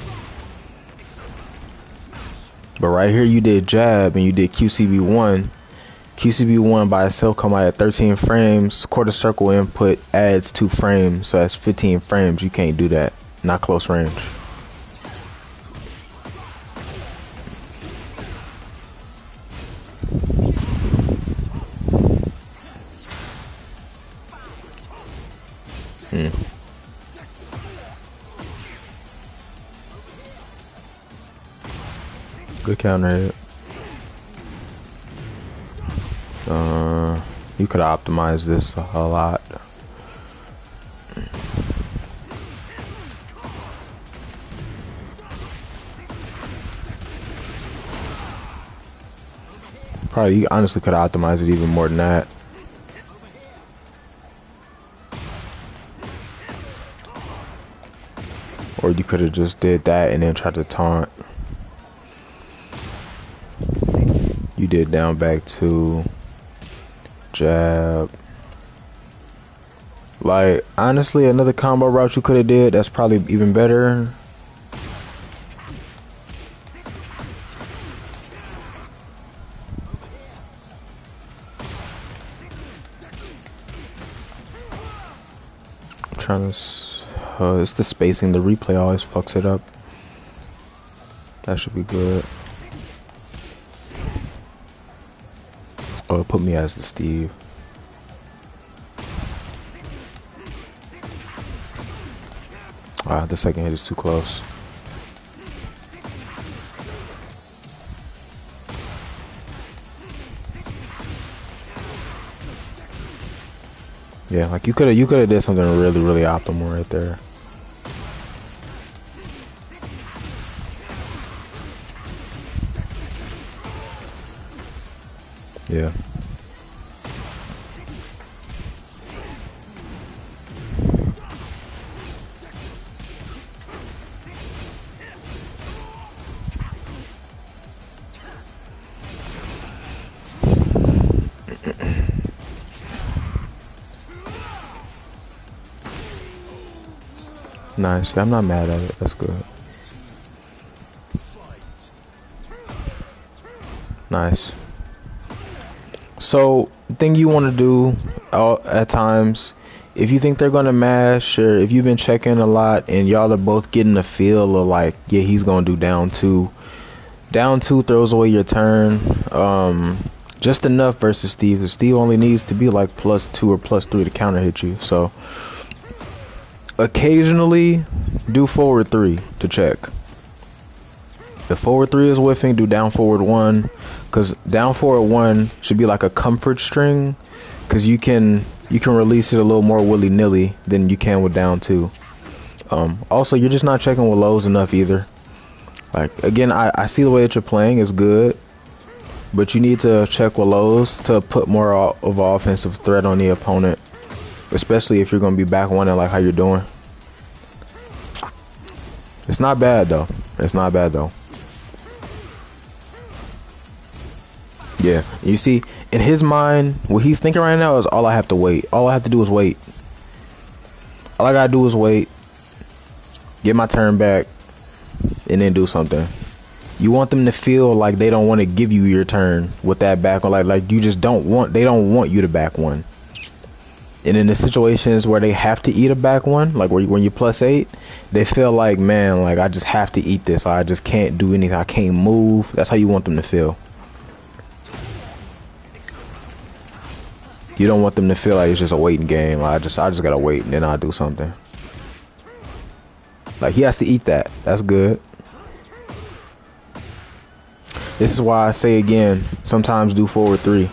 But right here you did jab and you did QCB1. QCB1 by itself come out at 13 frames. Quarter circle input adds 2 frames, so that's 15 frames. You can't do that. Not close range. Good counter hit. You could optimize this a lot. Probably, you honestly could optimize it even more than that. Or you could have just did that and then tried to taunt. You did down back 2. Jab. Like, honestly, another combo route you could have did that's probably even better. I'm trying to it's the spacing. The replay always fucks it up. That should be good. Oh, it put me as the Steve. The second hit is too close. Yeah, like you could have did something really optimal right there. Yeah. Nice. I'm not mad at it. That's good. Nice. So, the thing you want to do at times, if you think they're going to mash, or if you've been checking a lot and y'all are both getting a feel of like, yeah, he's going to do down 2. Down 2 throws away your turn. Just enough versus Steve. Steve only needs to be like +2 or +3 to counter hit you. So, occasionally do forward 3 to check. If forward 3 is whiffing, do down forward 1, because down forward 1 should be like a comfort string, because you can release it a little more willy-nilly than you can with down 2. Also, you're just not checking with lows enough either. Like, again, I see the way that you're playing is good, but you need to check with lows to put more of an offensive threat on the opponent, especially if you're going to be back one and like how you're doing. It's not bad though. It's not bad though. Yeah, you see, in his mind, what he's thinking right now is all I have to wait. All I have to do is wait. All I gotta do is wait, get my turn back, and then do something. You want them to feel like they don't want to give you your turn with that back one, like you just don't want. They don't want you to back one. And in the situations where they have to eat a back one, like when you're +8, they feel like, man, like I just have to eat this. I just can't do anything. I can't move. That's how you want them to feel. You don't want them to feel like it's just a waiting game. Like, I just gotta wait and then I'll do something. Like, he has to eat that. That's good. This is why I say again, sometimes do forward 3.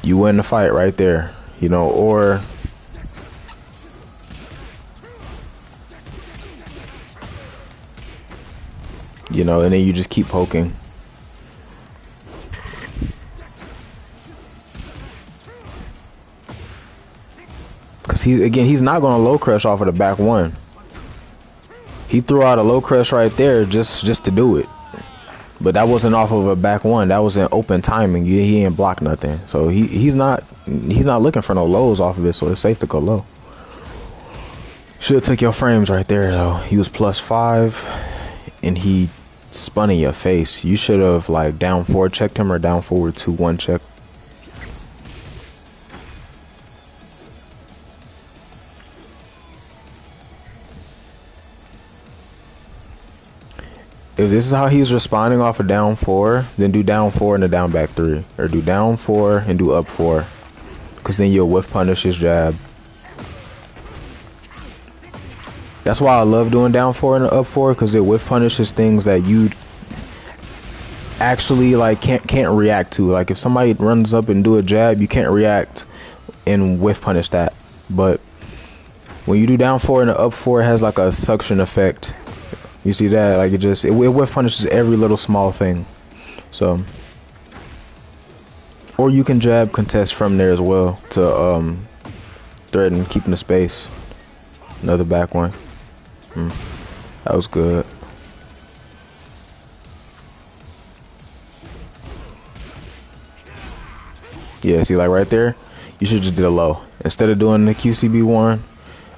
You win the fight right there, you know, or you know, and then you just keep poking. Cause he's not gonna low crush off of the back one. He threw out a low crush right there just to do it. But that wasn't off of a back one. That was an open timing. He ain't block nothing. So he's not looking for no lows off of it. So it's safe to go low. Should have took your frames right there though. He was +5, and he spun in your face. You should have like down 4 checked him or down forward 2-1 check. If this is how he's responding off of down 4, then do down 4 and a down back 3. Or do down 4 and do up 4. Because then you'll whiff punish his jab. That's why I love doing down 4 and up 4, because it whiff punishes things that you actually like can't react to. Like if somebody runs up and do a jab, you can't react and whiff punish that. But when you do down 4 and up 4, it has like a suction effect. You see that? Like it whiff punishes every little small thing. So, or you can jab contest from there as well to threaten keeping the space. Another back one. That was good. Yeah, see, like right there, you should just do a low instead of doing the QCB one.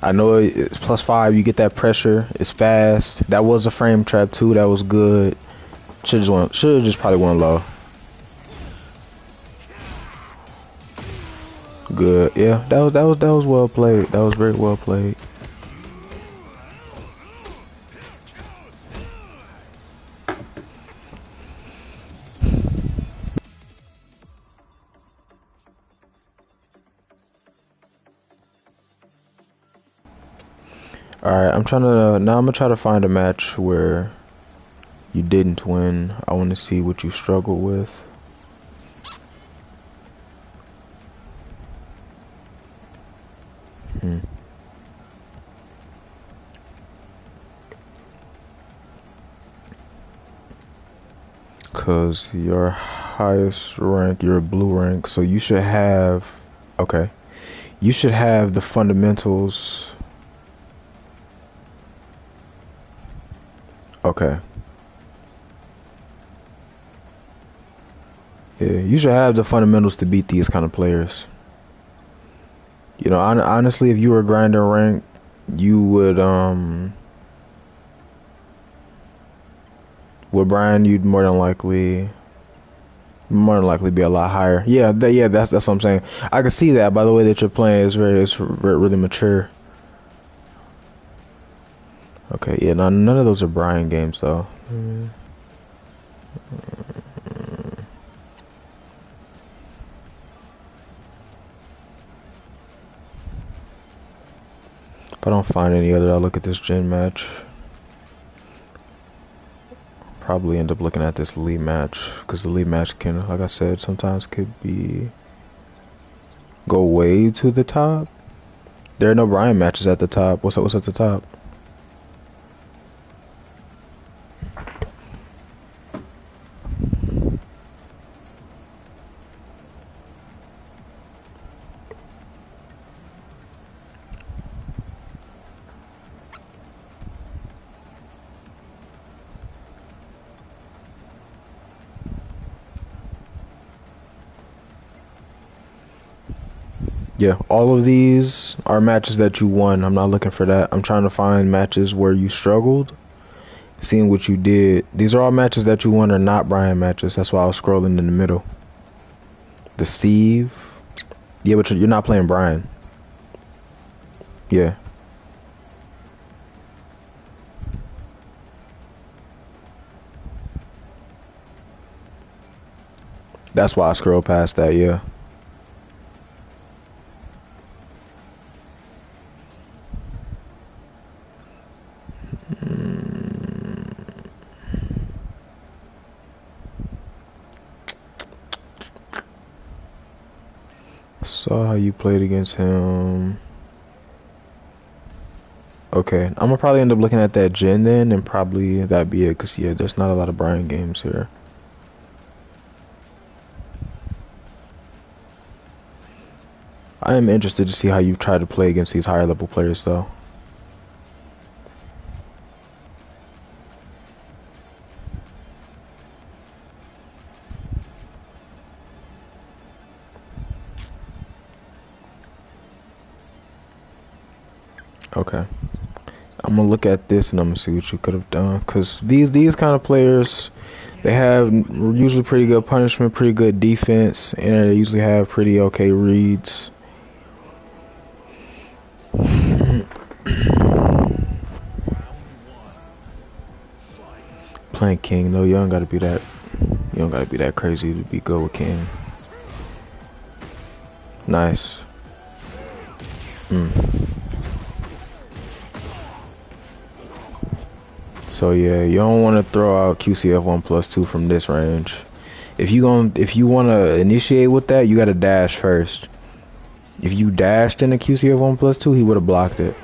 I know it's +5. You get that pressure. It's fast. That was a frame trap too. That was good. Should have just probably went low. Good. Yeah, that was well played. That was very well played. Alright, I'm gonna try to find a match where you didn't win. I want to see what you struggled with. Cause your highest rank, you're a blue rank, so you should have, okay, you should have the fundamentals. Okay. Yeah, you should have the fundamentals to beat these kind of players. You know, honestly, if you were grinding rank, you would, with Bryan, you'd more than likely be a lot higher. Yeah, that's what I'm saying. I can see that by the way that you're playing. It's really mature. Okay, yeah, none of those are Bryan games though. If I don't find any other, I'll look at this gen match. Probably end up looking at this Lee match, because the Lee match can, like I said, sometimes could go way to the top. There are no Bryan matches at the top. What's at the top? Yeah, all of these are matches that you won. I'm not looking for that. I'm trying to find matches where you struggled, seeing what you did. These are all matches that you won are not Bryan matches. That's why I was scrolling in the middle. The Steve. Yeah, but you're not playing Bryan. Yeah. That's why I scrolled past that, yeah. Saw how you played against him. Okay, I'm gonna probably end up looking at that gen then, and probably that'd be it. Cause yeah, there's not a lot of Bryan games here. I am interested to see how you try to play against these higher level players, though. Okay. I'm gonna look at this and I'm gonna see what you could have done. Cause these kind of players, they have usually pretty good punishment, pretty good defense, and they usually have pretty okay reads. Playing King, though, you don't gotta be that. You don't gotta be that crazy to be good with King. Nice. So yeah, you don't want to throw out QCF 1+2 from this range. If you want to initiate with that, you got to dash first. If you dashed into QCF 1+2, he would have blocked it.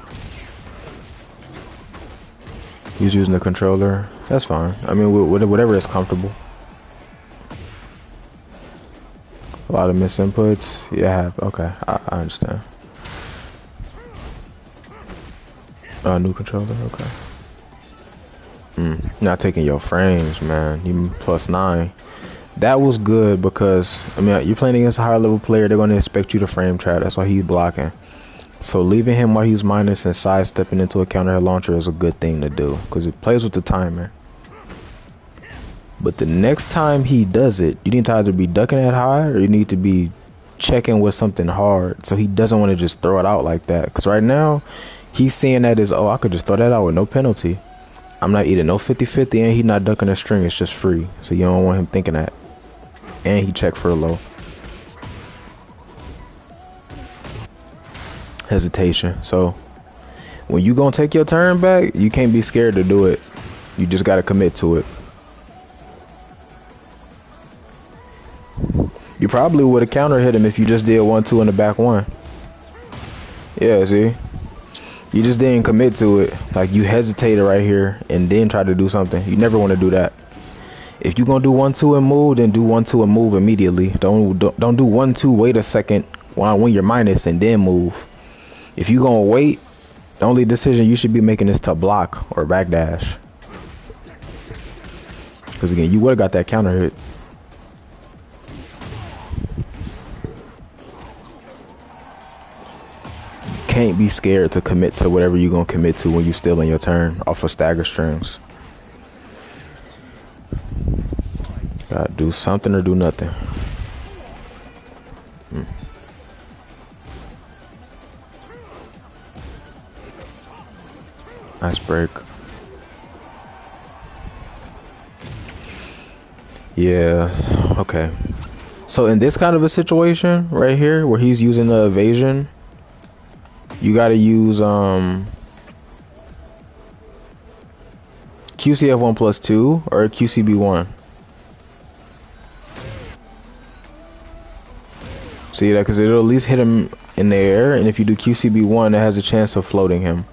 He's using the controller. That's fine. I mean, whatever is comfortable. A lot of misinputs. Yeah, okay. I understand. New controller. Okay. Not taking your frames, man. You +9. That was good because, I mean, you're playing against a higher level player. They're going to expect you to frame trap. That's why he's blocking. So leaving him while he's minus and sidestepping into a counter hit launcher is a good thing to do because it plays with the timer. But the next time he does it, you need to either be ducking it high or you need to be checking with something hard. So he doesn't want to just throw it out like that. Because right now, he's seeing that as, oh, I could just throw that out with no penalty. I'm not eating no 50-50 and he's not ducking a string. It's just free. So you don't want him thinking that. And he checked for a low. Hesitation. So when you gonna take your turn back, you can't be scared to do it. You just gotta commit to it. You probably would have counter hit him if you just did 1-2 in the back one. Yeah, see? You just didn't commit to it. Like you hesitated right here and then tried to do something. You never want to do that. If you're gonna do 1-2 and move, then do 1-2 and move immediately. Don't do 1-2, wait a second when you're minus and then move. If you're gonna wait, the only decision you should be making is to block or backdash. Because again, you would have got that counter hit. Can't be scared to commit to whatever you're gonna commit to when you're still in your turn off of stagger strings. Gotta do something or do nothing. Nice break. Yeah, okay. So in this kind of a situation right here where he's using the evasion, you gotta use QCF 1+2 or QCB 1. See that? Because it'll at least hit him in the air, and if you do QCB 1, it has a chance of floating him.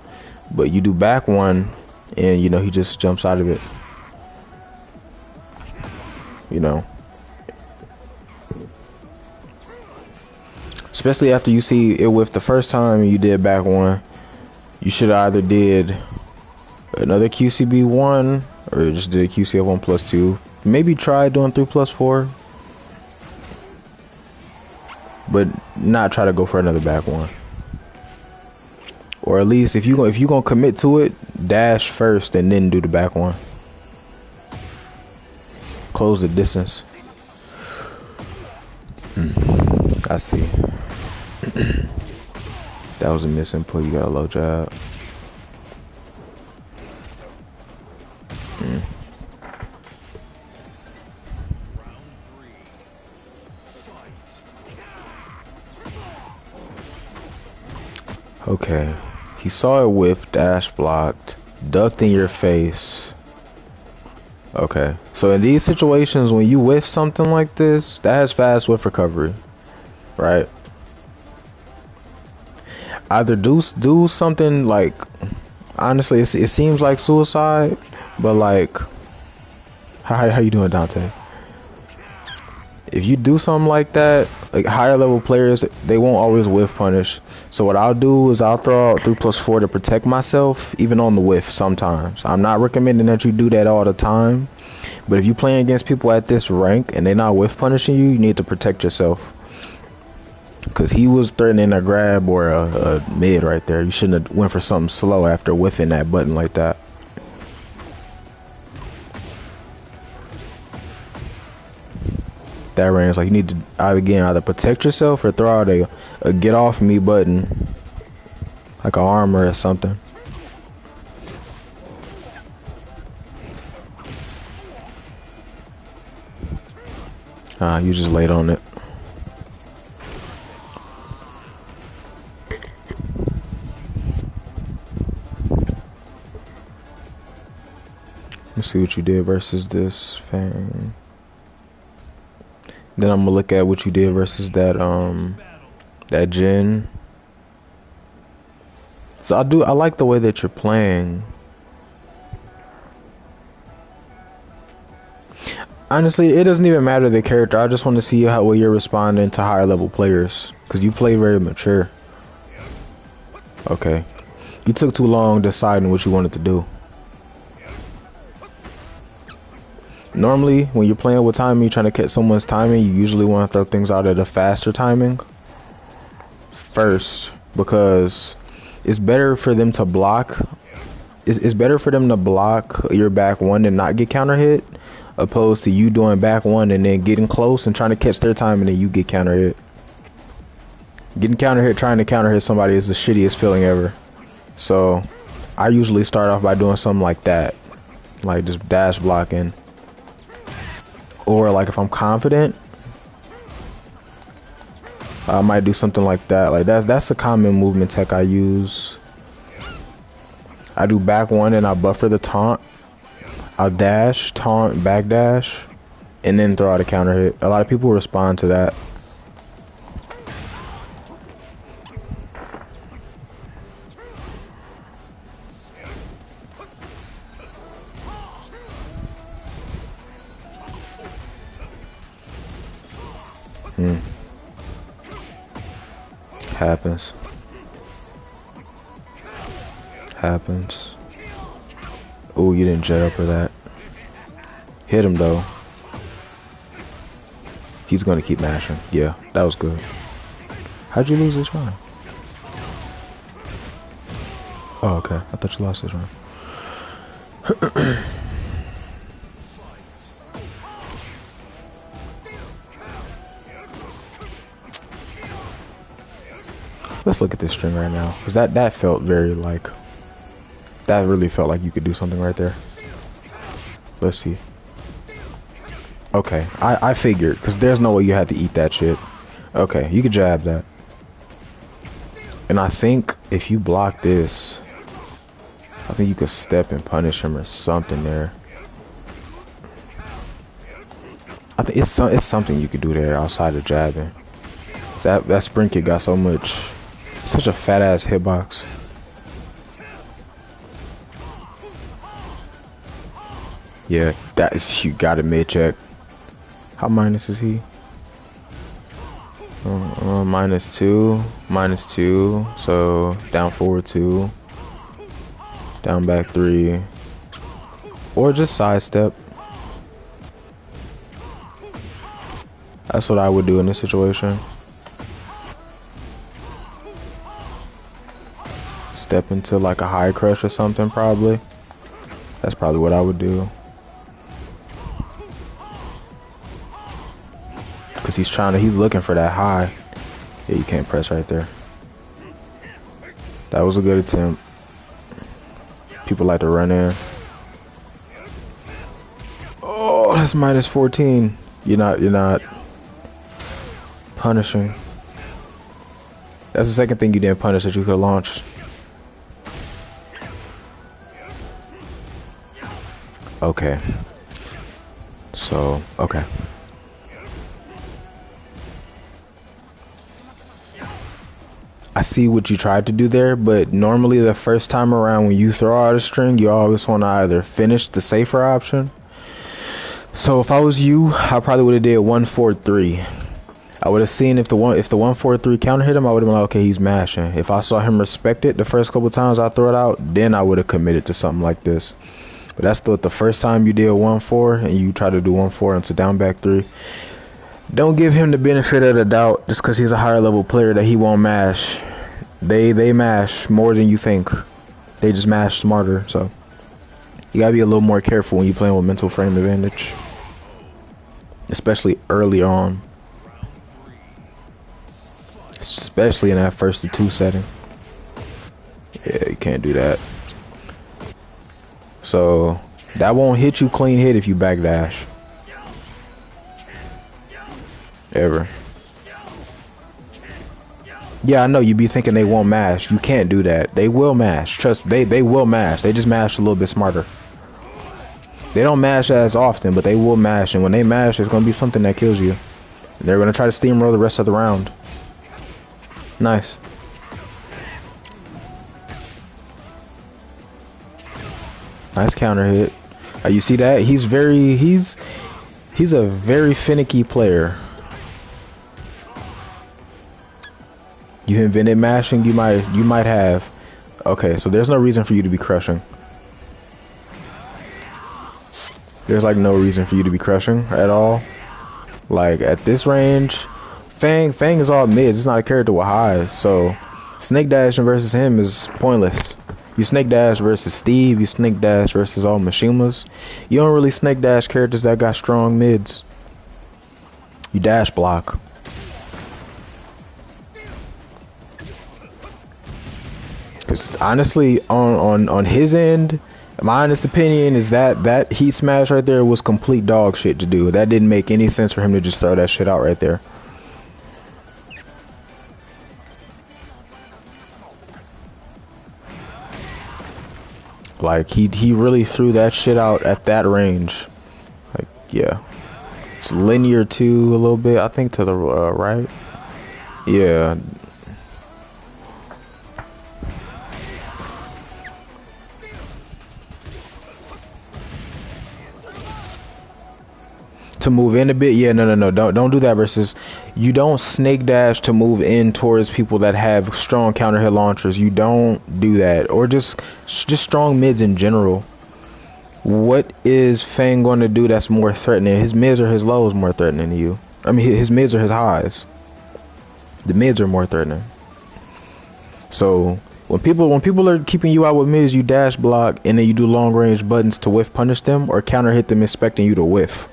But you do back one, and you know he just jumps out of it. You know. Especially after you see it with the first time you did back one, you should either did another QCB 1 or just did a QCF 1+2. Maybe try doing 3+4, but not try to go for another back one. Or at least if you gonna commit to it, dash first and then do the back one. Close the distance. I see. That was a misinput. You got a low jab. Okay. He saw it whiff, dash blocked, ducked in your face. Okay. So in these situations, when you whiff something like this, that has fast whiff recovery, right? Either do something like, honestly, it seems like suicide, but like, how you doing, Dante? If you do something like that, like higher level players, they won't always whiff punish. So what I'll do is I'll throw out 3+4 to protect myself, even on the whiff sometimes. I'm not recommending that you do that all the time, but if you're playing against people at this rank and they're not whiff punishing you, you need to protect yourself. Because he was threatening a grab or a mid right there. You shouldn't have went for something slow after whiffing that button like that. That range, like you need to either protect yourself or throw out a get off me button, like an armor or something. You just laid on it. Let's see what you did versus this Fang. Then I'm gonna look at what you did versus that that Jin. So I like the way that you're playing. Honestly, it doesn't even matter the character. I just want to see how you're responding to higher level players, because you play very mature. Okay, you took too long deciding what you wanted to do. Normally, when you're playing with timing, you're trying to catch someone's timing, you usually want to throw things out at a faster timing first, because it's better for them to block. It's better for them to block your back one and not get counter hit, opposed to you doing back one and then getting close and trying to catch their time and then you get counter hit. Getting counter hit, trying to counter hit somebody is the shittiest feeling ever. So I usually start off by doing something like that, like just dash blocking. Or like if I'm confident, I might do something like that. Like that's a common movement tech I use. I do back one and I buffer the taunt. I'll dash, taunt, back dash, and then throw out a counter hit. A lot of people respond to that. Happens. Oh, you didn't jet up for that. Hit him though. He's gonna keep mashing. Yeah, that was good. How'd you lose this round? Oh, okay. I thought you lost this round. Let's look at this string right now, because that felt very like, that really felt like you could do something right there. Let's see. Okay, I figured, because there's no way you had to eat that shit. Okay, you could jab that. And I think if you block this, I think you could step and punish him or something there. I think it's something you could do there outside of jabbing. That sprint kick got so much, such a fat ass hitbox. Yeah, that is, you got it mid check. How minus is he? -2, -2. So down forward 2, down back 3, or just sidestep. That's what I would do in this situation. Step into like a high crush or something, probably. That's probably what I would do. Because he's looking for that high. Yeah, you can't press right there. That was a good attempt. People like to run in. Oh, that's -14. You're not punishing. That's the second thing you didn't punish that you could have launched. Okay. So, okay. I see what you tried to do there, but normally the first time around when you throw out a string, you always want to either finish the safer option. So if I was you, I probably would have did 1-4-3. I would have seen if the 143 counter hit him, I would have been like, okay, he's mashing. If I saw him respect it the first couple times I throw it out, then I would have committed to something like this. But that's the first time you did 1-4 and you try to do 1-4 into down back 3. Don't give him the benefit of the doubt just because he's a higher level player that he won't mash. They mash more than you think. They just mash smarter. So you gotta be a little more careful when you're playing with mental frame advantage, especially early on, especially in that 1st to 2 setting. Yeah, you can't do that. So that won't hit you clean hit if you backdash. Ever. Yeah, I know you be thinking they won't mash. You can't do that. They will mash. Trust me, they will mash. They just mash a little bit smarter. They don't mash as often, but they will mash. And when they mash, it's going to be something that kills you. They're going to try to steamroll the rest of the round. Nice. Nice counter hit. You see that? He's a very finicky player. You invented mashing, you might have. Okay, so there's no reason for you to be crushing. There's like no reason for you to be crushing at all. Like at this range, Fang is all mids. It's not a character with highs, so snake dashing versus him is pointless. You snake dash versus Steve, you snake dash versus all Mishimas. You don't really snake dash characters that got strong mids. You dash block. Cause honestly, on his end, my honest opinion is that heat smash right there was complete dog shit to do. That didn't make any sense for him to just throw that shit out right there. Like he really threw that shit out at that range. Like yeah, it's linear too a little bit. I think to the right. Yeah. To move in a bit, yeah, no, don't do that. Versus, you don't snake dash to move in towards people that have strong counter hit launchers. You don't do that, or just strong mids in general. What is Fang going to do that's more threatening? His mids or his lows more threatening to you? I mean, his mids or his highs? The mids are more threatening. So when people are keeping you out with mids, you dash block and then you do long range buttons to whiff punish them or counter hit them expecting you to whiff.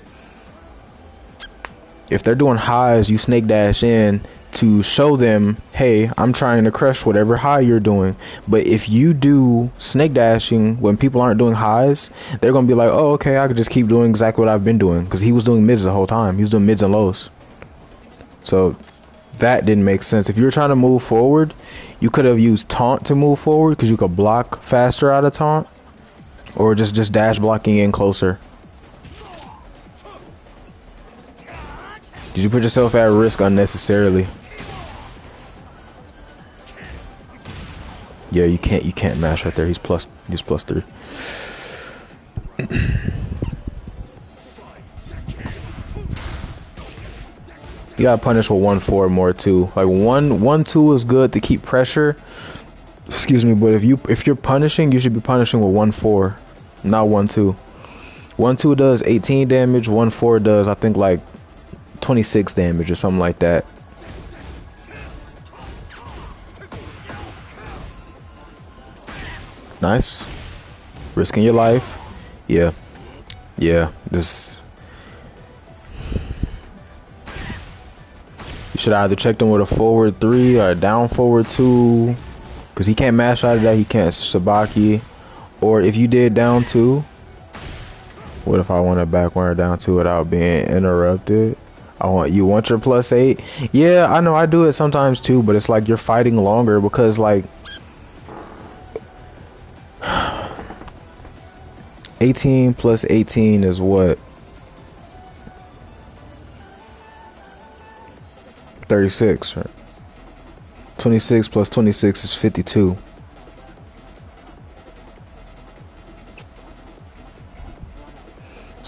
If they're doing highs, you snake dash in to show them, hey, I'm trying to crush whatever high you're doing. But if you do snake dashing when people aren't doing highs, they're going to be like, oh, okay, I could just keep doing exactly what I've been doing. Because he was doing mids the whole time. He was doing mids and lows. So that didn't make sense. If you were trying to move forward, you could have used taunt to move forward because you could block faster out of taunt. Or just dash blocking in closer. Did you put yourself at risk unnecessarily? Yeah, you can't mash right there. He's plus 3. You gotta punish with 1-4 more too. Like 1-2 is good to keep pressure. Excuse me, but if you're punishing, you should be punishing with 1-4, not 1-2. 1-2 does 18 damage. 1-4 does I think like 26 damage or something like that. Nice. Risking your life. Yeah. This. You should either check them with a forward 3 or a down forward 2. Because he can't mash out of that. He can't Sabaki. Or if you did down 2. What if I wanted back one or down 2 without being interrupted? You want your +8? Yeah, I know I do it sometimes too, but it's like you're fighting longer because like 18 plus 18 is what? 36, right? 26 plus 26 is 52.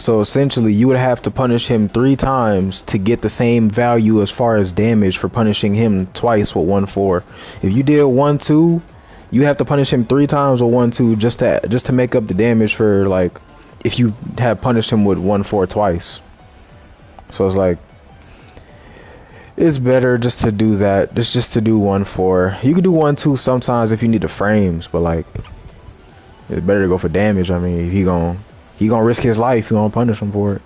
So essentially, you would have to punish him 3 times to get the same value as far as damage for punishing him twice with 1-4. If you did 1-2, you have to punish him 3 times with 1-2 just to make up the damage for like if you had punished him with 1-4 twice. So it's like it's better just to do that. Just to do 1-4. You can do 1-2 sometimes if you need the frames, but like it's better to go for damage. I mean, he gonna risk his life. You gonna punish him for it.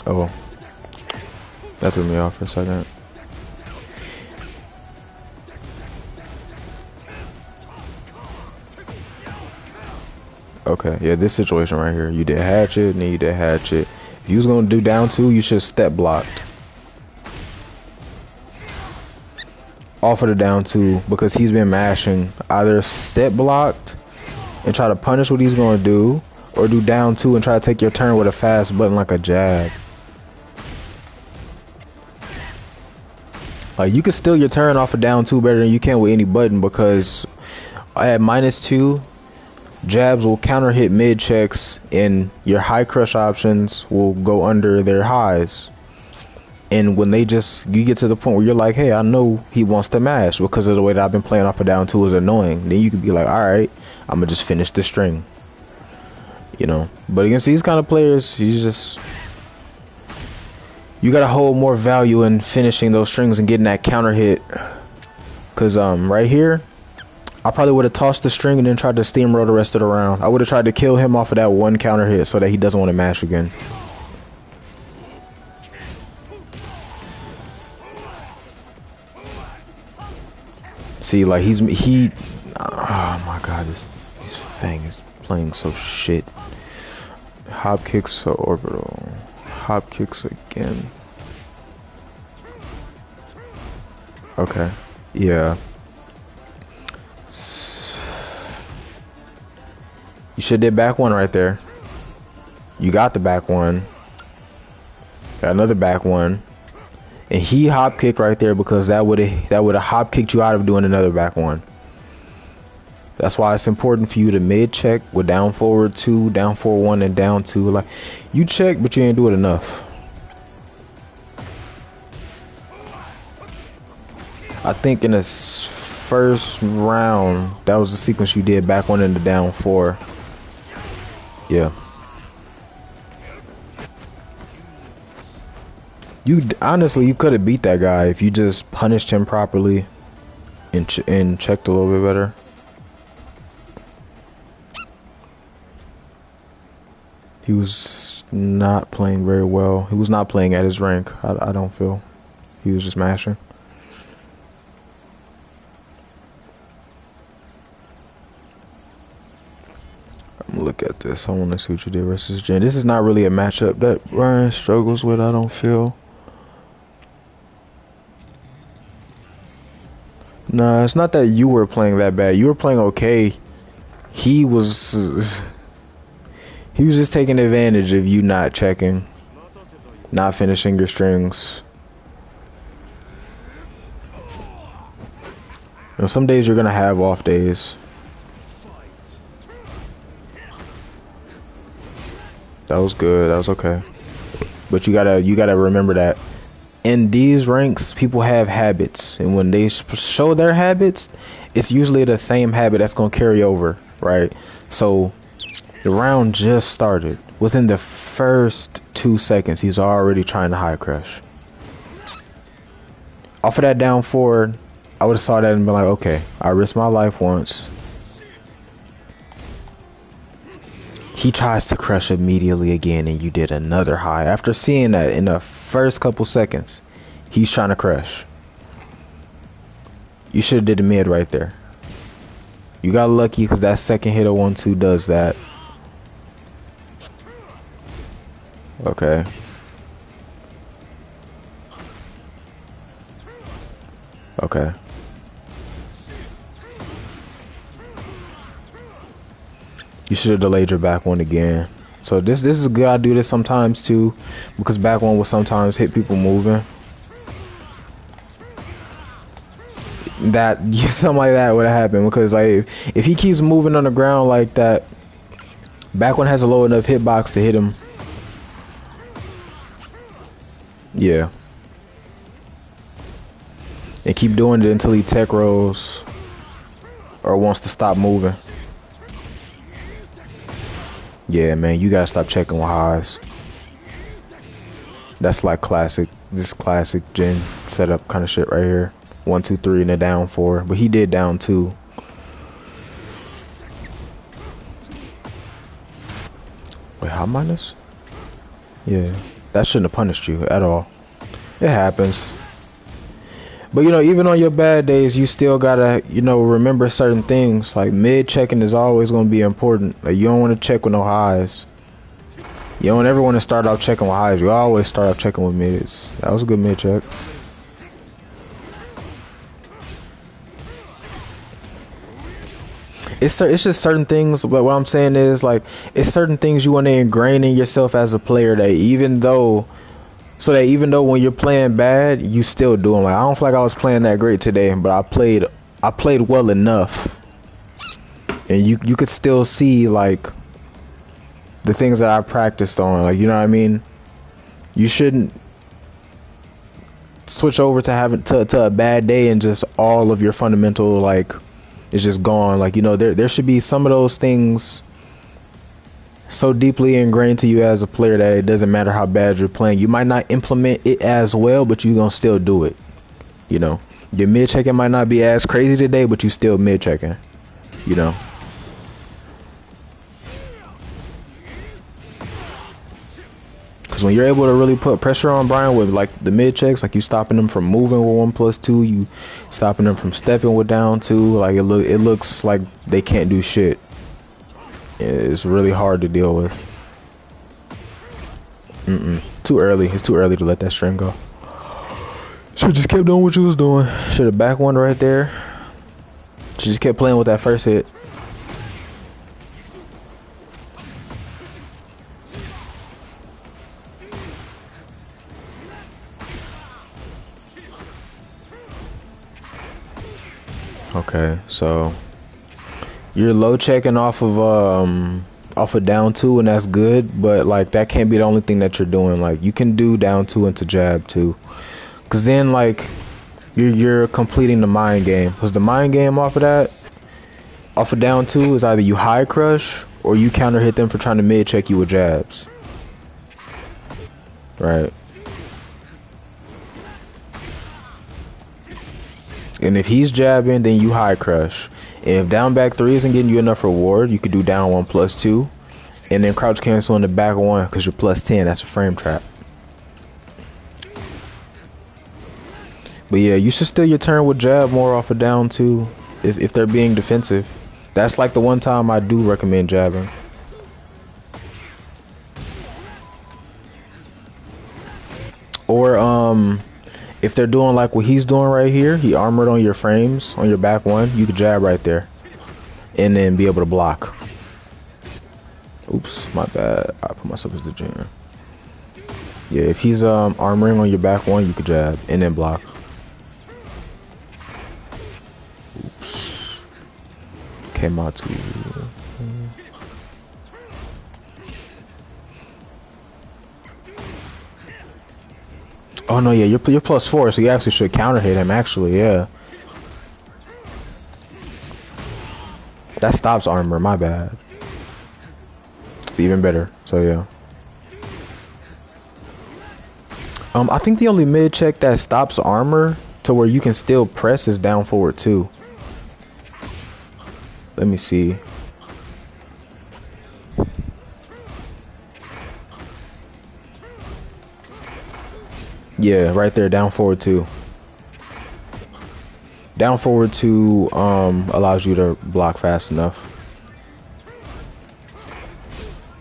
Oh, that threw me off for a second. Okay, yeah, this situation right here. You did hatchet, and then you did hatchet. If you was gonna do down 2, you should step blocked off of the down 2 because he's been mashing. Either step blocked and try to punish what he's gonna do, or do down 2 and try to take your turn with a fast button like a jab. Like you can steal your turn off of down 2 better than you can with any button because at -2, jabs will counter hit mid checks and your high crush options will go under their highs. And when you get to the point where you're like, hey, I know he wants to mash because of the way that I've been playing off of down 2 is annoying. Then you could be like, all right, I'm gonna just finish the string, you know. But against these kind of players, you gotta hold more value in finishing those strings and getting that counter hit. Cause right here, I probably would have tossed the string and then tried to steamroll the rest of the round. I would have tried to kill him off of that one counter hit so that he doesn't want to mash again. See, like oh my god, this Fang is playing so shit. Hop kicks to orbital. Hop kicks again. Okay. Yeah. You should did back 1 right there. You got the back 1. Got another back 1. And he hop kicked right there because that would have hop kicked you out of doing another back 1. That's why it's important for you to mid check with down forward 2, down forward 1, and down 2. Like you check, but you ain't do it enough. I think in this first round, that was the sequence you did back 1 into down 4. Yeah. Honestly, you could have beat that guy if you just punished him properly and checked a little bit better. He was not playing very well. He was not playing at his rank. I don't feel. He was just mashing. I'm gonna look at this. I want to see what you did versus Jen. This is not really a matchup that Bryan struggles with, I don't feel. Nah, it's not that you were playing that bad. You were playing okay. He was just taking advantage of you not checking, not finishing your strings. You know, some days you're gonna have off days. That was good. That was okay. But you gotta remember that in these ranks, people have habits, and when they show their habits, it's usually the same habit that's gonna carry over, right? So the round just started. Within the first 2 seconds, he's already trying to high crush. Off of that down forward, I would have saw that and been like, okay, I risked my life once. He tries to crush immediately again, and you did another high. After seeing that in the first couple seconds, he's trying to crush. You should have did the mid right there. You got lucky because that second hit of 1-2 does that. Okay. Okay. You should have delayed your back 1 again. So this is good. I do this sometimes too, because back 1 will sometimes hit people moving. That something like that would have happened because like if he keeps moving on the ground like that, back one has a low enough hitbox to hit him. Yeah. And keep doing it until he tech rolls or wants to stop moving. Yeah, man, you gotta stop checking with highs. That's like classic, this classic gen setup kind of shit right here. 1, 2, 3, and a down 4, but he did down 2. Wait, how minus? Yeah, that shouldn't have punished you at all. It happens. But you know, even on your bad days, you still gotta, you know, remember certain things. Like mid checking is always gonna be important. Like you don't want to check with no highs. You don't ever want to start off checking with highs. You always start off checking with mids. That was a good mid check. It's just certain things, but what I'm saying is like it's certain things you want to ingrain in yourself as a player that even though when you're playing bad, you still doing. Like I don't feel like I was playing that great today, but I played well enough, and you could still see like the things that I practiced on. Like you know what I mean. You shouldn't switch over to having to a bad day and just all of your fundamental like is just gone. Like you know there should be some of those things so deeply ingrained to you as a player that it doesn't matter how bad you're playing. You might not implement it as well, but you gonna still do it. You know, your mid checking might not be as crazy today, but you still mid checking. You know. Because when you're able to really put pressure on Bryan with like the mid checks, like you stopping them from moving with 1+2, you stopping them from stepping with down 2, like it looks like they can't do shit. It's really hard to deal with. Too early. It's too early to let that string go. Should've just kept doing what you was doing. Should've back one right there. She just kept playing with that first hit. Okay, so you're low checking off of down 2, and that's good, but like that can't be the only thing that you're doing. Like you can do down 2 into jab too, because then like you're completing the mind game. Because the mind game off of down 2 is either you high crush or you counter hit them for trying to mid check you with jabs. Right. And if he's jabbing, then you high crush. And if down back 3 isn't getting you enough reward, you could do down 1+2, and then crouch cancel in the back 1 because you're +10. That's a frame trap. But yeah, you should steal your turn with jab more off of down 2 if they're being defensive. That's like the one time I do recommend jabbing. Or if they're doing like what he's doing right here, he armored on your frames on your back 1, you could jab right there and then be able to block. Oops, my bad. I put myself as the junior. Yeah, if he's armoring on your back 1, you could jab and then block. Oops. Came out to you. Oh no, yeah, you're +4, so you actually should counter hit him. Actually, yeah. That stops armor. My bad. It's even better. So yeah. I think the only mid check that stops armor to where you can still press is down forward 2. Let me see. Yeah, right there, down forward 2. Down forward 2 allows you to block fast enough.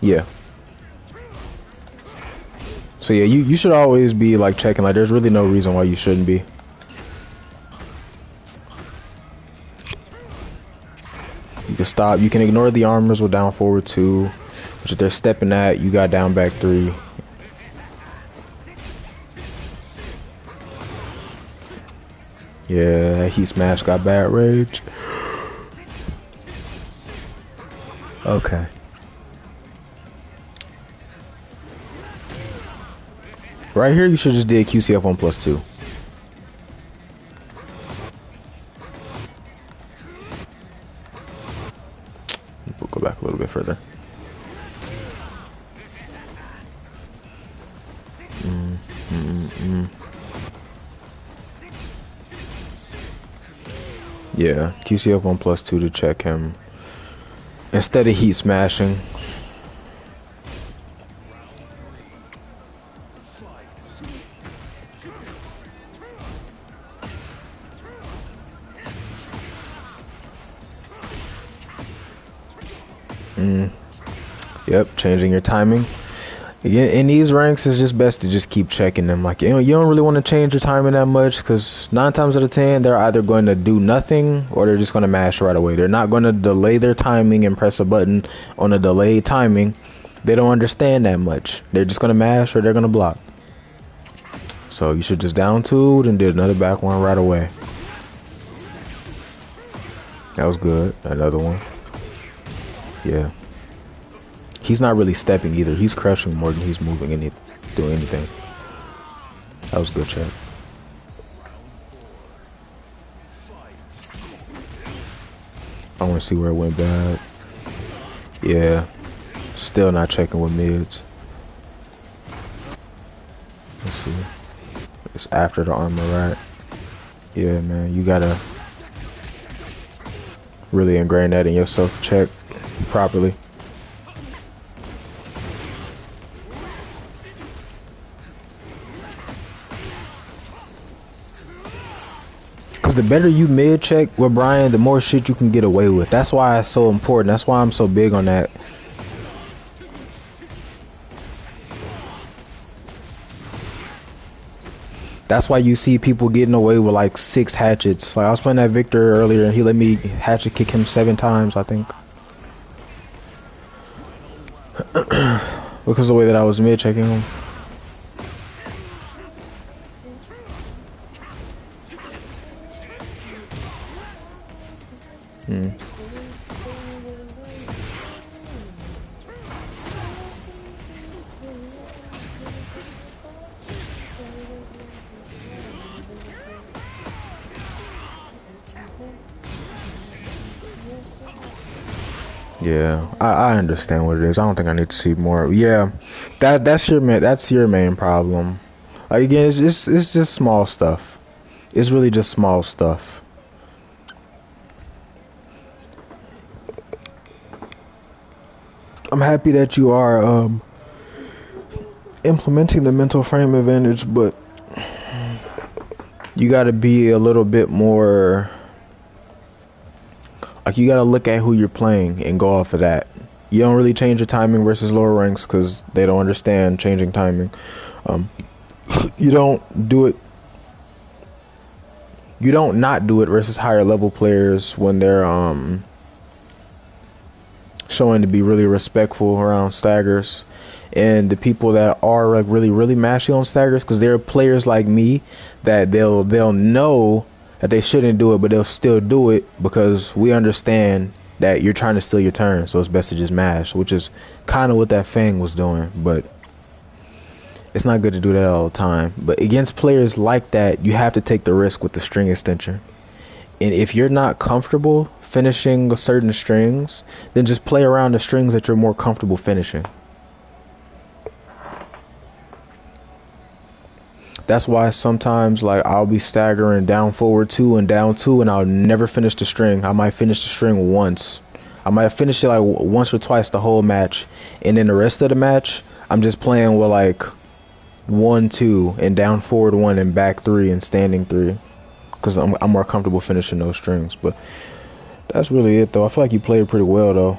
Yeah. So yeah, you should always be like checking. Like there's really no reason why you shouldn't be. You can stop. You can ignore the armors with down forward 2, which if they're stepping at, you got down back 3. Yeah, he smashed, got bad rage. Okay. Right here, you should just did QCF 1+2. We'll go back a little bit further. Yeah, QCF 1+2 to check him. Instead of heat smashing. Yep, changing your timing. Yeah, in these ranks, it's just best to just keep checking them. Like, you don't really want to change your timing that much, because 9 times out of 10, they're either going to do nothing or they're just going to mash right away. They're not going to delay their timing and press a button on a delayed timing. They don't understand that much. They're just going to mash or they're going to block. So you should just down two and do another back one right away. That was good. Another one. Yeah. He's not really stepping either. He's crushing more than he's moving and doing anything. That was good, chat. I want to see where it went bad. Yeah. Still not checking with mids. Let's see. It's after the armor, right? Yeah, man. You gotta really ingrain that in yourself. Check properly. The better you mid check with Bryan, the more shit you can get away with. That's why it's so important. That's why I'm so big on that. That's why you see people getting away with like 6 hatchets. Like I was playing that Victor earlier and he let me hatchet kick him 7 times, I think. Because of the way that I was mid checking him. Yeah, I understand what it is. I don't think I need to see more. Yeah, that's your main problem. Like again, it's just small stuff. It's really just small stuff. I'm happy that you are implementing the mental frame advantage, but you got to be a little bit more. Like you gotta look at who you're playing and go off of that. You don't really change your timing versus lower ranks because they don't understand changing timing. You don't do it. You don't not do it versus higher level players when they're showing to be really respectful around staggers. And the people that are like really mashy on staggers, because there are players like me that they'll know that they shouldn't do it, but they'll still do it because we understand that you're trying to steal your turn, so it's best to just mash, which is kind of what that Fang was doing. But it's not good to do that all the time. But against players like that, you have to take the risk with the string extension. And if you're not comfortable finishing certain strings, then just play around the strings that you're more comfortable finishing. That's why sometimes like I'll be staggering down forward 2 and down 2 and I'll never finish the string. I might finish the string once. I might finish it like once or twice the whole match, and then the rest of the match I'm just playing with like 1 2 and down forward 1 and back 3 and standing 3 because I'm more comfortable finishing those strings. But that's really it though. I feel like you played pretty well though.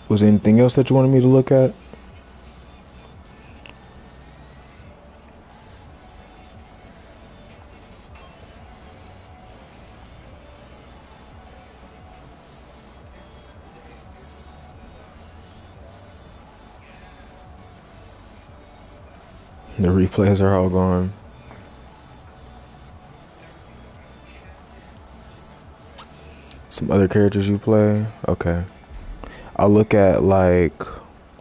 Was there anything else that you wanted me to look at? The replays are all gone. Some other characters you play? Okay. I'll look at like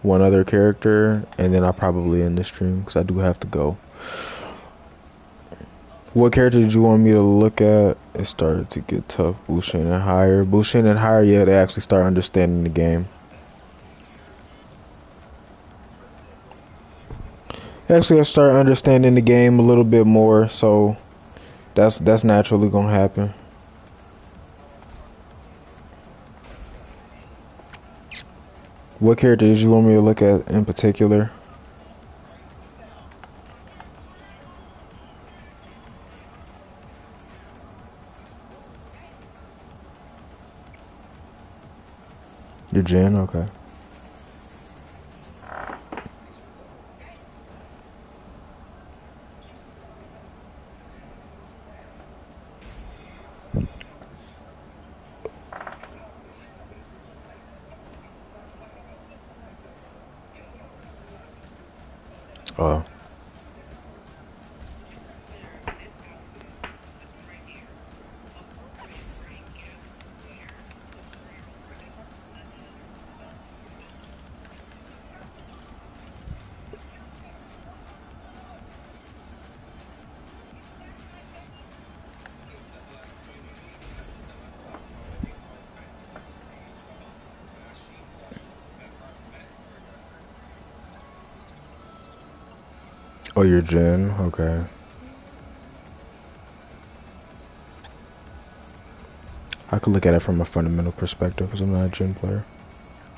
one other character and then I'll probably end the stream because I do have to go. What character did you want me to look at? It started to get tough. Bushin and higher. Bushin and higher, yeah, they actually start understanding the game. Actually, I start understanding the game a little bit more, so that's naturally gonna happen. What character did you want me to look at in particular? Your Jin? Okay. Oh. Oh, your Jin? Okay. I could look at it from a fundamental perspective because I'm not a Jin player.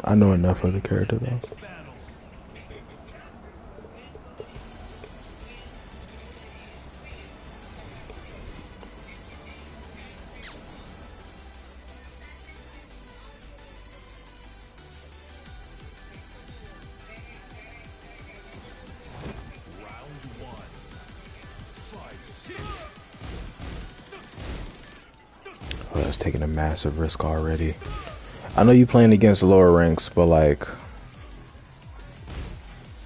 I know enough of the character though. Oh, that's taking a massive risk already. I know you playing against lower ranks, but like,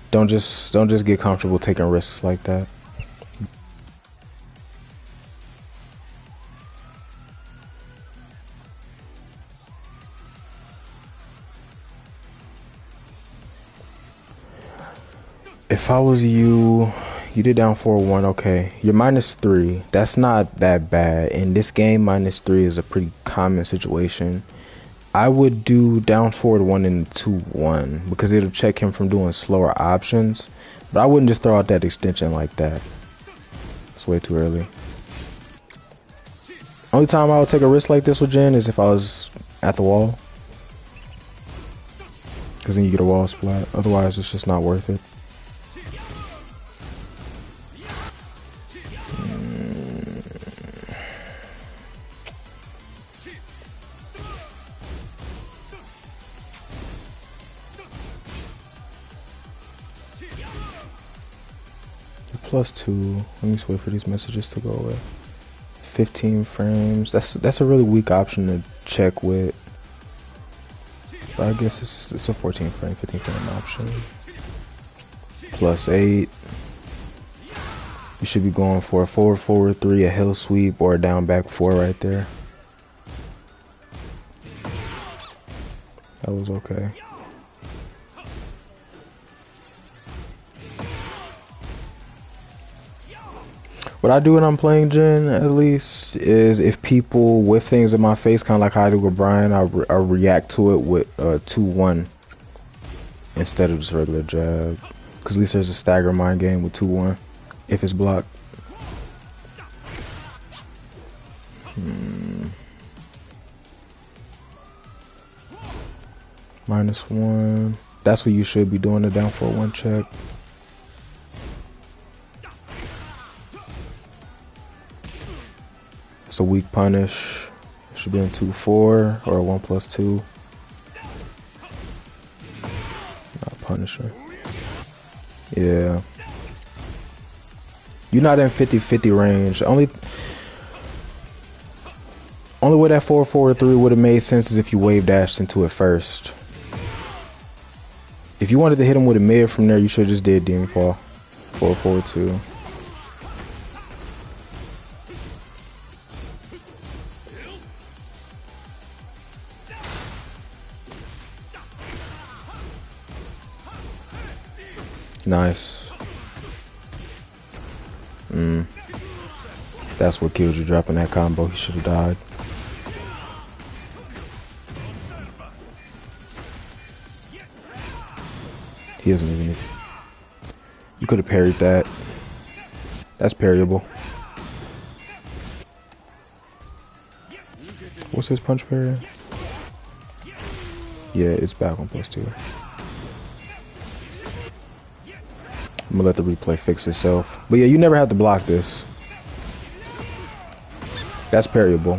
don't just get comfortable taking risks like that. If I was you, you did down 4-1, okay. You're -3. That's not that bad. In this game, -3 is a pretty common situation. I would do down forward 1 and 2-1 because it'll check him from doing slower options. But I wouldn't just throw out that extension like that. It's way too early. Only time I would take a risk like this with Jin is if I was at the wall. Because then you get a wall splat. Otherwise, it's just not worth it. +2. Let me just wait for these messages to go away. 15 frames. That's a really weak option to check with. But I guess it's a 14 frame, 15 frame option. +8. You should be going for a forward 3, a hill sweep, or a down back 4 right there. That was okay. What I do when I'm playing Jin, at least, is if people whiff things in my face, kind of like how I do with Bryan, I react to it with 2-1 instead of just regular jab. Because at least there's a stagger mind game with 2-1 if it's blocked. -1. That's what you should be doing, the down 4-1 check. It's a weak punish. It should be in 2-4 or a 1+2. Not punisher. Yeah. You're not in 50-50 range. Only way that 4-4-3 would have made sense is if you wave dashed into it first. If you wanted to hit him with a mid from there, you should have just did Demon Paw. Forward, forward two. Nice. That's what killed you dropping that combo. He should have died. He doesn't even. You could have parried that. That's parryable. What's his punch parry? Yeah, it's back on +2. I'm gonna let the replay fix itself. But yeah, you never have to block this. That's parryable.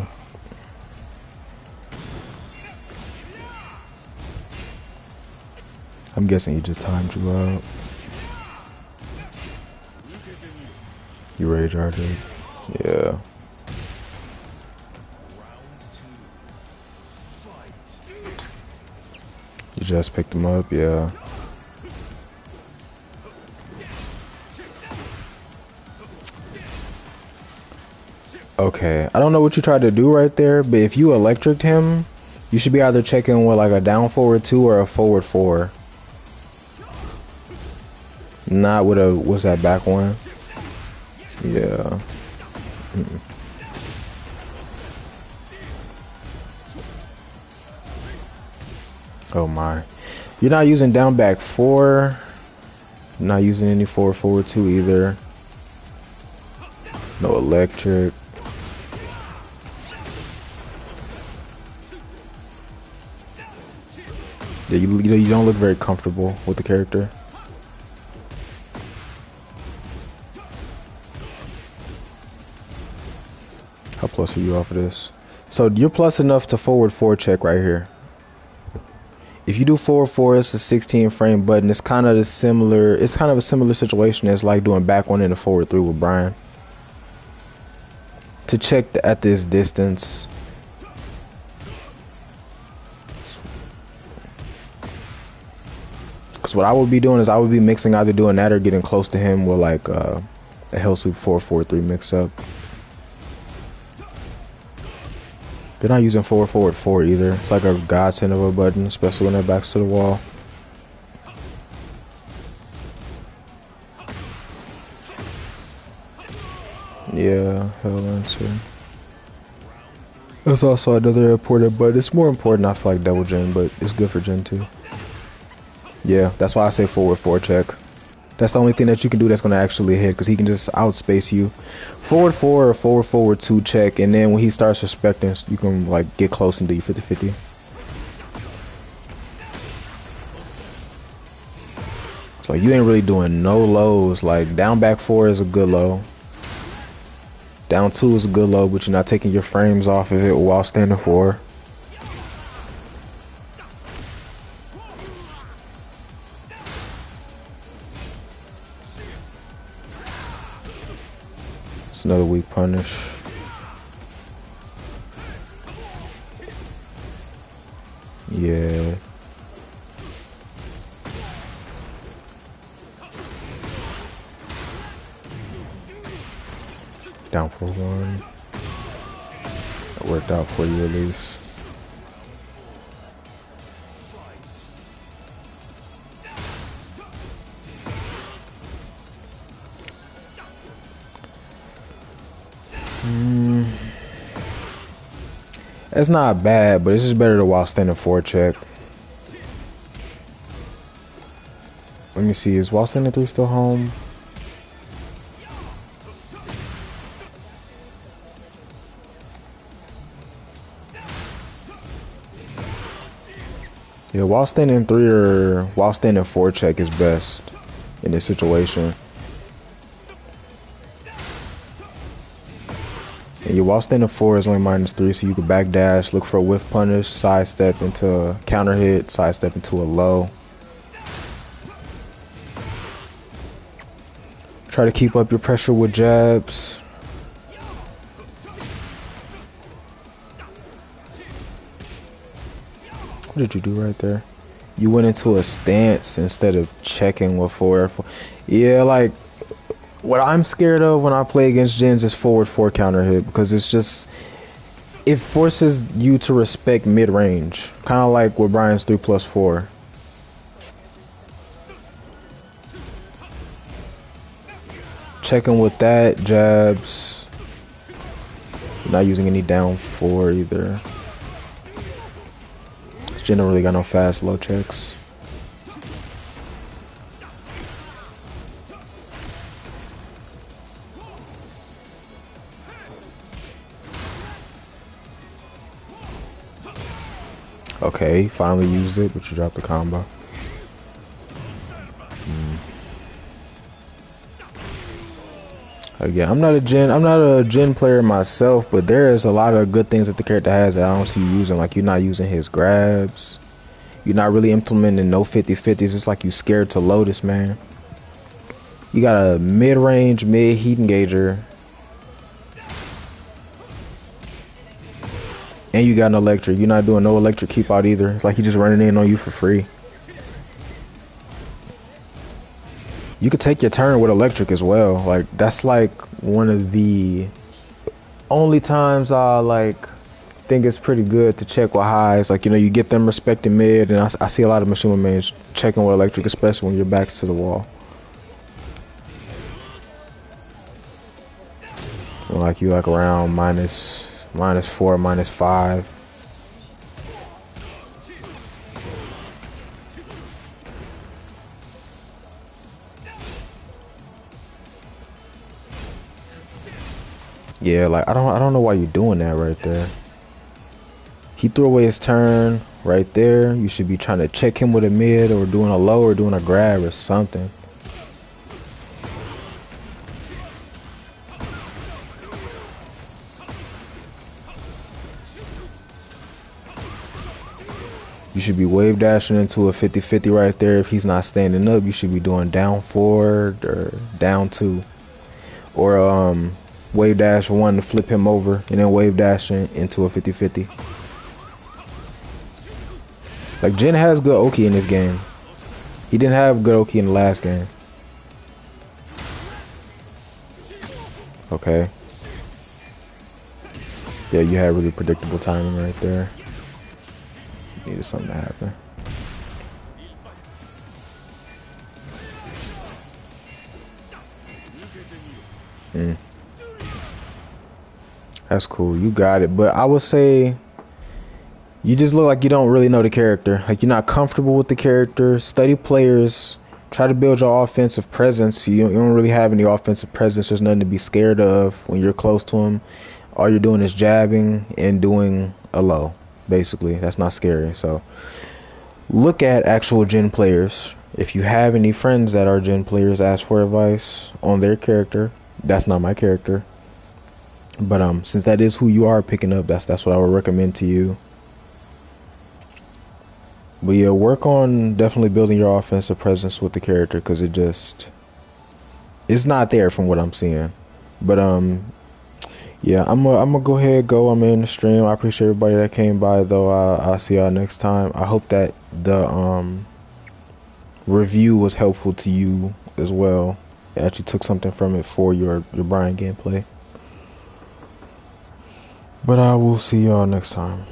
I'm guessing he just timed you out. You rage RJ? Yeah. You just picked him up, yeah. Okay, I don't know what you tried to do right there, but if you electricked him, you should be either checking with like a down forward 2 or a forward 4. Not with a, what's that, back one? Yeah. Oh my. You're not using down back 4. Not using any forward 2 either. No electric. Yeah, you don't look very comfortable with the character. How plus are you off of this? So you're plus enough to forward 4 check right here. If you do forward 4, it's a 16 frame button. It's kind of a similar situation as like doing back 1 and a forward 3 with Bryan. To check at this distance. Because what I would be doing is I would be mixing, either doing that or getting close to him with like a Hell Sweep 4-4-3 mix up. They're not using forward 4 either. It's like a godsend of a button, especially when their back's to the wall. Yeah, Hell Answer. That's also another important button. It's more important, I feel like, double gen, but it's good for gen 2. Yeah, that's why I say forward 4 check. That's the only thing that you can do that's going to actually hit, because he can just outspace you. Forward 4 or forward 2 check, and then when he starts respecting, you can like get close and do 50-50. So you ain't really doing no lows. Like down back 4 is a good low. Down 2 is a good low, but you're not taking your frames off of it while standing 4. It's another weak punish. Yeah. Down for 1. It worked out for you at least. It's not bad, but it's just better to while standing 4 check. Let me see, is while standing 3 still home? Yeah, while standing 3 or while standing 4 check is best in this situation. And your while standing 4 is only -3, so you can backdash, look for a whiff punish, sidestep into a counter hit, sidestep into a low. Try to keep up your pressure with jabs. What did you do right there? You went into a stance instead of checking with 4. Yeah, like What I'm scared of when I play against gens is forward 4 counter hit because it forces you to respect mid range, kind of like with Bryan's 3+4. Checking with that jabs. Not using any down 4 either. This gen don't really got no fast low checks. Okay, finally used it, but you dropped the combo. Again, I'm not a gen player myself, but there is a lot of good things that the character has that I don't see you using. Like you're not using his grabs. You're not really implementing no 50-50s. It's like you scared to Lotus, man. You got a mid-range, mid-heat engager. And you got an electric. You're not doing no electric keep out either. It's like he's just running in on you for free. You could take your turn with electric as well. Like that's like one of the only times I like think it's pretty good to check with highs. Like, you know, you get them respecting mid, and I see a lot of Machinima mains checking with electric, especially when your back's to the wall. Like you like around minus 4, minus 5. Yeah, like I don't know why you're doing that right there. He threw away his turn right there. You should be trying to check him with a mid or doing a low or doing a grab or something. You should be wave dashing into a 50-50 right there. If he's not standing up, you should be doing down 4 or down 2. Or wave dash 1 to flip him over and then wave dashing into a 50-50. Like Jin has good Oki in this game. He didn't have good Oki in the last game. Okay. Yeah, you had really predictable timing right there. Needed something to happen. That's cool. You got it. But I would say you just look like you don't really know the character. Like you're not comfortable with the character. Study players. Try to build your offensive presence. You don't really have any offensive presence. There's nothing to be scared of when you're close to him. All you're doing is jabbing and doing a low. Basically, that's not scary. So look at actual gen players. If you have any friends that are gen players, ask for advice on their character. That's not my character. But since that is who you are picking up, that's what I would recommend to you. But yeah, work on definitely building your offensive presence with the character because it's not there from what I'm seeing. But yeah, I'm gonna go ahead I'm in the stream. I appreciate everybody that came by though. I'll see y'all next time. I hope that the review was helpful to you as well. You actually took something from it for your Bryan gameplay. But I will see y'all next time.